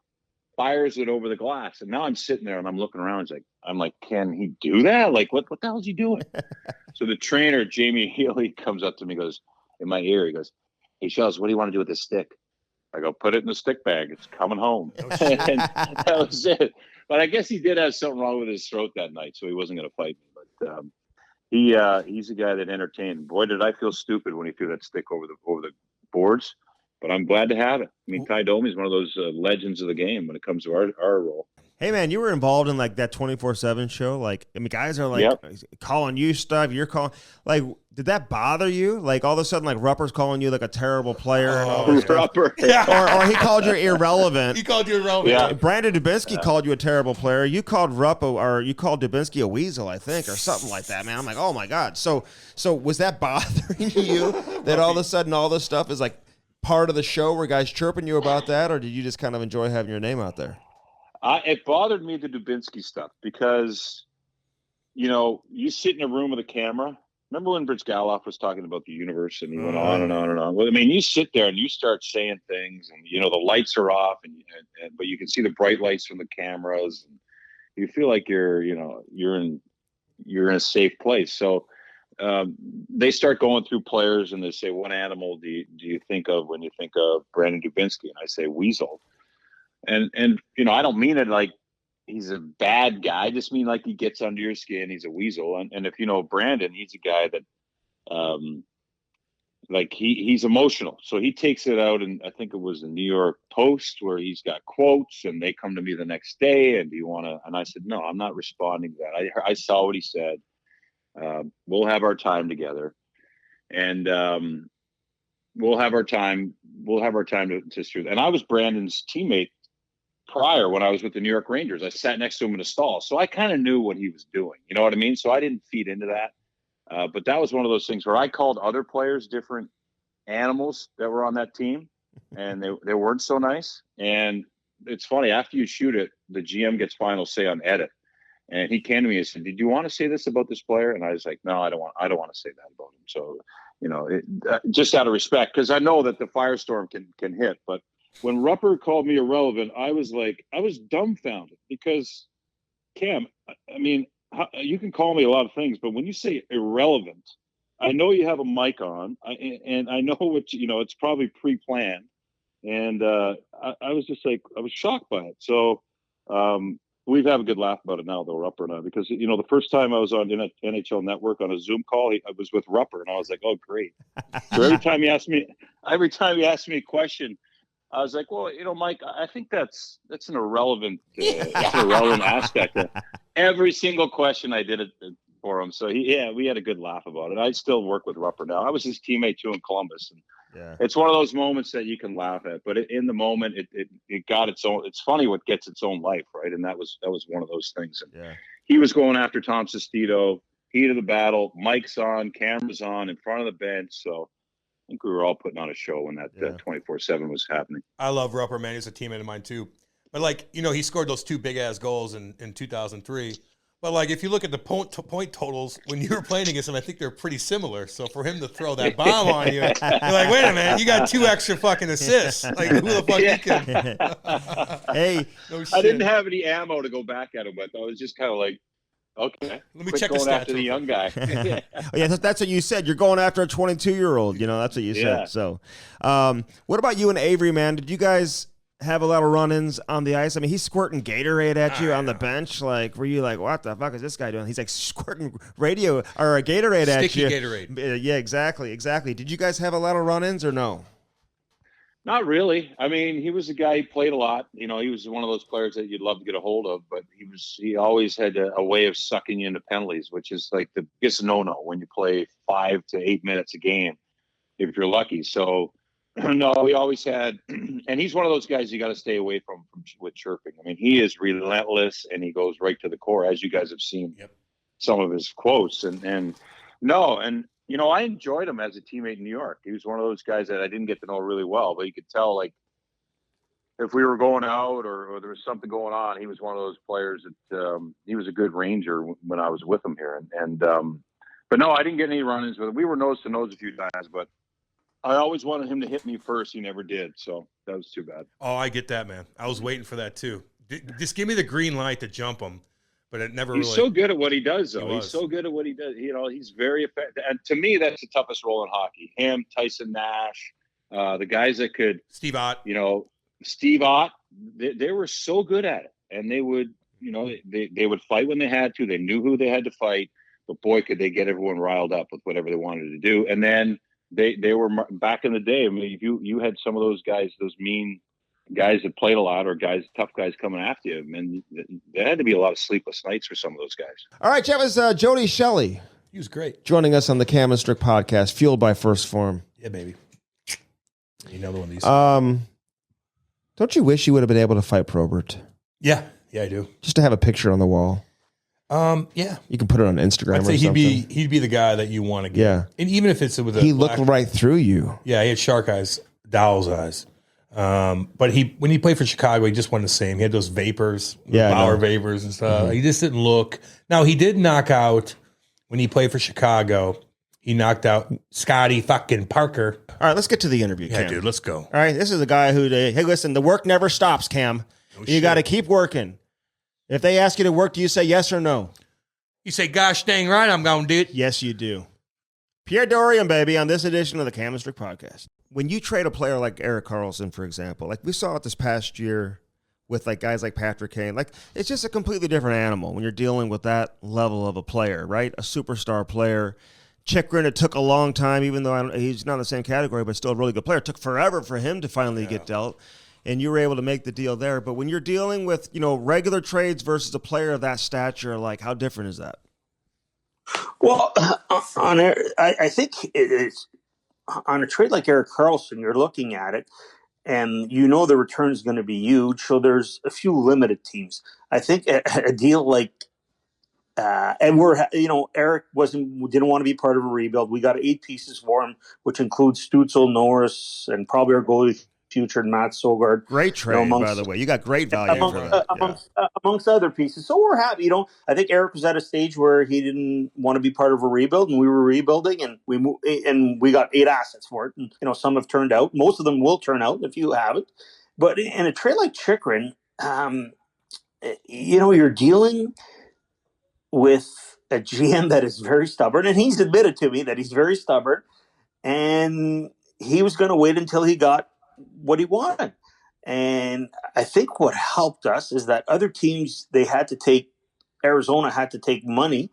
fires it over the glass. And now I'm sitting there and I'm looking around. I'm like, can he do that? Like, what the hell is he doing? So the trainer, Jamie Healy, comes up to me, goes, in my ear, he goes, "Hey, Shells, what do you want to do with this stick?" I go, "Put it in the stick bag. It's coming home." And that was it. But I guess he did have something wrong with his throat that night, so he wasn't going to fight me. But he's a guy that entertained. Boy, did I feel stupid when he threw that stick over the boards. But I'm glad to have it. I mean, Ty Domi is one of those legends of the game when it comes to our role. Hey man, you were involved in like that 24/7 show. Like, I mean, guys are like calling you stuff. You're calling. Like, did that bother you? Like all of a sudden, like Rupper's calling you like a terrible player. And all this stuff. Rupper. or he called you irrelevant. He called you irrelevant. Yeah. Brandon Dubinsky called you a terrible player. You called you called Dubinsky a weasel, I think, or something like that, man. I'm like, oh my God. So was that bothering you that all of a sudden all this stuff is like part of the show? Were guys chirping you about that, or did you just kind of enjoy having your name out there? It bothered me, the Dubinsky stuff, because, you sit in a room with a camera. Remember when Brzgalov was talking about the universe and he went on and on and on? Well, I mean, you sit there and you start saying things and, the lights are off but you can see the bright lights from the cameras and you feel like you're in a safe place. So they start going through players and they say, "What animal do you think of when you think of Brandon Dubinsky?" And I say, "Weasel." And I don't mean it like he's a bad guy. I just mean like he gets under your skin. He's a weasel. And if you know Brandon, he's a guy that, like he's emotional, so he takes it out, and I think it was the New York Post where he's got quotes, and they come to me the next day, and do you want to? And I said, no, I'm not responding to that. I saw what he said. We'll have our time together, and we'll have our time. We'll have our time to shoot. And I was Brandon's teammate prior when I was with the New York Rangers. I sat next to him in a stall, so I kind of knew what he was doing. You know what I mean? So I didn't feed into that. But that was one of those things where I called other players different animals that were on that team, and they weren't so nice. And it's funny, after you shoot it, the GM gets final say on edit. And he came to me and said, "Did you want to say this about this player?" And I was like, "No, I don't want to say that about him." So, just out of respect, because I know that the firestorm can hit. But when Rupper called me irrelevant, I was dumbfounded because, Cam, I mean, you can call me a lot of things, but when you say irrelevant, I know you have a mic on, and I know it's probably pre-planned, and I was just like, I was shocked by it. So we've had a good laugh about it now, though, Rupper and I, because the first time I was on NHL Network on a Zoom call, I was with Rupper, and I was like, oh, great. So every time he asked me a question, I was like, well, Mike, I think that's an irrelevant, aspect. Every single question I did it for him. So we had a good laugh about it. I still work with Rupper now. I was his teammate too in Columbus. And it's one of those moments that you can laugh at, but in the moment it got its own. It's funny what gets its own life, right? And that was one of those things. And he was going after Tom Sestito, heat of the battle, mic's on, cameras on, in front of the bench. So I think we were all putting on a show when that 24/7 was happening. I love Rupper, man. He's a teammate of mine too. But he scored those 2 big ass goals in 2003. But if you look at the point totals when you were playing against him, I think they're pretty similar. So for him to throw that bomb on you, you're like, wait a minute, you got 2 extra fucking assists. Like who the fuck you can? Hey, no shit. I didn't have any ammo to go back at him with. I was just kind of like, okay, let me quit check going the stats after the young guy. That's what you said. You're going after a 22-year-old. That's what you said. So, what about you and Avery, man? Did you guys have a lot of run-ins on the ice? I mean, he's squirting Gatorade at you on the bench. Like, were you like, what the fuck is this guy doing? He's like squirting radio or a Gatorade at you. Sticky Gatorade. Yeah, exactly. Did you guys have a lot of run-ins or no? Not really. I mean, he was a guy who played a lot. He was one of those players that you'd love to get a hold of, but he always had a way of sucking you into penalties, which is like the biggest no-no when you play 5 to 8 minutes a game, if you're lucky. So, no, we always had, and he's one of those guys you got to stay away from with chirping. I mean, he is relentless, and he goes right to the core, as you guys have seen some of his quotes. And I enjoyed him as a teammate in New York. He was one of those guys that I didn't get to know really well, but you could tell, like, if we were going out or there was something going on, he was one of those players that he was a good Ranger when I was with him here. But no, I didn't get any run-ins with him. We were nose to nose a few times, but I always wanted him to hit me first. He never did, so that was too bad. Oh, I get that, man. I was waiting for that too. Just give me the green light to jump him, but it never. He's so good at what he does, though. He's so good at what he does. He's very effective. And to me, that's the toughest role in hockey. Him, Tyson Nash, the guys that could. Steve Ott. Steve Ott. They were so good at it, and they would, they would fight when they had to. They knew who they had to fight, but boy, could they get everyone riled up with whatever they wanted to do. And then they were back in the day. I mean, you had some of those guys, those mean guys that played a lot, or tough guys coming after you. And there had to be a lot of sleepless nights for some of those guys. All right, that was Jody Shelley. He was great. Joining us on the Cam and Strick podcast, fueled by First Form. Yeah, baby. Another one of these. Don't you wish you would have been able to fight Probert? Yeah, I do. Just to have a picture on the wall. Yeah. You can put it on Instagram. I'd say he'd be the guy that you want to get. Yeah. And even if it's with he looked right through you. Yeah, he had shark eyes, Dowell's eyes. But when he played for Chicago, he just wasn't the same. He had those vapors, Bauer vapors and stuff. Mm-hmm. He just didn't look. Now, he did knock out, when he played for Chicago, he knocked out Scotty fucking Parker. All right, let's get to the interview, Cam. Yeah, dude, let's go. All right, this is a guy who, hey, listen, the work never stops, Cam. You got to keep working. If they ask you to work, do you say yes or no? You say, gosh dang right, I'm going to do it. Yes, you do. Pierre Dorion, baby, on this edition of the Cam and Strick Podcast. When you trade a player like Erik Karlsson, for example, like we saw it this past year with like guys like Patrick Kane, like it's just a completely different animal when you're dealing with that level of a player, right? A superstar player Chychrun, it took a long time, even though he's not in the same category, but still a really good player. It took forever for him to finally get dealt, and you were able to make the deal there. But when you're dealing with, regular trades versus a player of that stature, like, how different is that? Well, I think it's on a trade like Erik Karlsson, you're looking at it, and the return is going to be huge. So there's a few limited teams. I think a deal like, and Erik didn't want to be part of a rebuild. We got 8 pieces for him, which includes Stützle, Norris, and probably our goalie future, Matt Sogard. Great trade, by the way. You got great value for that. Amongst other pieces. So we're happy. I think Erik was at a stage where he didn't want to be part of a rebuild, and we were rebuilding, and we got 8 assets for it. And some have turned out. Most of them will turn out if you haven't. But in a trade like Chychrun, you're dealing with a GM that is very stubborn, and he's admitted to me that he's very stubborn, and he was going to wait until he got what he wanted. And I think what helped us is that other teams, Arizona had to take money,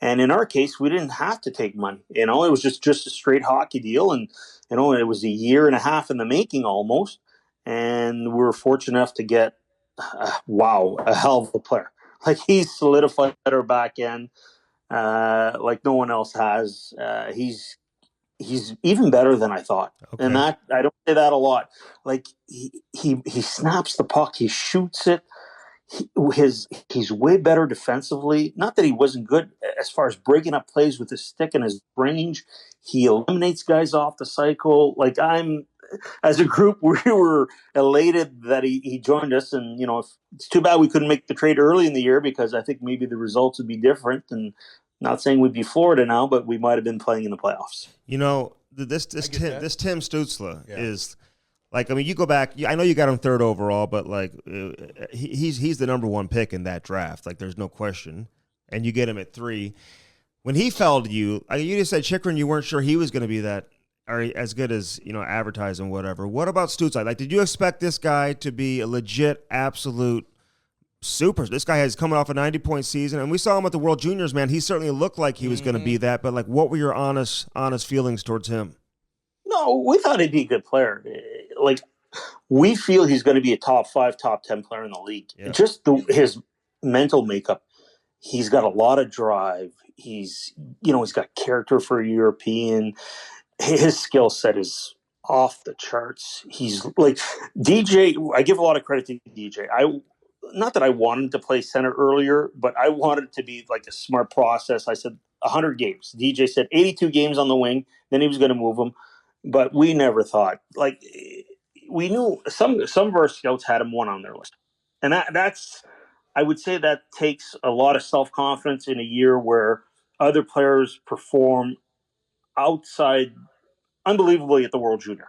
and in our case, we didn't have to take money. It was just a straight hockey deal, and it was a year and a half in the making almost, and we were fortunate enough to get a hell of a player. Like, he's solidified our back end like no one else has. He's even better than I thought. Okay. And that, I don't say that a lot. Like, he snaps the puck, he shoots it. He's way better defensively. Not that he wasn't good as far as breaking up plays with his stick and his range. He eliminates guys off the cycle. Like, as a group, we were elated that he joined us. And, it's too bad we couldn't make the trade early in the year, because I think maybe the results would be different. And not saying we'd be Florida now, but we might have been playing in the playoffs. This Tim Stützle is like, you go back. I know you got him 3rd overall, but like he's the number 1 pick in that draft. Like, there's no question. And you get him at 3. When he fell to you, you just said Chychrun, you weren't sure he was going to be that or as good as advertised and whatever. What about Stützle? Like, did you expect this guy to be a legit, absolute super? This guy has coming off a 90-point season, and we saw him at the World Juniors. Man, he certainly looked like he was going to be that. But like, what were your honest feelings towards him? No, we thought he'd be a good player. Like, we feel he's going to be a top 5, top 10 player in the league. Yeah. Just his mental makeup. He's got a lot of drive. He's got character for a European. His skill set is off the charts. He's like DJ. I give a lot of credit to DJ. Not that I wanted to play center earlier, but I wanted it to be like a smart process. I said 100 games. DJ said 82 games on the wing. Then he was going to move him, but we never thought, like, we knew some of our scouts had him 1 on their list, and that's, I would say, that takes a lot of self-confidence in a year where other players perform outside unbelievably at the World Junior,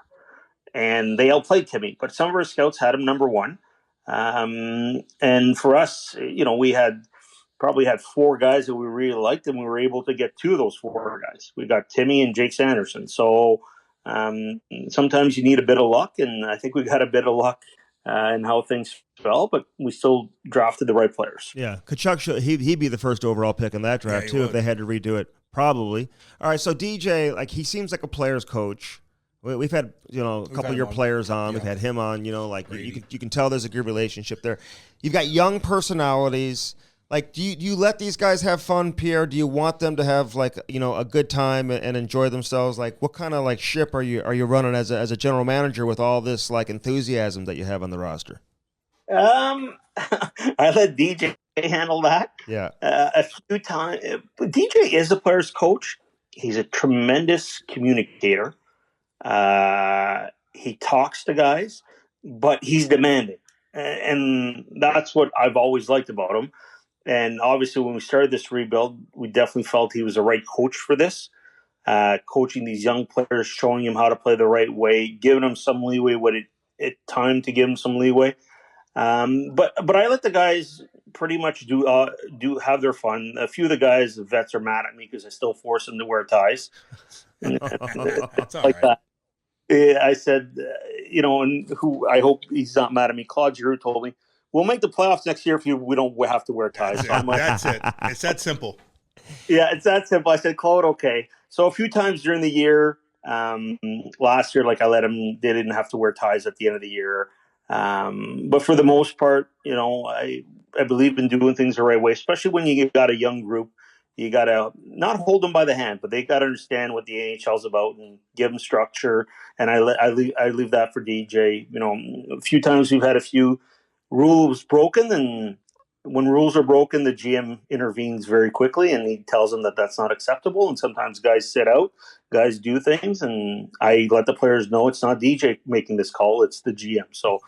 and they outplayed Timmy, but some of our scouts had him number 1. And for us, we probably had 4 guys that we really liked, and we were able to get 2 of those 4 guys. We got Timmy and Jake Sanderson. So sometimes you need a bit of luck, and I think we got a bit of luck in how things fell, but we still drafted the right players. Yeah, Tkachuk, he'd be the 1st overall pick in that draft too, if they had to redo it. Probably. All right, so DJ, like, he seems like a player's coach. We've had, a couple of your players on. Yeah. We've had him on, like, you can tell there's a good relationship there. You've got young personalities. Like, do you let these guys have fun, Pierre? Do you want them to have, like, a good time and enjoy themselves? Like, what kind of, like, ship are you running as a general manager with all this, like, enthusiasm that you have on the roster? I let DJ handle that. Yeah. A few times. DJ is a player's coach. He's a tremendous communicator. He talks to guys, but he's demanding. And that's what I've always liked about him. And obviously, when we started this rebuild, we definitely felt he was the right coach for this. Coaching these young players, showing them how to play the right way, giving them some leeway when it's time to give them some leeway. But I let the guys pretty much do have their fun. A few of the guys, the vets, are mad at me because I still force them to wear ties. That's all like right. that. I said, and who I hope he's not mad at me. Claude Giroux told me, we'll make the playoffs next year if we don't have to wear ties. That's it. It's that simple. Yeah, it's that simple. I said, Claude, okay. So a few times during the year, last year, like I let them, they didn't have to wear ties at the end of the year. But for the most part, I believe in doing things the right way, especially when you got a young group. You got to not hold them by the hand, but they got to understand what the NHL is about and give them structure. And I leave that for DJ. A few times we've had a few rules broken, and when rules are broken, the GM intervenes very quickly and he tells them that that's not acceptable. And sometimes guys sit out, guys do things, and I let the players know it's not DJ making this call, it's the GM. So,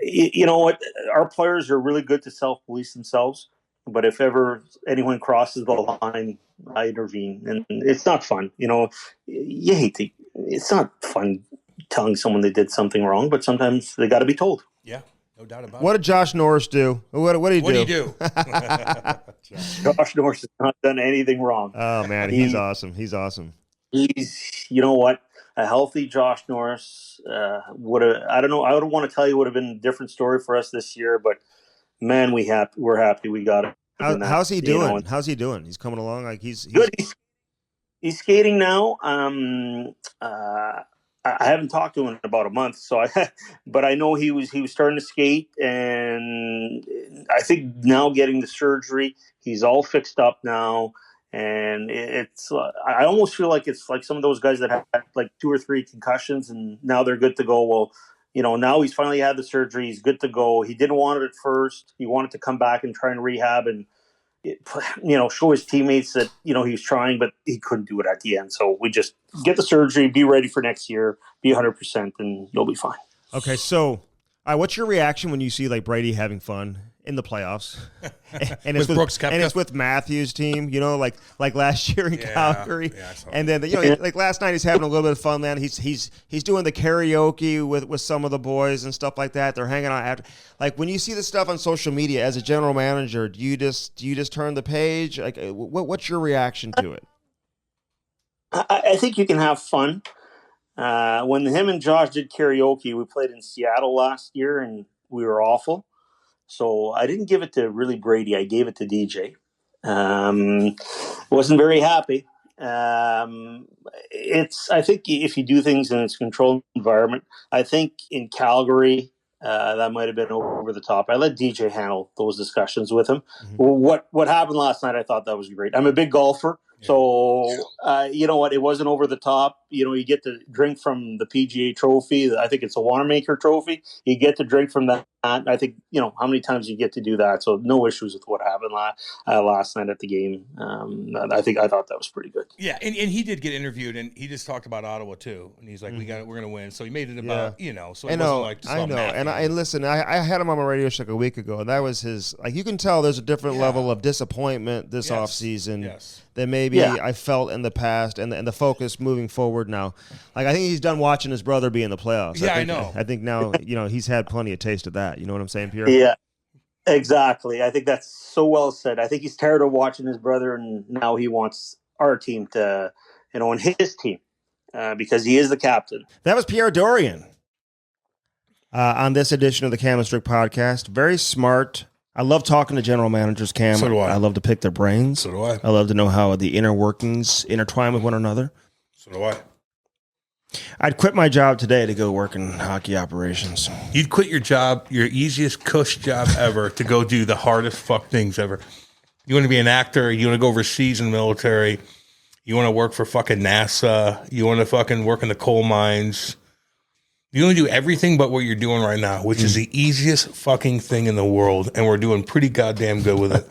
you know what? Our players are really good to self-police themselves. But if ever anyone crosses the line, I intervene, and it's not fun. You hate to. It's not fun telling someone they did something wrong, but sometimes they got to be told. Yeah, no doubt about it. What did Josh Norris do? What did he do? What do you do? Josh Norris has not done anything wrong. Oh man, he's awesome. He's awesome. He's, you know what? A healthy Josh Norris would have. I don't know. I don't want to tell you would have been a different story for us this year, but. Man, we're happy we got it. How's he doing? How's he doing? He's coming along like he's good. He's skating now. I haven't talked to him in about a month, but I know he was starting to skate, and I think now getting the surgery, he's all fixed up now, and it's. I almost feel like it's like some of those guys that had like 2 or 3 concussions, and now they're good to go. Well. Now he's finally had the surgery. He's good to go. He didn't want it at first. He wanted to come back and try and rehab and, show his teammates that, he was trying, but he couldn't do it at the end. So we just get the surgery, be ready for next year, be 100%, and you'll be fine. Okay, so what's your reaction when you see like Brady having fun in the playoffs? And it's with Brooks Koepka? And it's with Matthews' team, like last year in Calgary. Yeah, and then like last night he's having a little bit of fun, man. He's doing the karaoke with some of the boys and stuff like that. They're hanging out after. Like when you see this stuff on social media as a general manager, do you just turn the page? Like what's your reaction to it? I think you can have fun. When him and Josh did karaoke, we played in Seattle last year and we were awful. So I didn't give it to really Brady. I gave it to DJ. Wasn't very happy. I think if you do things in its controlled environment, I think in Calgary, that might have been over the top. I let DJ handle those discussions with him. Mm-hmm. What happened last night, I thought that was great. I'm a big golfer. So, you know what? It wasn't over the top. You get to drink from the PGA trophy. I think it's a Wanamaker trophy. You get to drink from that. I think, how many times you get to do that. So no issues with what happened last night at the game. I thought that was pretty good. Yeah. And he did get interviewed and he just talked about Ottawa too. And he's like, we're going to win. So he made it about, so it wasn't like, I know. And listen, I had him on my radio show a week ago and that was his, like, you can tell there's a different level of disappointment this offseason than maybe I felt in the past and the focus moving forward now. Like, I think he's done watching his brother be in the playoffs. Yeah, I know. I think now, he's had plenty of taste of that. You know what I'm saying, Pierre? Yeah, exactly. I think that's so well said. I think he's tired of watching his brother, and now he wants our team to, and his team, because he is the captain. That was Pierre Dorion on this edition of the Cam and Strick Podcast. Very smart. I love talking to general managers, Cam. So do I. I love to pick their brains. So do I. I love to know how the inner workings intertwine with one another. So do I. I'd quit my job today to go work in hockey operations. You'd quit your job, your easiest cush job ever, to go do the hardest fuck things ever. You want to be an actor. You want to go overseas in the military. You want to work for fucking NASA. You want to fucking work in the coal mines. You want to do everything but what you're doing right now, which is the easiest fucking thing in the world, and we're doing pretty goddamn good with it.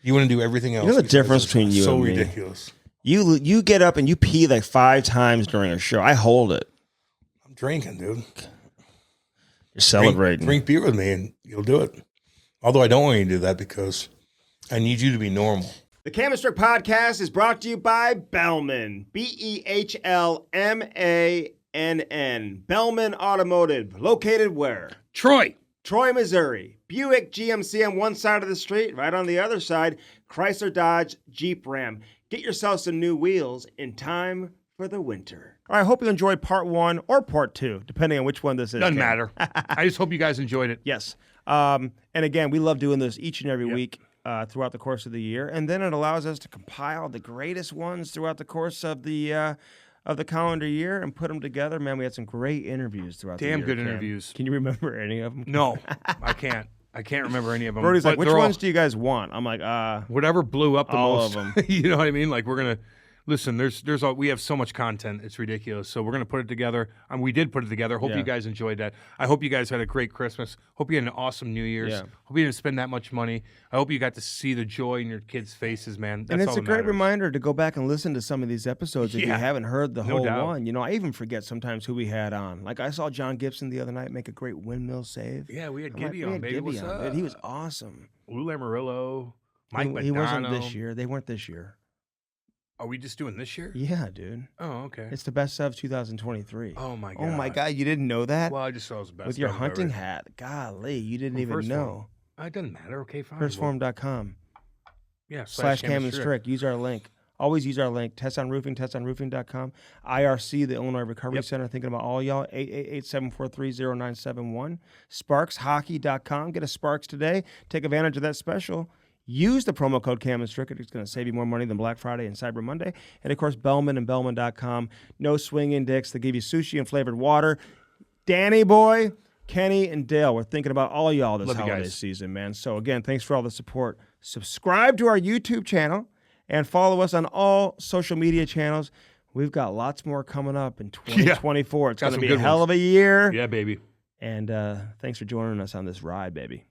You want to do everything else. You know the difference between you and me? So ridiculous. You get up and you pee like 5 times during a show. I hold it. I'm drinking, dude. You're celebrating. Drink beer with me and you'll do it. Although I don't want you to do that because I need you to be normal. The Cam and Strick Podcast is brought to you by Bellman. BEHLMANN. Bellman Automotive. Located where? Troy, Missouri. Buick GMC on one side of the street. Right on the other side, Chrysler, Dodge, Jeep, Ram. Get yourself some new wheels in time for the winter. All right, I hope you enjoyed part 1 or part 2, depending on which one this is. doesn't matter. I just hope you guys enjoyed it. Yes. And again, we love doing this each and every week. throughout the course of the year, and then it allows us to compile the greatest ones throughout the course of the calendar year and put them together. Man, we had some great interviews throughout the year. Damn good Cam. interviews. Can you remember any of them? No, I can't. I can't remember any of them. Brody's like, but which they're all- ones do you guys want? I'm like, whatever blew up the all most. of them. You know what I mean? Like, we're gonna listen. We have so much content. It's ridiculous. So we're gonna put it together. We did put it together. Hope Yeah. you guys enjoyed that. I hope you guys had a great Christmas. Hope you had an awesome New Year's. Yeah. Hope you didn't spend that much money. I hope you got to see the joy in your kids' faces, man. That's And it's all a that great matters. reminder to go back and listen to some of these episodes if you Yeah. haven't heard the No whole doubt. one. You know, I even forget sometimes who we had on. Like, I saw John Gibson the other night make a great windmill save. Yeah, we had I'm like, Gibby we on, had baby. Gibby What's on, up? dude. He was awesome. Lou Lamoriello, Mike He wasn't Madonna. this year. They weren't this year. Are we just doing this year? Yeah, dude. Oh, okay. It's the best of 2023. Oh my god. Oh my God, you didn't know that? Well, I just saw it was the best With your of hunting everything. hat. Golly, you didn't Well, even First know. Form. It doesn't matter. Okay, fine. Firstform.com Yeah. / Cam and Strick. Use our link. Always use our link. Test on Roofing, testonroofing.com. IRC, the Illinois Recovery Yep. Center, thinking about all y'all. 888-743-0971. SparksHockey.com. Get a Sparks today. Take advantage of that special. Use the promo code Cam and Strick. It's going to save you more money than Black Friday and Cyber Monday. And, of course, Bellman and Bellman.com. No swinging dicks. They give you sushi and flavored water. Danny Boy, Kenny, and Dale, we're thinking about all y'all this Love you holiday guys. season, man. So, again, thanks for all the support. Subscribe to our YouTube channel and follow us on all social media channels. We've got lots more coming up in 2024. It's Got going to some be a good hell ones. of a year. Yeah, baby. And thanks for joining us on this ride, baby.